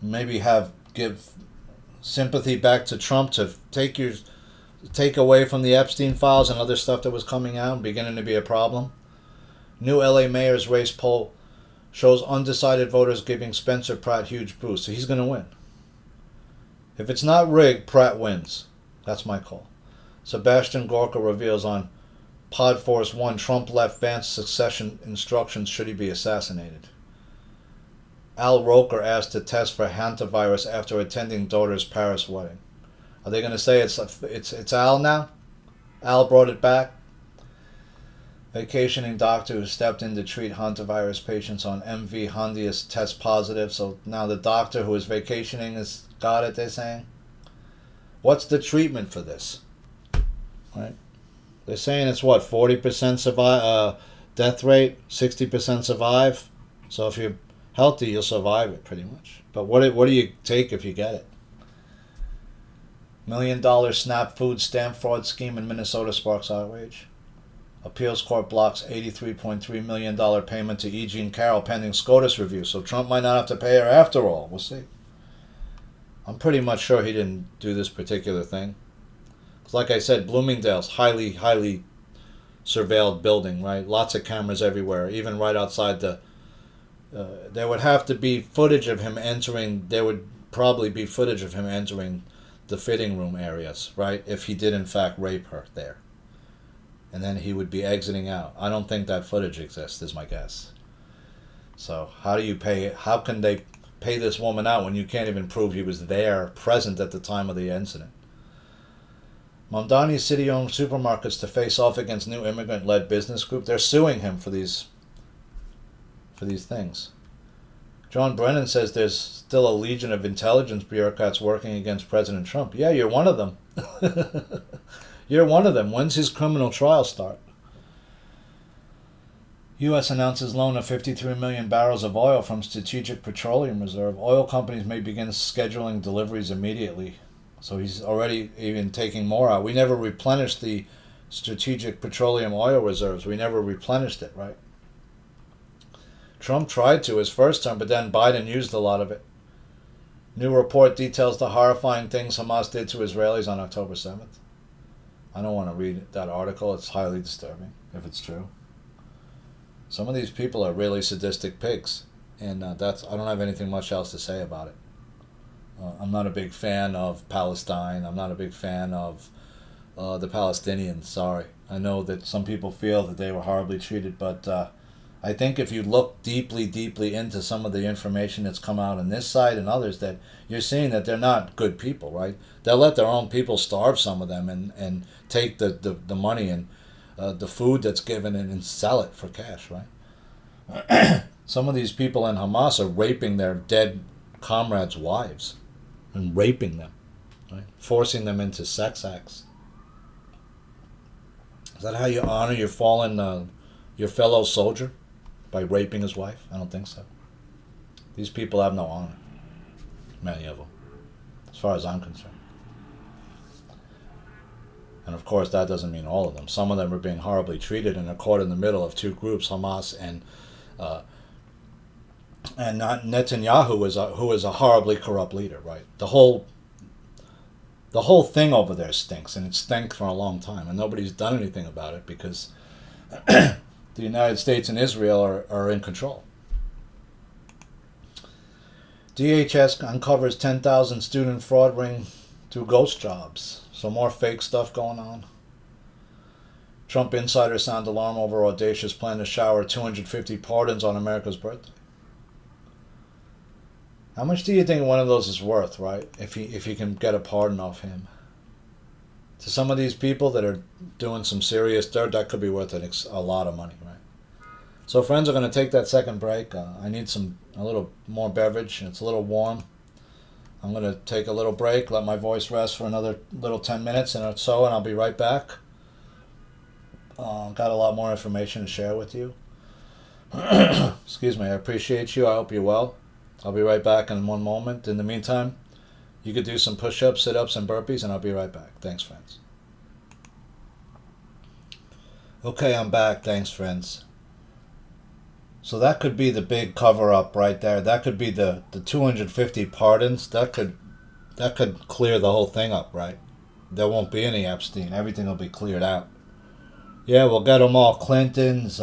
maybe give sympathy back to Trump, to take away from the Epstein files and other stuff that was coming out, beginning to be a problem. New LA mayor's race poll shows undecided voters giving Spencer Pratt huge boost. So he's going to win. If it's not rigged, Pratt wins. That's my call. Sebastian Gorka reveals on Podforce 1 Trump left Vance succession instructions should he be assassinated. Al Roker asked to test for Hantavirus after attending daughter's Paris wedding. Are they going to say it's Al now? Al brought it back? Vacationing doctor who stepped in to treat Hantavirus patients on MV Hondius test positive. So now the doctor who is vacationing has got it, they're saying. What's the treatment for this? Right? They're saying it's what, 40% death rate, 60% survive. So if you're healthy, you'll survive it pretty much. But what do you take if you get it? $1 million SNAP food stamp fraud scheme in Minnesota sparks outrage. Appeals court blocks $83.3 million payment to E. Jean Carroll pending SCOTUS review. So Trump might not have to pay her after all. We'll see. I'm pretty much sure he didn't do this particular thing. Because like I said, Bloomingdale's highly, highly surveilled building, right? Lots of cameras everywhere, even right outside the... there would have to be footage of him entering... There would probably be footage of him entering the fitting room areas, right? If he did in fact rape her there. And then he would be exiting out. I don't think that footage exists, is my guess. So how do you pay... How can they pay this woman out when you can't even prove he was there, present at the time of the incident? Mamdani's city-owned supermarkets to face off against new immigrant-led business group. They're suing him for these things. John Brennan says there's still a legion of intelligence bureaucrats working against President Trump. Yeah, you're one of them. You're one of them. When's his criminal trial start? U.S. announces loan of 53 million barrels of oil from Strategic Petroleum Reserve. Oil companies may begin scheduling deliveries immediately. So he's already even taking more out. We never replenished the Strategic Petroleum Oil Reserves. We never replenished it, right? Trump tried to his first term, but then Biden used a lot of it. New report details the horrifying things Hamas did to Israelis on October 7th. I don't want to read that article. It's highly disturbing, if it's true. Some of these people are really sadistic pigs, and I don't have anything much else to say about it. I'm not a big fan of Palestine. I'm not a big fan of the Palestinians. Sorry. I know that some people feel that they were horribly treated, but I think if you look deeply, deeply into some of the information that's come out on this side and others, that you're seeing that they're not good people, right? They'll let their own people starve, some of them, and take the money and the food that's given and sell it for cash, right? Some of these people in Hamas are raping their dead comrades' wives and raping them, right? Forcing them into sex acts. Is that how you honor your fallen, your fellow soldier? By raping his wife? I don't think so. These people have no honor. Many of them. As far as I'm concerned. And of course that doesn't mean all of them. Some of them are being horribly treated and are caught in the middle of two groups, Hamas and not Netanyahu, who is a horribly corrupt leader, right? The whole thing over there stinks, and it stank for a long time, and nobody's done anything about it because the United States and Israel are in control. DHS uncovers 10,000 student fraud ring through ghost jobs. So more fake stuff going on. Trump insiders sound alarm over audacious plan to shower 250 pardons on America's birthday. How much do you think one of those is worth, right? If he can get a pardon off him. To some of these people that are doing some serious dirt, that could be worth a lot of money, right? So friends, are going to take that second break. I need a little more beverage. It's a little warm. I'm going to take a little break, let my voice rest for another little 10 minutes or so, and I'll be right back. Got a lot more information to share with you. Excuse me, I appreciate you. I hope you're well. I'll be right back in one moment. In the meantime, you could do some push-ups, sit-ups, and burpees, and I'll be right back. Thanks, friends. Okay, I'm back. Thanks, friends. So that could be the big cover-up right there. That could be the 250 pardons. That could clear the whole thing up, right? There won't be any Epstein. Everything will be cleared out. Yeah, we'll get them all. Clintons,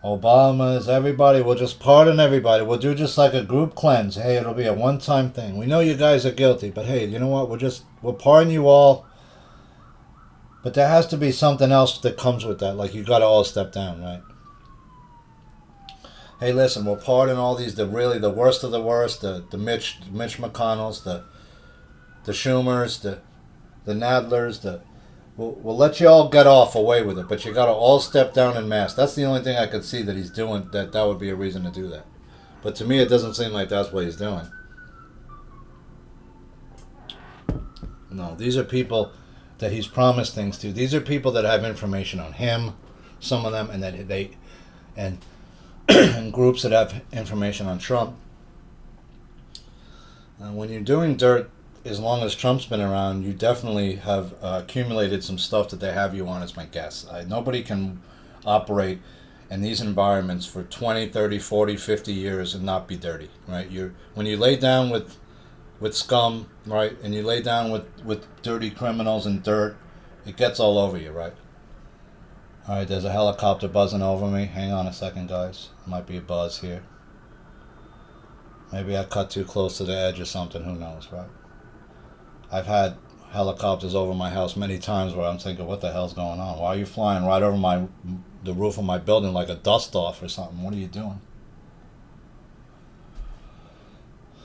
Obamas, everybody. We'll just pardon everybody. We'll do just like a group cleanse. Hey, it'll be a one-time thing. We know you guys are guilty, but hey, you know what? We'll pardon you all. But there has to be something else that comes with that. Like, you got to all step down, right? Hey, listen, we'll pardon all these, the worst of the worst, the Mitch McConnells, the Schumers, the Nadlers, we'll let you all get off away with it, but you got to all step down en masse. That's the only thing I could see that he's doing, that would be a reason to do that. But to me, it doesn't seem like that's what he's doing. No, these are people that he's promised things to. These are people that have information on him, some of them, and that and groups that have information on Trump. When you're doing dirt as long as Trump's been around, you definitely have accumulated some stuff that they have you on, is my guess. Nobody can operate in these environments for 20, 30, 40, 50 years and not be dirty, right? When you lay down with scum, right, and you lay down with dirty criminals and dirt, it gets all over you, right? All right, there's a helicopter buzzing over me. Hang on a second, guys. Might be a buzz here. Maybe I cut too close to the edge or something. Who knows, right? I've had helicopters over my house many times where I'm thinking, what the hell's going on? Why are you flying right over the roof of my building like a dust-off or something? What are you doing?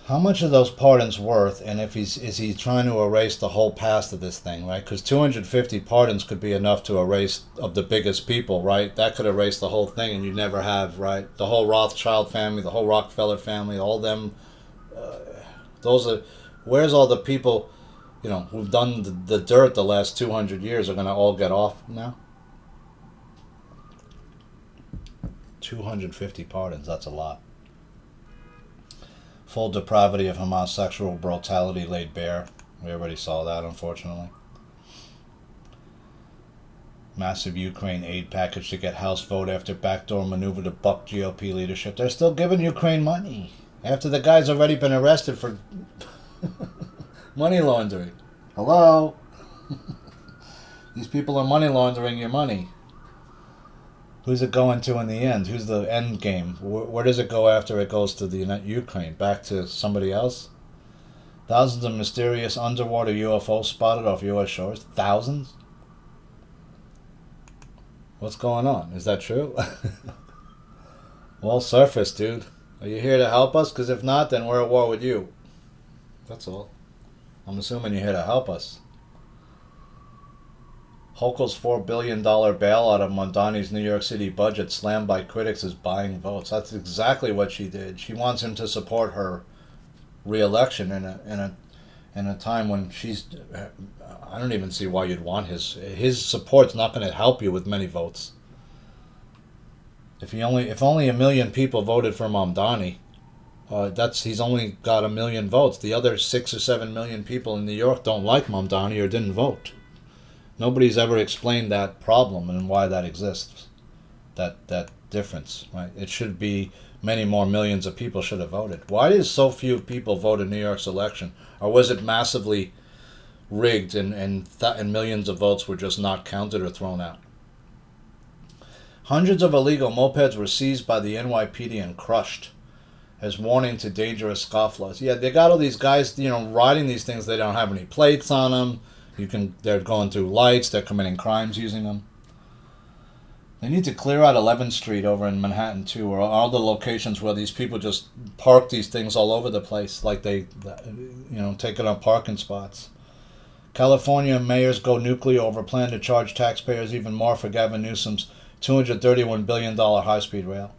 How much are those pardons worth, and is he trying to erase the whole past of this thing, right? Because 250 pardons could be enough to erase of the biggest people, right? That could erase the whole thing, and you never have, right? The whole Rothschild family, the whole Rockefeller family, all them. Where's all the people, who've done the dirt the last 200 years are going to all get off now? 250 pardons, that's a lot. Full depravity of Hamas sexual brutality laid bare. We already saw that, unfortunately. Massive Ukraine aid package to get House vote after backdoor maneuver to buck GOP leadership. They're still giving Ukraine money after the guy's already been arrested for money laundering. Hello? These people are money laundering your money. Who's it going to in the end? Who's the end game? Where does it go after it goes to the Ukraine? Back to somebody else? Thousands of mysterious underwater UFOs spotted off U.S. shores. Thousands? What's going on? Is that true? Well, surface, dude. Are you here to help us? Because if not, then we're at war with you. That's all. I'm assuming you're here to help us. Hochul's $4 billion bailout of Mondani's New York City budget slammed by critics as buying votes. That's exactly what she did. She wants him to support her re-election in a time when she's. I don't even see why you'd want his support's not going to help you with many votes. If only 1 million people voted for Mamdani, he's only got 1 million votes. The other 6 or 7 million people in New York don't like Mamdani or didn't vote. Nobody's ever explained that problem and why that exists. That difference, right? It should be many more millions of people should have voted. Why did so few people vote in New York's election? Or was it massively rigged and millions of votes were just not counted or thrown out? Hundreds of illegal mopeds were seized by the NYPD and crushed as warning to dangerous scofflaws. Yeah, they got all these guys, riding these things. They don't have any plates on them. They're going through lights. They're committing crimes using them. They need to clear out 11th Street over in Manhattan too, or all the locations where these people just park these things all over the place, like they, taking up parking spots. California mayors go nuclear over plan to charge taxpayers even more for Gavin Newsom's $231 billion high-speed rail.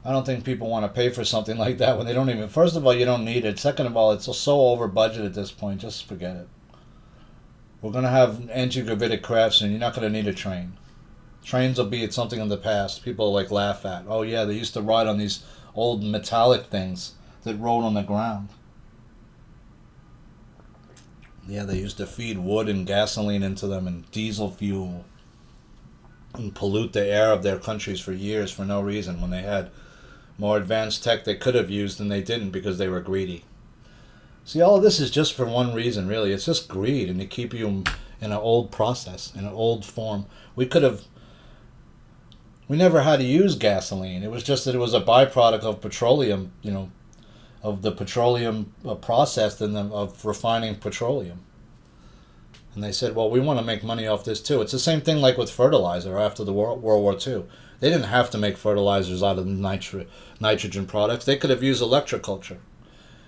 I don't think people want to pay for something like that when they don't even. First of all, you don't need it. Second of all, it's so over budget at this point. Just forget it. We're going to have anti-gravitic crafts, and you're not going to need a train. Trains will be something in the past. People laugh at. Oh yeah, they used to ride on these old metallic things that rolled on the ground. Yeah, they used to feed wood and gasoline into them and diesel fuel and pollute the air of their countries for years for no reason when they had more advanced tech they could have used and they didn't because they were greedy. See, all of this is just for one reason, really. It's just greed and to keep you in an old process, in an old form. We never had to use gasoline. It was just that it was a byproduct of petroleum, of the petroleum process of refining petroleum. And they said, well, we want to make money off this too. It's the same thing like with fertilizer after the World War II. They didn't have to make fertilizers out of nitrogen products. They could have used electroculture.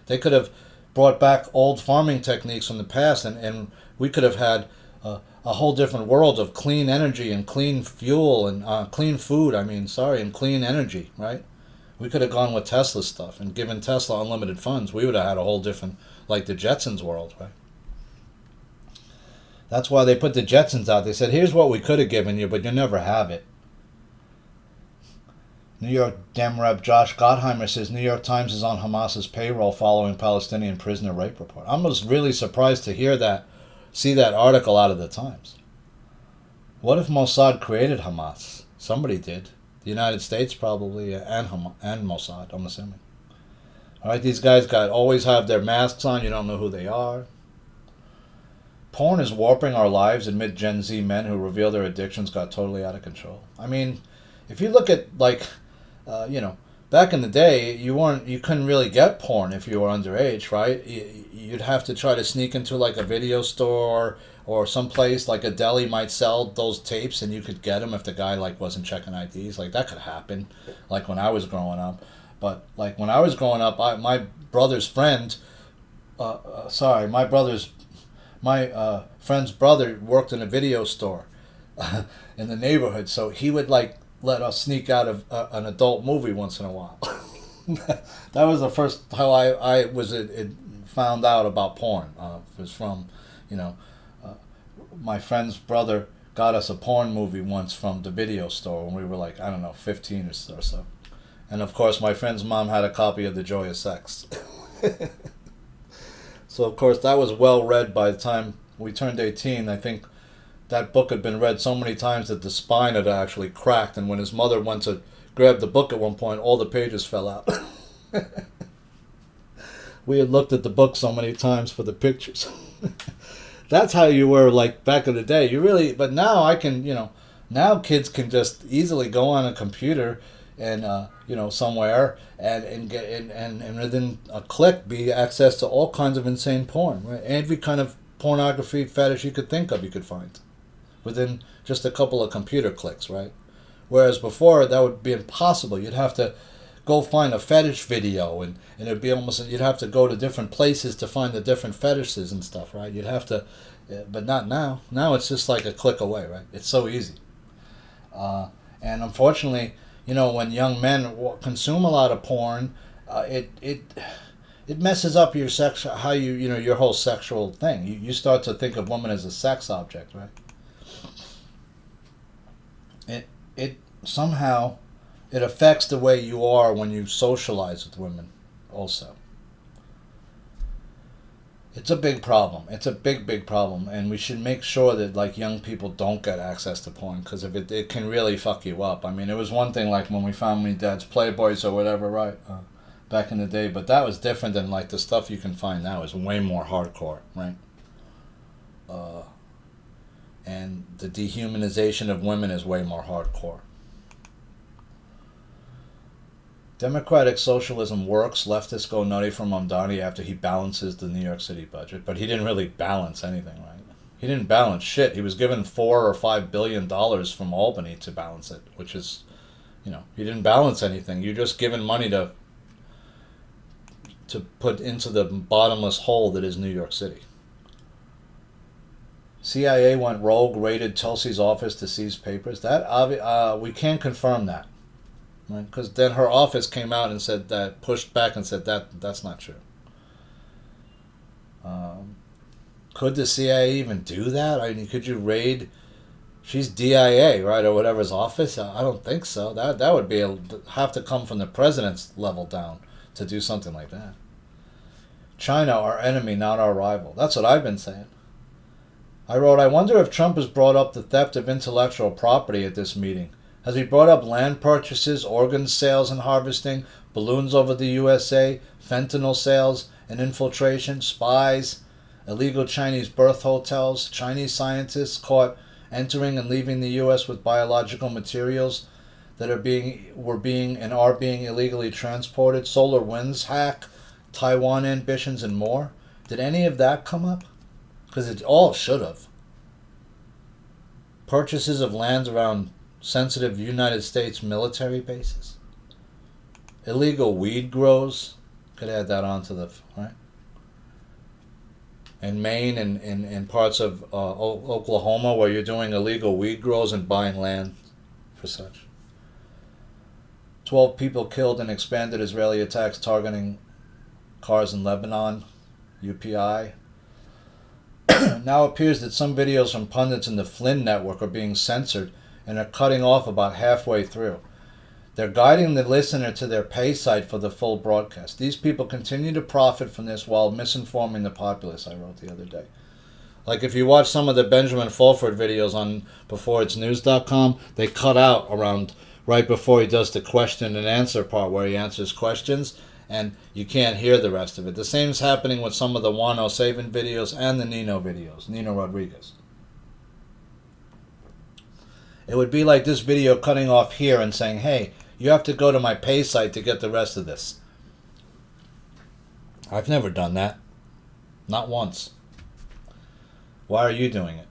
They could have brought back old farming techniques from the past, and we could have had a whole different world of clean energy and clean fuel and clean food, and clean energy, right? We could have gone with Tesla stuff and given Tesla unlimited funds. We would have had a whole different, like the Jetsons world, right? That's why they put the Jetsons out. They said, here's what we could have given you, but you'll never have it. New York Dem Rep Josh Gottheimer says New York Times is on Hamas's payroll following Palestinian prisoner rape report. I was really surprised to hear that, see that article out of the Times. What if Mossad created Hamas? Somebody did. The United States probably, and Mossad, I'm assuming. All right, these guys always have their masks on. You don't know who they are. Porn is warping our lives amid Gen Z men who reveal their addictions got totally out of control. I mean, if you look at back in the day, you couldn't really get porn if you were underage, right? You'd have to try to sneak into like a video store or someplace like a deli might sell those tapes, and you could get them if the guy like wasn't checking IDs. Like that could happen, like when I was growing up. But like when I was growing up, my brother's friend, my friend's brother worked in a video store in the neighborhood, so he would like let us sneak out of an adult movie once in a while. That was the first how I was found out about porn. It was from, my friend's brother got us a porn movie once from the video store when we were like, I don't know, 15 or so. And of course, my friend's mom had a copy of The Joy of Sex. So of course, that was well read by the time we turned 18. I think that book had been read so many times that the spine had actually cracked, and when his mother went to grab the book at one point, all the pages fell out. We had looked at the book so many times for the pictures. That's how you were like back in the day. But now now kids can just easily go on a computer and somewhere and get and within a click be access to all kinds of insane porn, right? Every kind of pornography fetish you could think of, you could find within just a couple of computer clicks, right? Whereas before, that would be impossible. You'd have to go find a fetish video, and it'd be you'd have to go to different places to find the different fetishes and stuff, right? You'd have to, but not now. Now it's just like a click away, right? It's so easy. And unfortunately, when young men consume a lot of porn, it messes up your your whole sexual thing. You start to think of women as a sex object, right? It somehow it affects the way you are when you socialize with women also. It's a big problem. It's a big problem, and we should make sure that like young people don't get access to porn, because if it can really fuck you up. I mean, it was one thing like when we found my dad's Playboys or whatever, right? Back in the day, but that was different than like the stuff you can find now is way more hardcore, right? And the dehumanization of women is way more hardcore. Democratic socialism works. Leftists go nutty for Mamdani after he balances the New York City budget, but he didn't really balance anything, right? He didn't balance shit. He was given $4 or $5 billion from Albany to balance it, which is, he didn't balance anything. You're just given money to put into the bottomless hole that is New York City. CIA went rogue, raided Tulsi's office to seize papers. That we can't confirm that, right? Because then her office came out and said that, pushed back and said that's not true. Could the CIA even do that? I mean, could you raid? She's DIA, right, or whatever's office. I don't think so. That would have to come from the president's level down to do something like that. China, our enemy, not our rival. That's what I've been saying. I wrote, I wonder if Trump has brought up the theft of intellectual property at this meeting. Has he brought up land purchases, organ sales and harvesting, balloons over the USA, fentanyl sales and infiltration, spies, illegal Chinese birth hotels, Chinese scientists caught entering and leaving the U.S. with biological materials that are being illegally transported, solar winds hack, Taiwan ambitions, and more? Did any of that come up? Because it all should have. Purchases of lands around sensitive United States military bases. Illegal weed grows. Could add that on to the, right? In Maine and in parts of Oklahoma where you're doing illegal weed grows and buying land for such. 12 people killed in expanded Israeli attacks targeting cars in Lebanon. UPI. Now appears that some videos from pundits in the Flynn network are being censored and are cutting off about halfway through. They're guiding the listener to their pay site for the full broadcast. These people continue to profit from this while misinforming the populace, I wrote the other day. Like if you watch some of the Benjamin Fulford videos on beforeitsnews.com, they cut out around right before he does the question and answer part where he answers questions, and you can't hear the rest of it. The same is happening with some of the Juan O'Savin videos and the Nino videos, Nino Rodriguez. It would be like this video cutting off here and saying, hey, you have to go to my pay site to get the rest of this. I've never done that. Not once. Why are you doing it?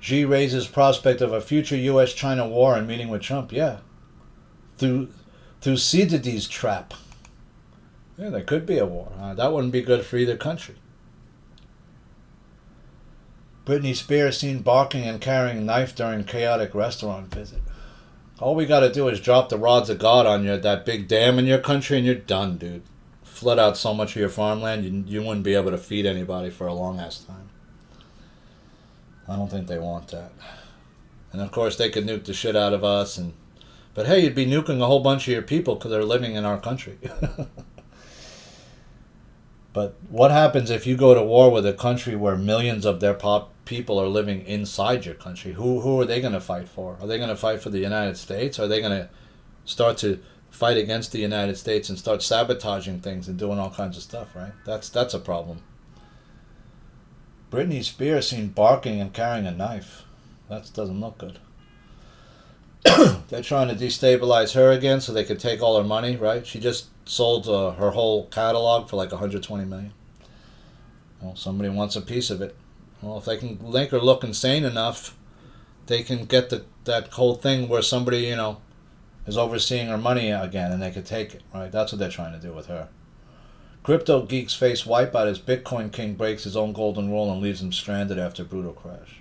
Xi raises prospect of a future U.S.-China war and meeting with Trump. Yeah. Through Thucydides' trap. Yeah, there could be a war. That wouldn't be good for either country. Britney Spears seen barking and carrying a knife during chaotic restaurant visit. All we got to do is drop the rods of God on you at that big dam in your country and you're done, dude. Flood out so much of your farmland, you wouldn't be able to feed anybody for a long-ass time. I don't think they want that. And of course, they could nuke the shit out of us. But hey, you'd be nuking a whole bunch of your people because they're living in our country. But what happens if you go to war with a country where millions of their people are living inside your country? Who are they going to fight for? Are they going to fight for the United States? Are they going to start to fight against the United States and start sabotaging things and doing all kinds of stuff, right? That's a problem. Britney Spears seen barking and carrying a knife. That doesn't look good. They're trying to destabilize her again so they could take all her money, right? She just sold her whole catalog for like $120 million. Well, somebody wants a piece of it. Well, if they can make her look insane enough, they can get that whole thing where somebody, is overseeing her money again and they could take it, right? That's what they're trying to do with her. Crypto geeks face wipeout as Bitcoin King breaks his own golden rule and leaves him stranded after brutal crash.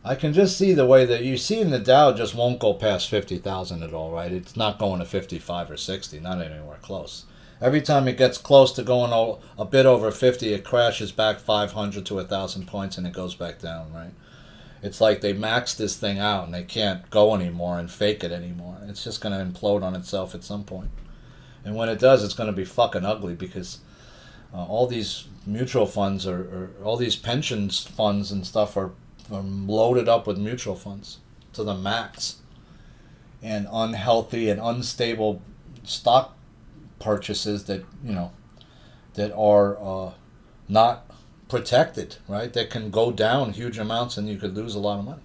I can just see the way that you see in the Dow just won't go past 50,000 at all, right? It's not going to 55 or 60, not anywhere close. Every time it gets close to going a bit over 50, it crashes back 500 to 1,000 points and it goes back down, right? It's like they maxed this thing out and they can't go anymore and fake it anymore. It's just going to implode on itself at some point. And when it does, it's going to be fucking ugly because all these mutual funds or all these pensions funds and stuff are loaded up with mutual funds to the max. And unhealthy and unstable stock purchases that, that are not protected, right? That can go down huge amounts and you could lose a lot of money.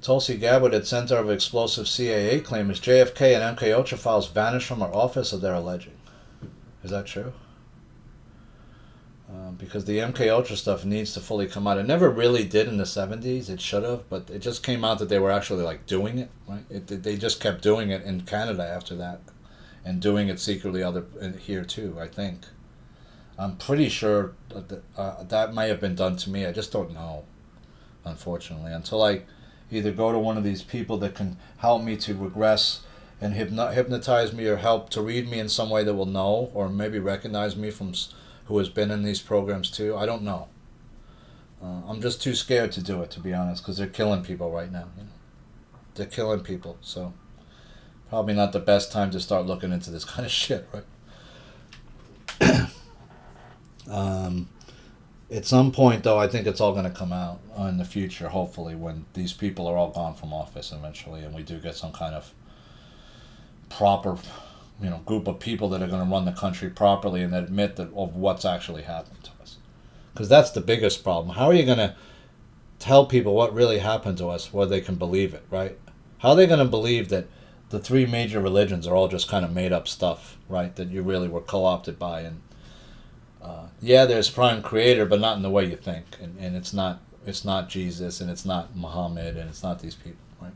Tulsi Gabbard at Center of Explosive CAA claim is JFK and MK Ultra files vanished from our office, or they're alleging. Is that true? Because the MK Ultra stuff needs to fully come out. It never really did in the 70s. It should have, but it just came out that they were actually doing it, right? They just kept doing it in Canada after that, and doing it secretly here too, I think. I'm pretty sure that might have been done to me. I just don't know, unfortunately, until I either go to one of these people that can help me to regress and hypnotize me or help to read me in some way that will know or maybe recognize me from who has been in these programs too. I don't know. I'm just too scared to do it, to be honest, because they're killing people right now. They're killing people, so probably not the best time to start looking into this kind of shit, right? At some point, though, I think it's all going to come out in the future, hopefully, when these people are all gone from office eventually, and we do get some kind of proper, group of people that are going to run the country properly and that admit of what's actually happened to us. Because that's the biggest problem. How are you going to tell people what really happened to us where they can believe it, right? How are they going to believe that the three major religions are all just kind of made up stuff, right? That you really were co-opted by, and there's Prime Creator, but not in the way you think, and it's not Jesus, and it's not Muhammad, and it's not these people, right?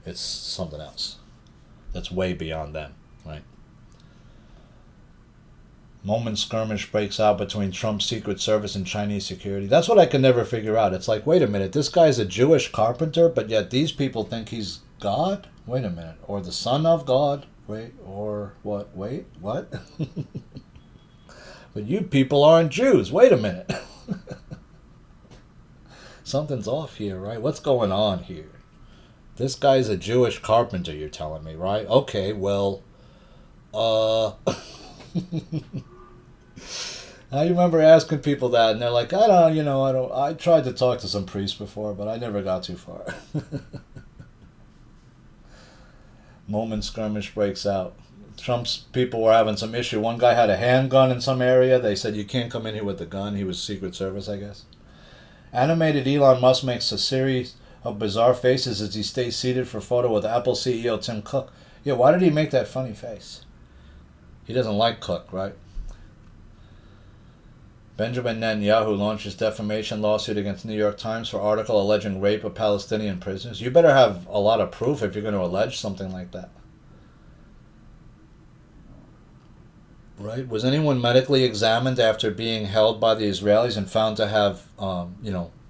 It's something else that's way beyond them, right? Moment skirmish breaks out between Trump's Secret Service and Chinese security. That's what I can never figure out. It's like, wait a minute, this guy's a Jewish carpenter, but yet these people think he's God? Wait a minute. Or the son of God? Wait, or what? Wait, what? But you people aren't Jews. Wait a minute. Something's off here, right? What's going on here? This guy's a Jewish carpenter, you're telling me, right? Okay, well, I remember asking people that, and they're like, I tried to talk to some priests before, but I never got too far. Moment skirmish breaks out. Trump's people were having some issue. One guy had a handgun in some area. They said, you can't come in here with a gun. He was Secret Service, I guess. Animated Elon Musk makes a series of bizarre faces as he stays seated for photo with Apple CEO Tim Cook. Yeah, why did he make that funny face? He doesn't like Cook, right? Benjamin Netanyahu launches defamation lawsuit against New York Times for article alleging rape of Palestinian prisoners. You better have a lot of proof if you're going to allege something like that. Right? Was anyone medically examined after being held by the Israelis and found to have,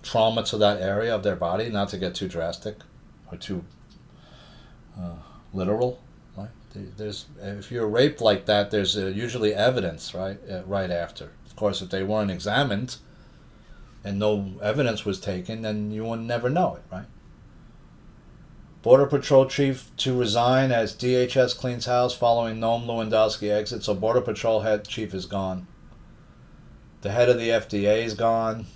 trauma to that area of their body? Not to get too drastic or too literal, right? If you're raped like that, there's usually evidence, right? Right after. Of course, if they weren't examined and no evidence was taken, then you would never know it, right? Border Patrol chief to resign as DHS cleans house following Noam Lewandowski exit. So Border Patrol head chief is gone. The head of the FDA is gone.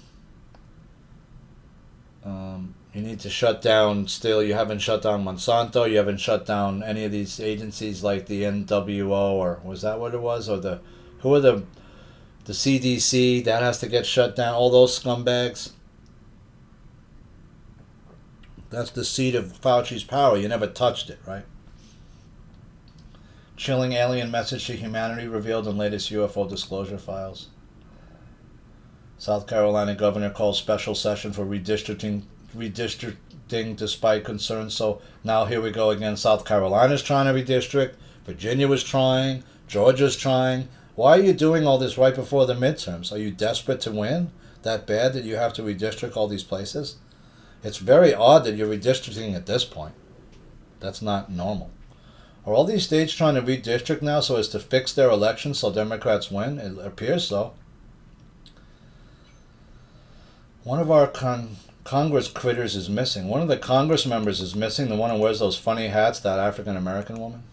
You need to shut down still. You haven't shut down Monsanto. You haven't shut down any of these agencies like the NWO, or was that what it was? Or the CDC, that has to get shut down. All those scumbags. That's the seat of Fauci's power. You never touched it, right? Chilling alien message to humanity revealed in latest UFO disclosure files. South Carolina governor calls special session for redistricting despite concerns. So now here we go again. South Carolina's trying to redistrict. Virginia was trying. Georgia's trying. Why are you doing all this right before the midterms? Are you desperate to win that bad that you have to redistrict all these places? It's very odd that you're redistricting at this point. That's not normal. Are all these states trying to redistrict now so as to fix their elections so Democrats win? It appears so. One of our Congress critters is missing. One of the Congress members is missing. The one who wears those funny hats, that African-American woman.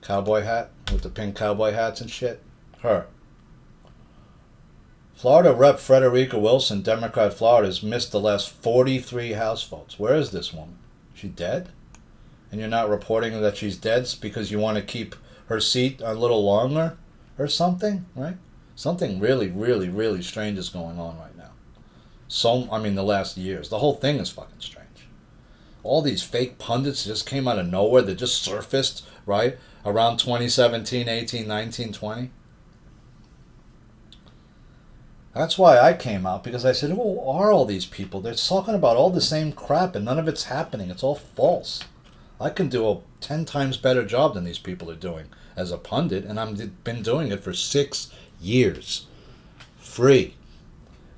Cowboy hat with the pink cowboy hats and shit. Her. Florida Rep. Frederica Wilson, Democrat Florida, has missed the last 43 House votes. Where is this woman? She dead? And you're not reporting that she's dead because you want to keep her seat a little longer or something, right? Something really, really, really strange is going on right now. The last years. The whole thing is fucking strange. All these fake pundits just came out of nowhere. They just surfaced, right? Around 2017, 18, 19, 20. That's why I came out, because I said, who are all these people? They're talking about all the same crap and none of it's happening. It's all false. I can do a 10 times better job than these people are doing as a pundit, and I've been doing it for 6 years. Free.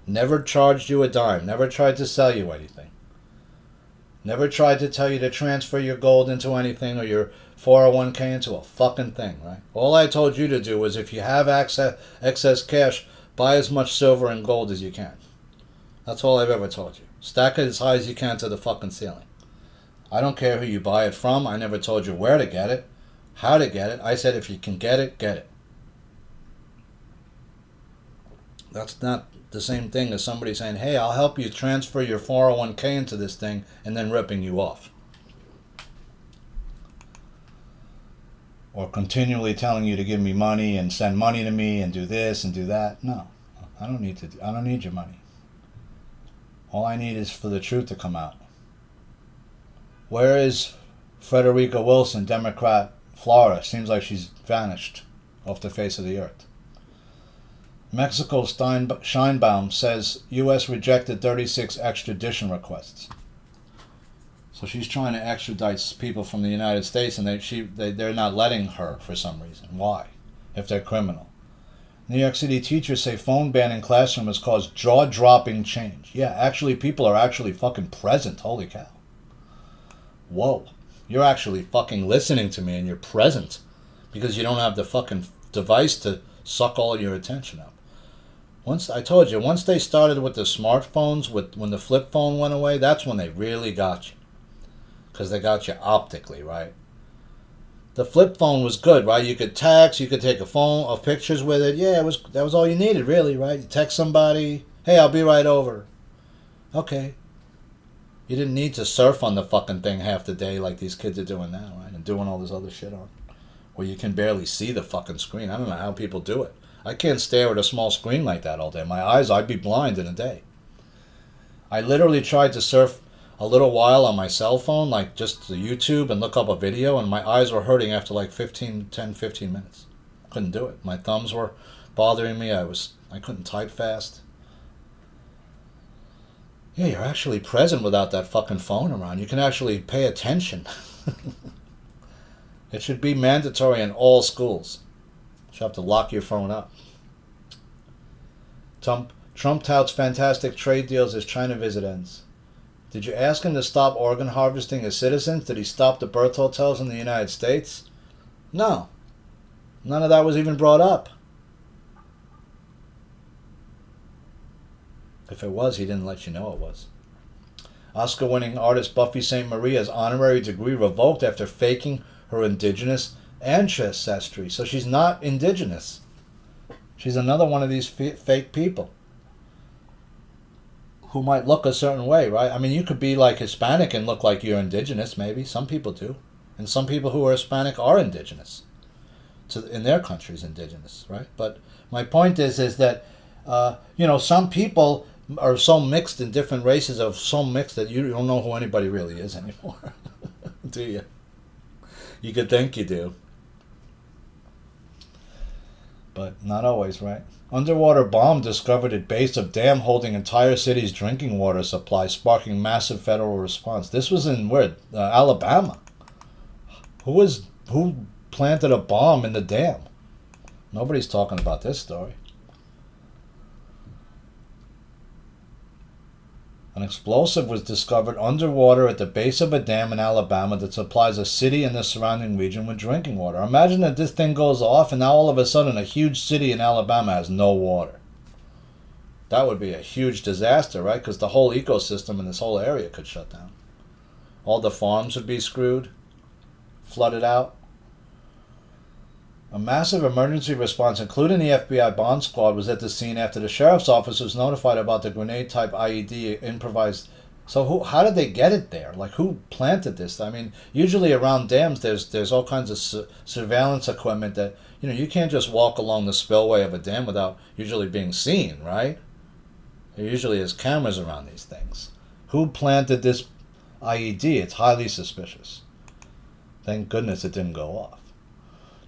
Never charged you a dime. Never tried to sell you anything. Never tried to tell you to transfer your gold into anything or your 401k into a fucking thing, right? All I told you to do was, if you have excess cash, buy as much silver and gold as you can. That's all I've ever told you. Stack it as high as you can to the fucking ceiling. I don't care who you buy it from. I never told you where to get it, how to get it. I said if you can get it, get it. That's not the same thing as somebody saying, hey, I'll help you transfer your 401k into this thing, and then ripping you off. Or continually telling you to give me money and send money to me and do this and do that. No, I don't need your money. All I need is for the truth to come out. Where is Frederica Wilson, Democrat, Florida? Seems like she's vanished off the face of the earth. Mexico Scheinbaum says U.S. rejected 36 extradition requests. So she's trying to extradite people from the United States, and they're not letting her for some reason. Why? If they're criminal. New York City teachers say phone ban in classroom has caused jaw-dropping change. Yeah, actually, people are actually fucking present. Holy cow. Whoa. You're actually fucking listening to me, and you're present. Because you don't have the fucking device to suck all your attention up. I told you, once they started with the smartphones, when the flip phone went away, that's when they really got you. because they got you optically, right? The flip phone was good, right? You could text, you could take a phone of pictures with it. Yeah, that was all you needed, really, right? You text somebody, hey, I'll be right over. Okay. You didn't need to surf on the fucking thing half the day like these kids are doing now, right? And doing all this other shit on, where you can barely see the fucking screen. I don't know how people do it. I can't stare at a small screen like that all day. My eyes, I'd be blind in a day. I literally tried to surf a little while on my cell phone, like just the YouTube, and look up a video, and my eyes were hurting after like 15 minutes. Couldn't do it. My thumbs were bothering me. I couldn't type fast. Yeah, you're actually present without that fucking phone around. You can actually pay attention. It should be mandatory in all schools. You should have to lock your phone up. Trump touts fantastic trade deals as China visit ends. Did you ask him to stop organ harvesting as citizens? Did he stop the birth hotels in the United States? No. None of that was even brought up. If it was, he didn't let you know it was. Oscar-winning artist Buffy Sainte-Maria's honorary degree revoked after faking her indigenous ancestry. So she's not indigenous. She's another one of these fake people who might look a certain way, right? I mean, you could be like Hispanic and look like you're indigenous, maybe. Some people do. And some people who are Hispanic are indigenous. In their countries, indigenous, right? But my point is that, some people are so mixed in different races, of so mixed that you don't know who anybody really is anymore. Do you? You could think you do. But not always, right? Underwater bomb discovered at base of dam holding entire city's drinking water supply, sparking massive federal response. This was in where? Alabama. Who planted a bomb in the dam? Nobody's talking about this story. An explosive was discovered underwater at the base of a dam in Alabama that supplies a city and the surrounding region with drinking water. Imagine that this thing goes off and now all of a sudden a huge city in Alabama has no water. That would be a huge disaster, right? Because the whole ecosystem in this whole area could shut down. All the farms would be screwed, flooded out. A massive emergency response, including the FBI bomb squad, was at the scene after the sheriff's office was notified about the grenade-type IED improvised. So how did they get it there? Like, who planted this? I mean, usually around dams, there's all kinds of surveillance equipment that, you can't just walk along the spillway of a dam without usually being seen, right? There usually is cameras around these things. Who planted this IED? It's highly suspicious. Thank goodness it didn't go off.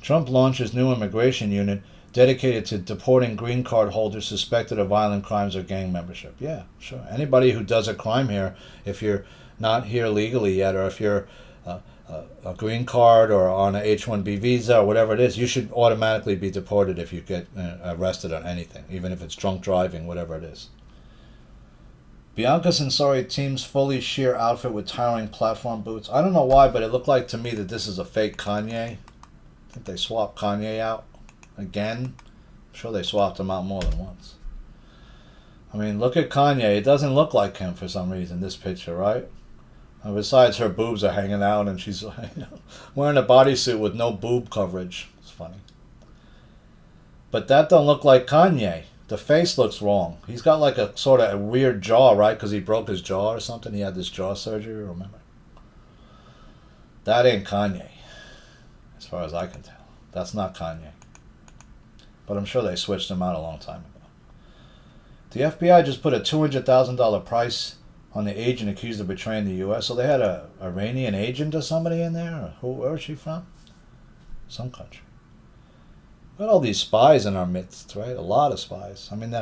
Trump launches new immigration unit dedicated to deporting green card holders suspected of violent crimes or gang membership. Yeah, sure. Anybody who does a crime here, if you're not here legally yet, or if you're a green card or on an H-1B visa or whatever it is, you should automatically be deported if you get arrested on anything, even if it's drunk driving, whatever it is. Bianca Censori teams fully sheer outfit with towering platform boots. I don't know why, but it looked like to me that this is a fake Kanye. I think they swapped Kanye out again. I'm sure they swapped him out more than once. I mean, look at Kanye. It doesn't look like him for some reason, this picture, right? And besides, her boobs are hanging out and she's wearing a bodysuit with no boob coverage. It's funny. But that don't look like Kanye. The face looks wrong. He's got like a sort of a weird jaw, right? Because he broke his jaw or something. He had this jaw surgery, remember? That ain't Kanye. As far as I can tell. That's not Kanye. But I'm sure they switched him out a long time ago. The FBI just put a $200,000 price on the agent accused of betraying the U.S. So they had a Iranian agent or somebody in there? Or where is she from? Some country. We got all these spies in our midst, right? A lot of spies. I mean,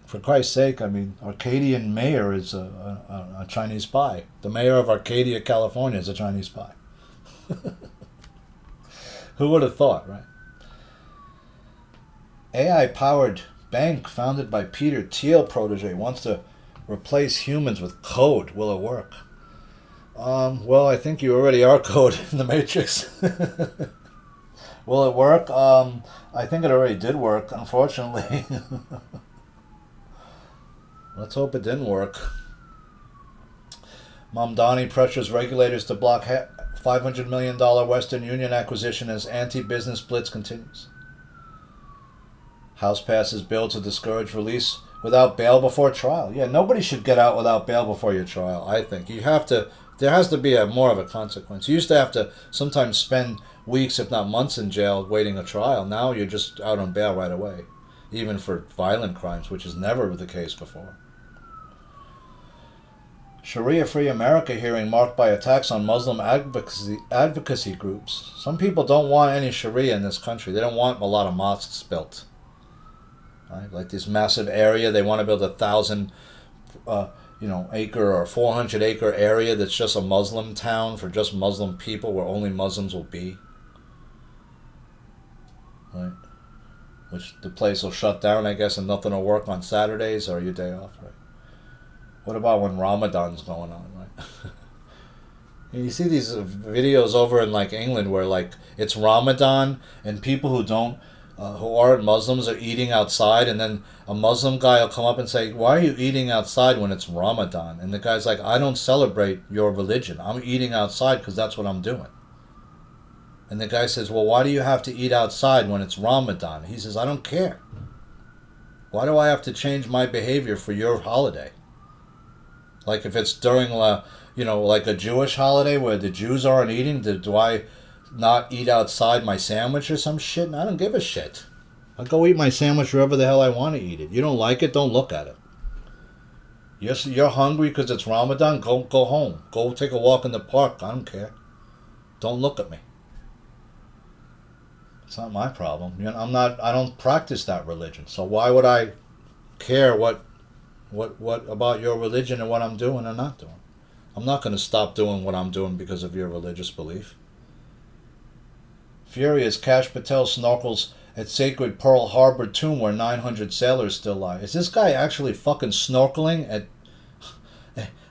for Christ's sake, Arcadian mayor is a Chinese spy. The mayor of Arcadia, California is a Chinese spy. Who would have thought, right? AI-powered bank founded by Peter Thiel protege wants to replace humans with code. Will it work? Well, I think you already are code in the Matrix. Will it work? I think it already did work, unfortunately. Let's hope it didn't work. Mamdani pressures regulators to block $500 million Western Union acquisition as anti-business blitz continues. House passes bill to discourage release without bail before trial. Yeah, nobody should get out without bail before your trial, I think. You have to, there has to be more of a consequence. You used to have to sometimes spend weeks, if not months, in jail waiting a trial. Now you're just out on bail right away, even for violent crimes, which is never the case before. Sharia-free America hearing marked by attacks on Muslim advocacy groups. Some people don't want any Sharia in this country. They don't want a lot of mosques built. Right? Like this massive area, they want to build 1,000 acre or 400 acre area that's just a Muslim town for just Muslim people where only Muslims will be. Right? Which the place will shut down, I guess, and nothing will work on Saturdays or your day off, right? What about when Ramadan's going on, right? You see these videos over in like England where like it's Ramadan and people who aren't Muslims are eating outside, and then a Muslim guy will come up and say, "Why are you eating outside when it's Ramadan?" And the guy's like, "I don't celebrate your religion. I'm eating outside because that's what I'm doing." And the guy says, "Well, why do you have to eat outside when it's Ramadan?" He says, "I don't care. Why do I have to change my behavior for your holiday? Like if it's during, like a Jewish holiday where the Jews aren't eating, do I not eat outside my sandwich or some shit? And I don't give a shit. I'll go eat my sandwich wherever the hell I want to eat it. You don't like it, don't look at it. Yes, you're hungry because it's Ramadan, go home. Go take a walk in the park. I don't care. Don't look at me. It's not my problem. I don't practice that religion. So why would I care what about your religion and what I'm doing or not doing? I'm not going to stop doing what I'm doing because of your religious belief. Furious, Kash Patel snorkels at sacred Pearl Harbor tomb where 900 sailors still lie. Is this guy actually fucking snorkeling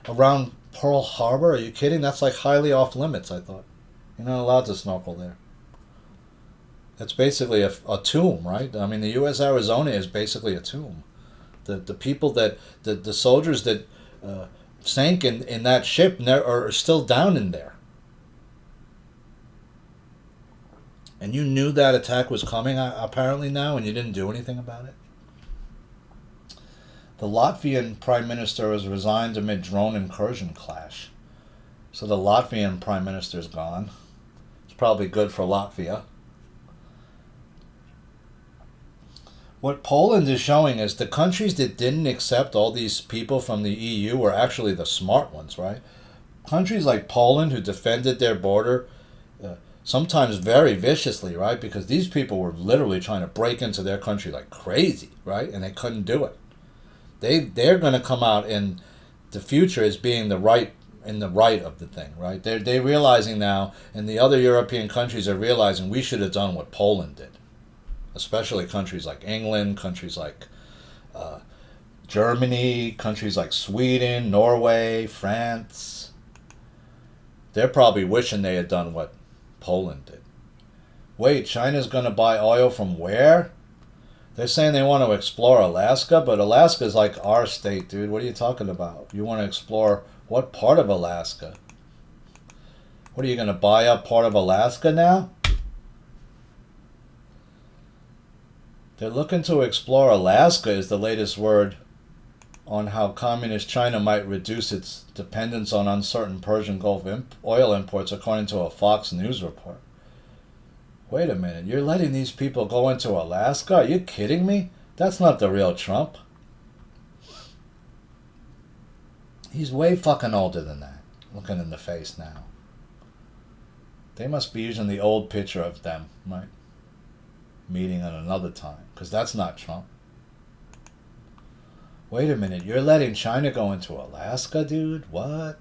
around Pearl Harbor? Are you kidding? That's like highly off limits, I thought. You're not allowed to snorkel there. That's basically a tomb, right? I mean, the U.S. Arizona is basically a tomb. The people the soldiers that sank in that ship are still down in there. And you knew that attack was coming, apparently now, and you didn't do anything about it? The Latvian Prime Minister has resigned amid drone incursion clash. So the Latvian Prime Minister's gone. It's probably good for Latvia. What Poland is showing is the countries that didn't accept all these people from the EU were actually the smart ones, right? Countries like Poland who defended their border, sometimes very viciously, right? Because these people were literally trying to break into their country like crazy, right? And they couldn't do it. They're going to come out in the future as being in the right of the thing, right? They're realizing now, and the other European countries are realizing we should have done what Poland did. Especially countries like England, countries like Germany, countries like Sweden, Norway, France. They're probably wishing they had done what Poland did. Wait, China's going to buy oil from where? They're saying they want to explore Alaska, but Alaska's like our state, dude. What are you talking about? You want to explore what part of Alaska? What are you going to buy up part of Alaska now? They're looking to explore Alaska is the latest word on how communist China might reduce its dependence on uncertain Persian Gulf oil imports, according to a Fox News report. Wait a minute, you're letting these people go into Alaska? Are you kidding me? That's not the real Trump. He's way fucking older than that, looking in the face now. They must be using the old picture of them, right? Meeting at another time, because that's not Trump. Wait a minute, you're letting China go into Alaska, dude? What?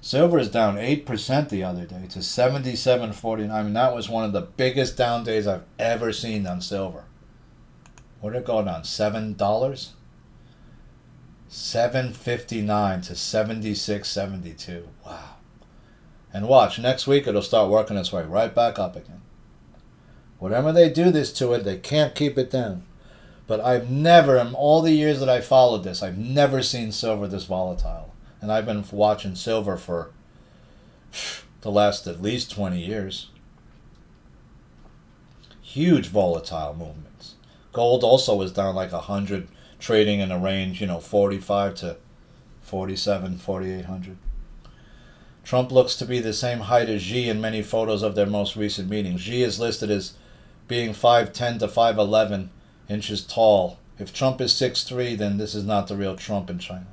Silver is down 8% the other day to 77.49. I mean, that was one of the biggest down days I've ever seen on silver. What did it go down? $7? $7.59 to 76.72. Wow. And watch, next week it'll start working its way right back up again. Whatever they do this to it, they can't keep it down. But I've never, in all the years that I followed this, I've never seen silver this volatile. And I've been watching silver for the last at least 20 years. Huge volatile movements. Gold also is down like 100, trading in a range, 45 to 47, 4,800. Trump looks to be the same height as Xi in many photos of their most recent meetings. Xi is listed as being 5'10 to 5'11 inches tall. If Trump is 6'3, then this is not the real Trump in China.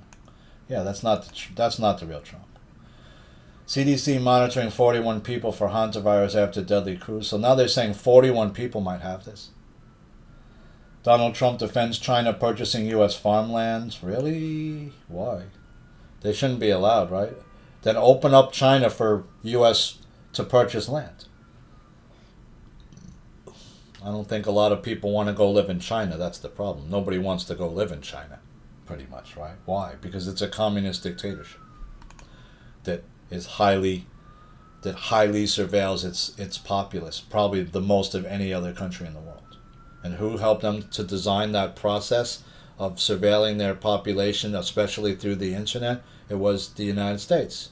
Yeah, that's not the real Trump. CDC monitoring 41 people for Hantavirus after deadly cruise. So now they're saying 41 people might have this. Donald Trump defends China purchasing U.S. farmlands. Really? Why? They shouldn't be allowed, right? Then open up China for U.S. to purchase land. I don't think a lot of people want to go live in China. That's the problem. Nobody wants to go live in China, pretty much, right? Why? Because it's a communist dictatorship that highly surveils its populace, probably the most of any other country in the world. And who helped them to design that process of surveilling their population, especially through the internet? It was the United States.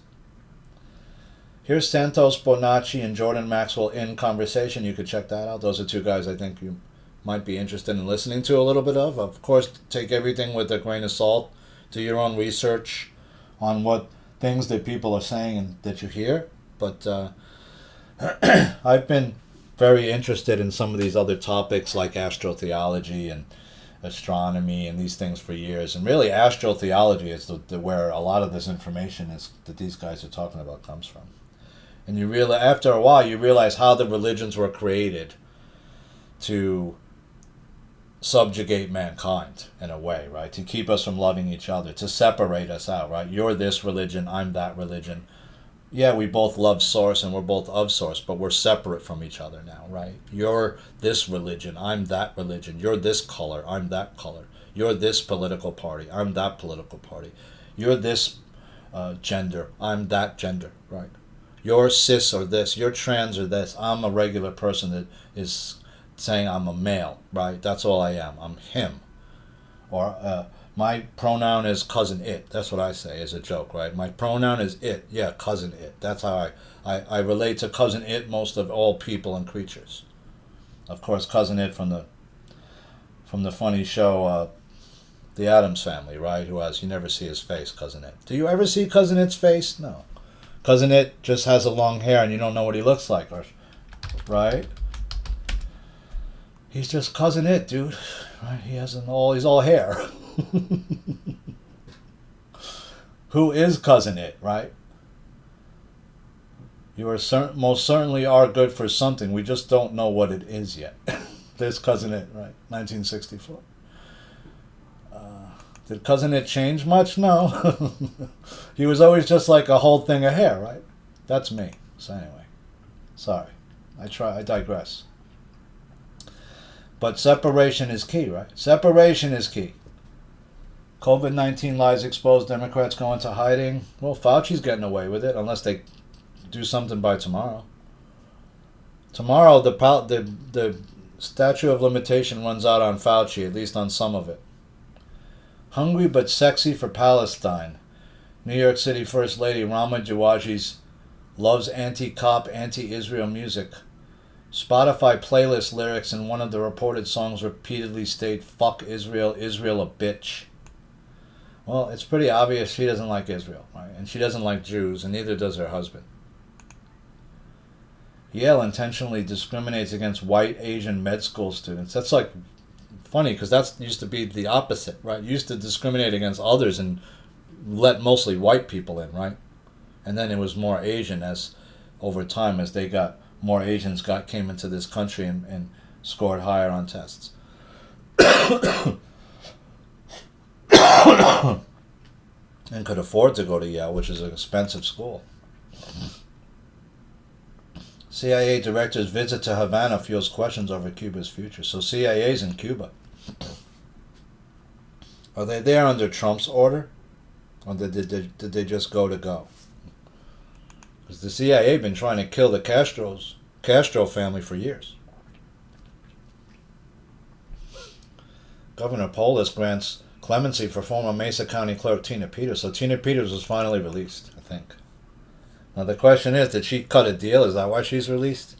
Here's Santos Bonacci and Jordan Maxwell in conversation. You could check that out. Those are two guys I think you might be interested in listening to a little bit of. Of course, take everything with a grain of salt. Do your own research on what things that people are saying and that you hear. But I've been very interested in some of these other topics like astrotheology and astronomy and these things for years. And really, astrotheology is where a lot of this information is that these guys are talking about comes from. And you realize, after a while, you realize how the religions were created to subjugate mankind in a way, right? To keep us from loving each other, to separate us out, right? You're this religion, I'm that religion. Yeah, we both love Source and we're both of Source, but we're separate from each other now, right? You're this religion, I'm that religion. You're this color, I'm that color. You're this political party, I'm that political party. You're this gender, I'm that gender, right? You're cis or this, you're trans or this. I'm a regular person that is saying I'm a male, right? That's all I am. I'm him. Or my pronoun is cousin it. That's what I say as a joke, right? My pronoun is it. Yeah, cousin it. That's how I relate to cousin it most of all people and creatures. Of course, cousin it from the funny show The Addams Family, right? You never see his face, cousin it. Do you ever see cousin it's face? No. Cousin it just has a long hair and you don't know what he looks like, right? He's just cousin it, dude. Right? He's all hair. Who is cousin it, right? You are most certainly are good for something. We just don't know what it is yet. There's cousin it, right? 1964. Did cousin it change much? No. He was always just like a whole thing of hair, right? That's me. So anyway, sorry. I digress. But separation is key, right? Separation is key. COVID-19 lies exposed, Democrats go into hiding. Well, Fauci's getting away with it unless they do something by tomorrow. Tomorrow, the statute of limitation runs out on Fauci, at least on some of it. Hungry but sexy for Palestine. New York City First Lady Rama Jawaji loves anti-cop, anti-Israel music. Spotify playlist lyrics in one of the reported songs repeatedly state, "Fuck Israel, Israel a bitch." Well, it's pretty obvious she doesn't like Israel, right? And she doesn't like Jews, and neither does her husband. Yale intentionally discriminates against white Asian med school students. That's like funny because that used to be the opposite, right? Used to discriminate against others and let mostly white people in, right? And then it was more Asian as over time as they got more Asians came into this country and scored higher on tests. And could afford to go to Yale, which is an expensive school. CIA director's visit to Havana fuels questions over Cuba's future. So CIA's in Cuba. Are they there under Trump's order? Or did they just go to go? Because the CIA been trying to kill the Castro family for years. Governor Polis grants clemency for former Mesa County Clerk Tina Peters. So Tina Peters was finally released, I think. Now the question is, did she cut a deal? Is that why she's released?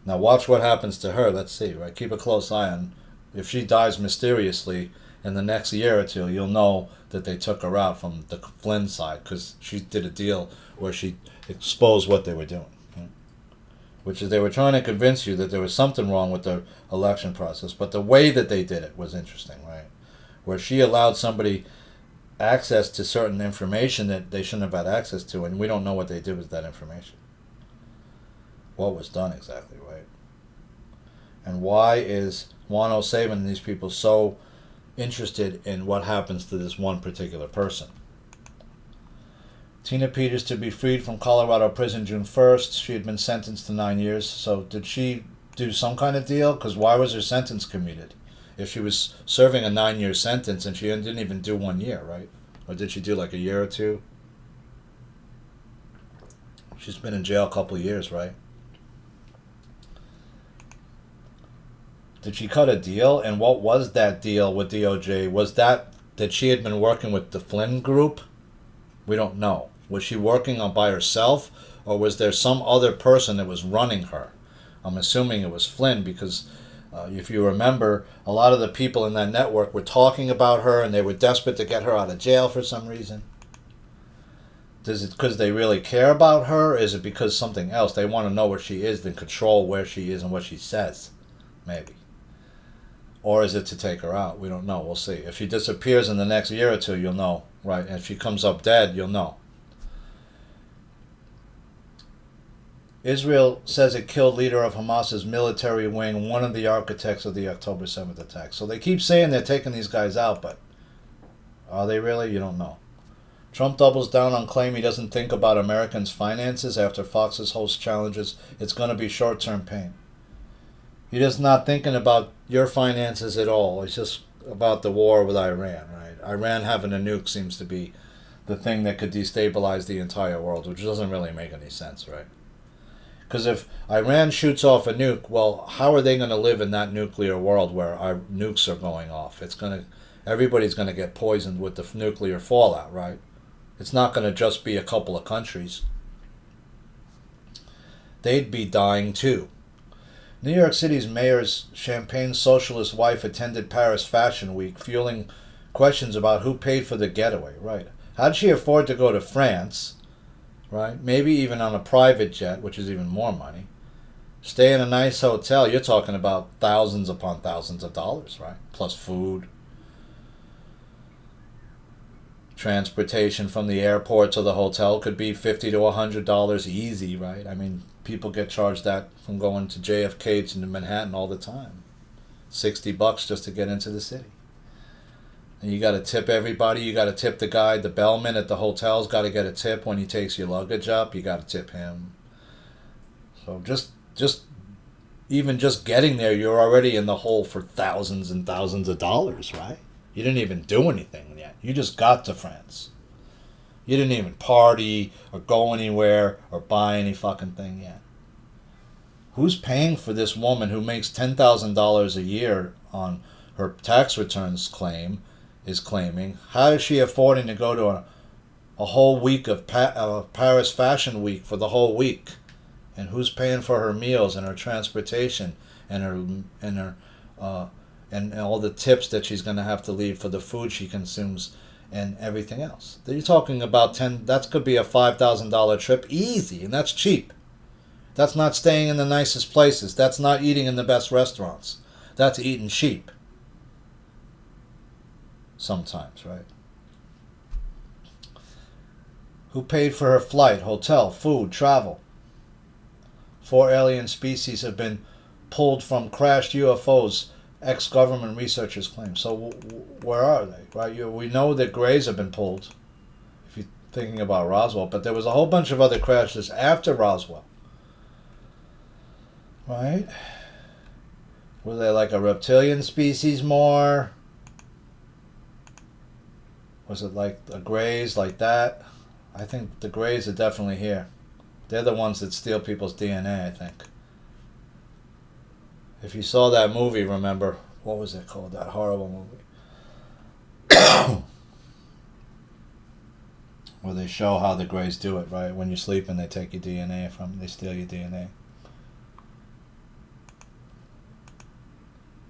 Now watch what happens to her. Let's see, right? Keep a close eye on. If she dies mysteriously in the next year or two, you'll know that they took her out from the Flynn side because she did a deal where she exposed what they were doing. Right? Which is they were trying to convince you that there was something wrong with the election process, but the way that they did it was interesting, right? Where she allowed somebody access to certain information that they shouldn't have had access to, and we don't know what they did with that information. What was done exactly, right? And why is Juan O'Savin and these people so interested in what happens to this one particular person? Tina Peters to be freed from Colorado prison June 1st. She had been sentenced to 9 years. So did she do some kind of deal? Because why was her sentence commuted? If she was serving a 9-year sentence and she didn't even do 1 year, right? Or did she do like a year or two? She's been in jail a couple of years, right? Did she cut a deal? And what was that deal with DOJ? Was that she had been working with the Flynn group? We don't know. Was she working on by herself? Or was there some other person that was running her? I'm assuming it was Flynn because if you remember, a lot of the people in that network were talking about her and they were desperate to get her out of jail for some reason. Is it because they really care about her? Or is it because something else? They want to know where she is and control where she is and what she says, maybe. Or is it to take her out? We don't know. We'll see. If she disappears in the next year or two, you'll know, right? And if she comes up dead, you'll know. Israel says it killed leader of Hamas's military wing, one of the architects of the October 7th attack. So they keep saying they're taking these guys out, but are they really? You don't know. Trump doubles down on claim he doesn't think about Americans' finances after Fox's host challenges it's going to be short-term pain. He's just not thinking about your finances at all. It's just about the war with Iran, right? Iran having a nuke seems to be the thing that could destabilize the entire world, which doesn't really make any sense, right? Because if Iran shoots off a nuke, well, how are they going to live in that nuclear world where our nukes are going off? Everybody's going to get poisoned with the nuclear fallout, right? It's not going to just be a couple of countries. They'd be dying too. New York City's mayor's champagne socialist wife attended Paris Fashion Week, fueling questions about who paid for the getaway, right? How'd she afford to go to France? Right? Maybe even on a private jet, which is even more money. Stay in a nice hotel, you're talking about thousands upon thousands of dollars, right? Plus food. Transportation from the airport to the hotel could be $50 to $100 easy, right? I mean, people get charged that from going to JFK to Manhattan all the time. $60 just to get into the city. And you got to tip everybody. You got to tip the guy, the bellman at the hotel's got to get a tip when he takes your luggage up. You got to tip him. So just getting there, you're already in the hole for thousands and thousands of dollars, right? You didn't even do anything yet. You just got to France. You didn't even party or go anywhere or buy any fucking thing yet. Who's paying for this woman who makes $10,000 a year on her tax returns is claiming? How is she affording to go to a whole week of Paris Fashion Week for the whole week? And who's paying for her meals and her transportation and her and all the tips that she's going to have to leave for the food she consumes and everything else? You're talking about that could be a $5,000 trip easy, and that's cheap. That's not staying in the nicest places. That's not eating in the best restaurants. That's eating cheap. Sometimes, right? Who paid for her flight, hotel, food, travel? 4 alien species have been pulled from crashed UFOs, ex-government researchers claim. So where are they? Right? We know that grays have been pulled, if you're thinking about Roswell, but there was a whole bunch of other crashes after Roswell. Right? Were they like a reptilian species more? Was it like the Greys, like that? I think the Greys are definitely here. They're the ones that steal people's DNA, I think. If you saw that movie, remember, what was it called? That horrible movie. where they show how the Greys do it, right? When you're sleeping, they take your DNA they steal your DNA.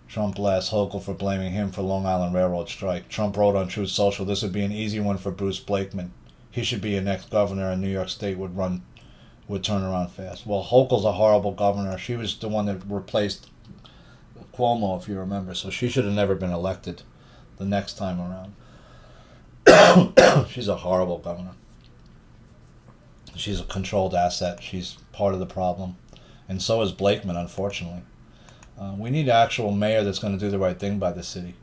Trump blasts Hochul for blaming him for Long Island Railroad strike. Trump wrote on Truth Social, "This would be an easy one for Bruce Blakeman. He should be your next governor, and New York State would turn around fast." Well, Hochul's a horrible governor. She was the one that replaced Cuomo, if you remember, so she should have never been elected the next time around. She's a horrible governor. She's a controlled asset. She's part of the problem. And so is Blakeman, unfortunately. We need an actual mayor that's going to do the right thing by the city.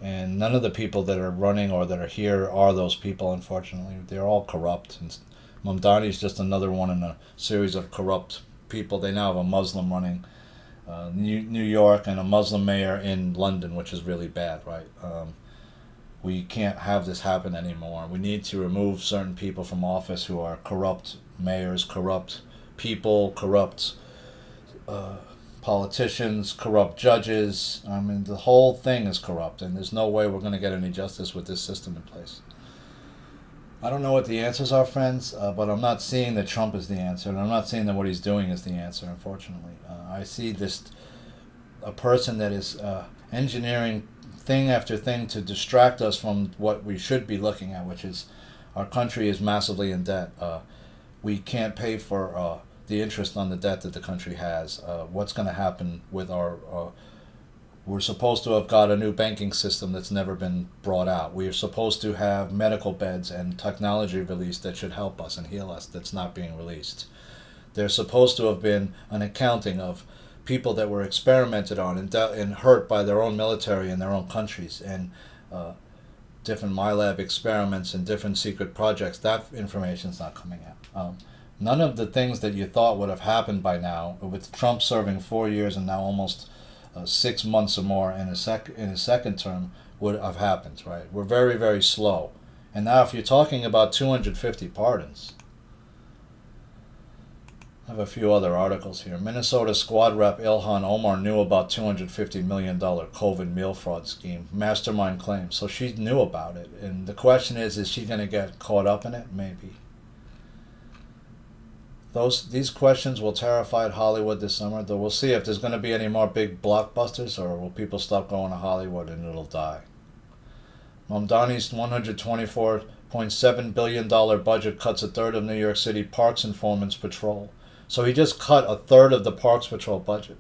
And none of the people that are running or that are here are those people, unfortunately. They're all corrupt. And Mamdani's just another one in a series of corrupt people. They now have a Muslim running New York and a Muslim mayor in London, which is really bad, right? We can't have this happen anymore. We need to remove certain people from office who are corrupt mayors, corrupt people, corrupt politicians, corrupt judges. I mean, the whole thing is corrupt, and there's no way we're going to get any justice with this system in place. I don't know what the answers are, friends, but I'm not seeing that Trump is the answer, and I'm not seeing that what he's doing is the answer, unfortunately. I see a person that is engineering thing after thing to distract us from what we should be looking at, which is our country is massively in debt. We can't pay for the interest on the debt that the country has. What's going to happen with our... we're supposed to have got a new banking system that's never been brought out. We are supposed to have medical beds and technology released that should help us and heal us that's not being released. There's supposed to have been an accounting of people that were experimented on and hurt by their own military in their own countries, and different MyLab experiments and different secret projects. That information's not coming out. None of the things that you thought would have happened by now, with Trump serving 4 years and now almost 6 months or more in his second term, would have happened, right? We're very, very slow. And now if you're talking about 250 pardons, I have a few other articles here. Minnesota squad rep Ilhan Omar knew about $250 million COVID meal fraud scheme. Mastermind claims. So she knew about it. And the question is she going to get caught up in it? Maybe. These questions will terrify Hollywood this summer, though we'll see if there's going to be any more big blockbusters, or will people stop going to Hollywood and it'll die. Mamdani's $124.7 billion budget cuts a third of New York City Parks Informants Patrol. So he just cut a third of the Parks Patrol budget.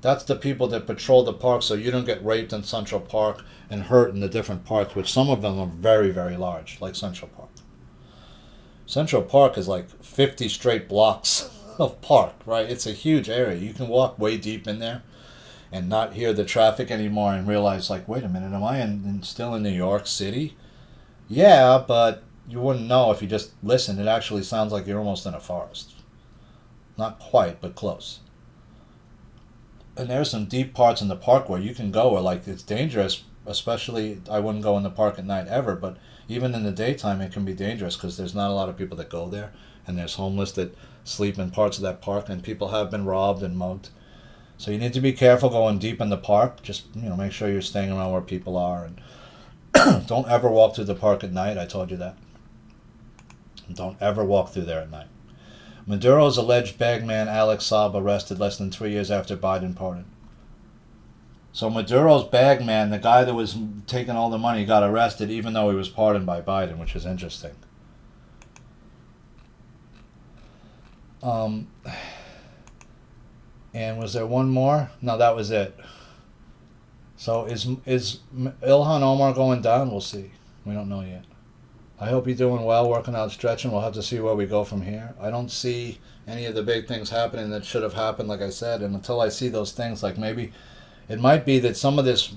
That's the people that patrol the parks so you don't get raped in Central Park and hurt in the different parks, which some of them are very, very large, like Central Park. Central Park is like 50 straight blocks of park, right? It's a huge area. You can walk way deep in there and not hear the traffic anymore and realize, like, wait a minute, am I still in New York City? Yeah, but you wouldn't know if you just listened. It actually sounds like you're almost in a forest. Not quite, but close. And there's some deep parts in the park where you can go where, like, it's dangerous, especially, I wouldn't go in the park at night ever, but even in the daytime it can be dangerous because there's not a lot of people that go there, and there's homeless that sleep in parts of that park, and people have been robbed and mugged. So you need to be careful going deep in the park. Just, make sure you're staying around where people are, and don't ever walk through the park at night. I told you that. Don't ever walk through there at night. Maduro's alleged bagman Alex Saab arrested less than 3 years after Biden pardon. So Maduro's bagman, the guy that was taking all the money, got arrested even though he was pardoned by Biden, which is interesting. And was there one more? No, that was it. So is Ilhan Omar going down? We'll see. We don't know yet. I hope you're doing well, working out, stretching. We'll have to see where we go from here. I don't see any of the big things happening that should have happened, like I said. And until I see those things, like maybe it might be that some of this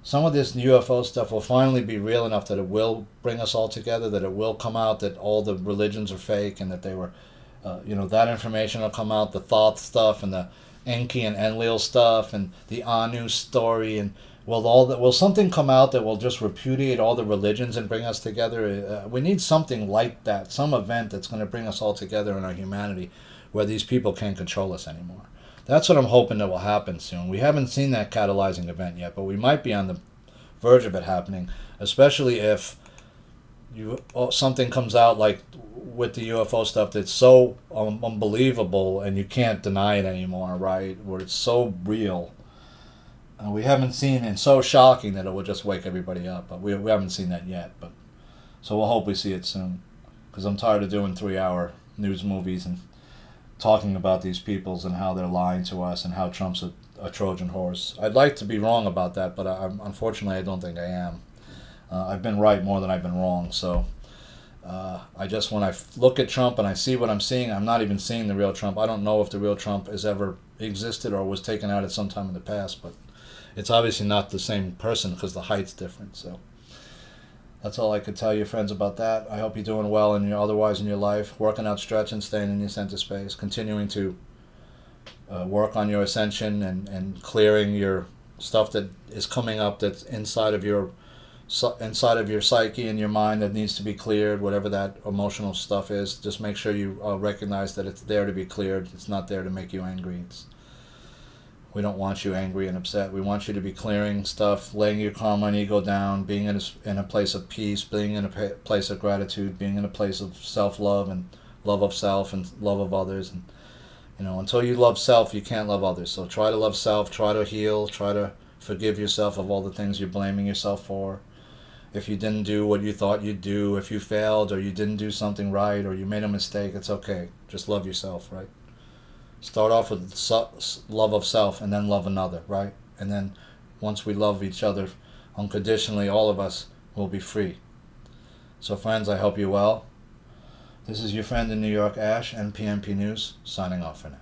UFO stuff will finally be real enough that it will bring us all together, that it will come out that all the religions are fake and that they were, that information will come out, the Thoth stuff and the Enki and Enlil stuff and the Anu story, and will something come out that will just repudiate all the religions and bring us together? We need something like that, some event that's going to bring us all together in our humanity where these people can't control us anymore. That's what I'm hoping that will happen soon. We haven't seen that catalyzing event yet, but we might be on the verge of it happening, especially if something comes out like with the UFO stuff that's so unbelievable, and you can't deny it anymore, right? Where it's so real. We haven't seen, and so shocking that it will just wake everybody up. But we haven't seen that yet. But so we'll hope we see it soon, because I'm tired of doing 3-hour news movies and talking about these peoples and how they're lying to us and how Trump's a Trojan horse. I'd like to be wrong about that, but unfortunately I don't think I am. I've been right more than I've been wrong. So I just, when I look at Trump and I see what I'm seeing, I'm not even seeing the real Trump. I don't know if the real Trump has ever existed or was taken out at some time in the past, but it's obviously not the same person because the height's different. So that's all I could tell you, friends, about that. I hope you're doing well otherwise in your life, working out, stretching, staying in your center space, continuing to work on your ascension and clearing your stuff that is coming up that's inside of your psyche and your mind that needs to be cleared, whatever that emotional stuff is. Just make sure you recognize that it's there to be cleared. It's not there to make you angry. We don't want you angry and upset. We want you to be clearing stuff, laying your karma and ego down, being in a place of peace, being in a place of gratitude, being in a place of self-love and love of self and love of others. And until you love self, you can't love others. So try to love self, try to heal, try to forgive yourself of all the things you're blaming yourself for. If you didn't do what you thought you'd do, if you failed or you didn't do something right or you made a mistake, it's okay. Just love yourself, right? Start off with love of self and then love another, right? And then once we love each other unconditionally, all of us will be free. So friends, I hope you're well. This is your friend in New York, Ash, NPNP News, signing off for now.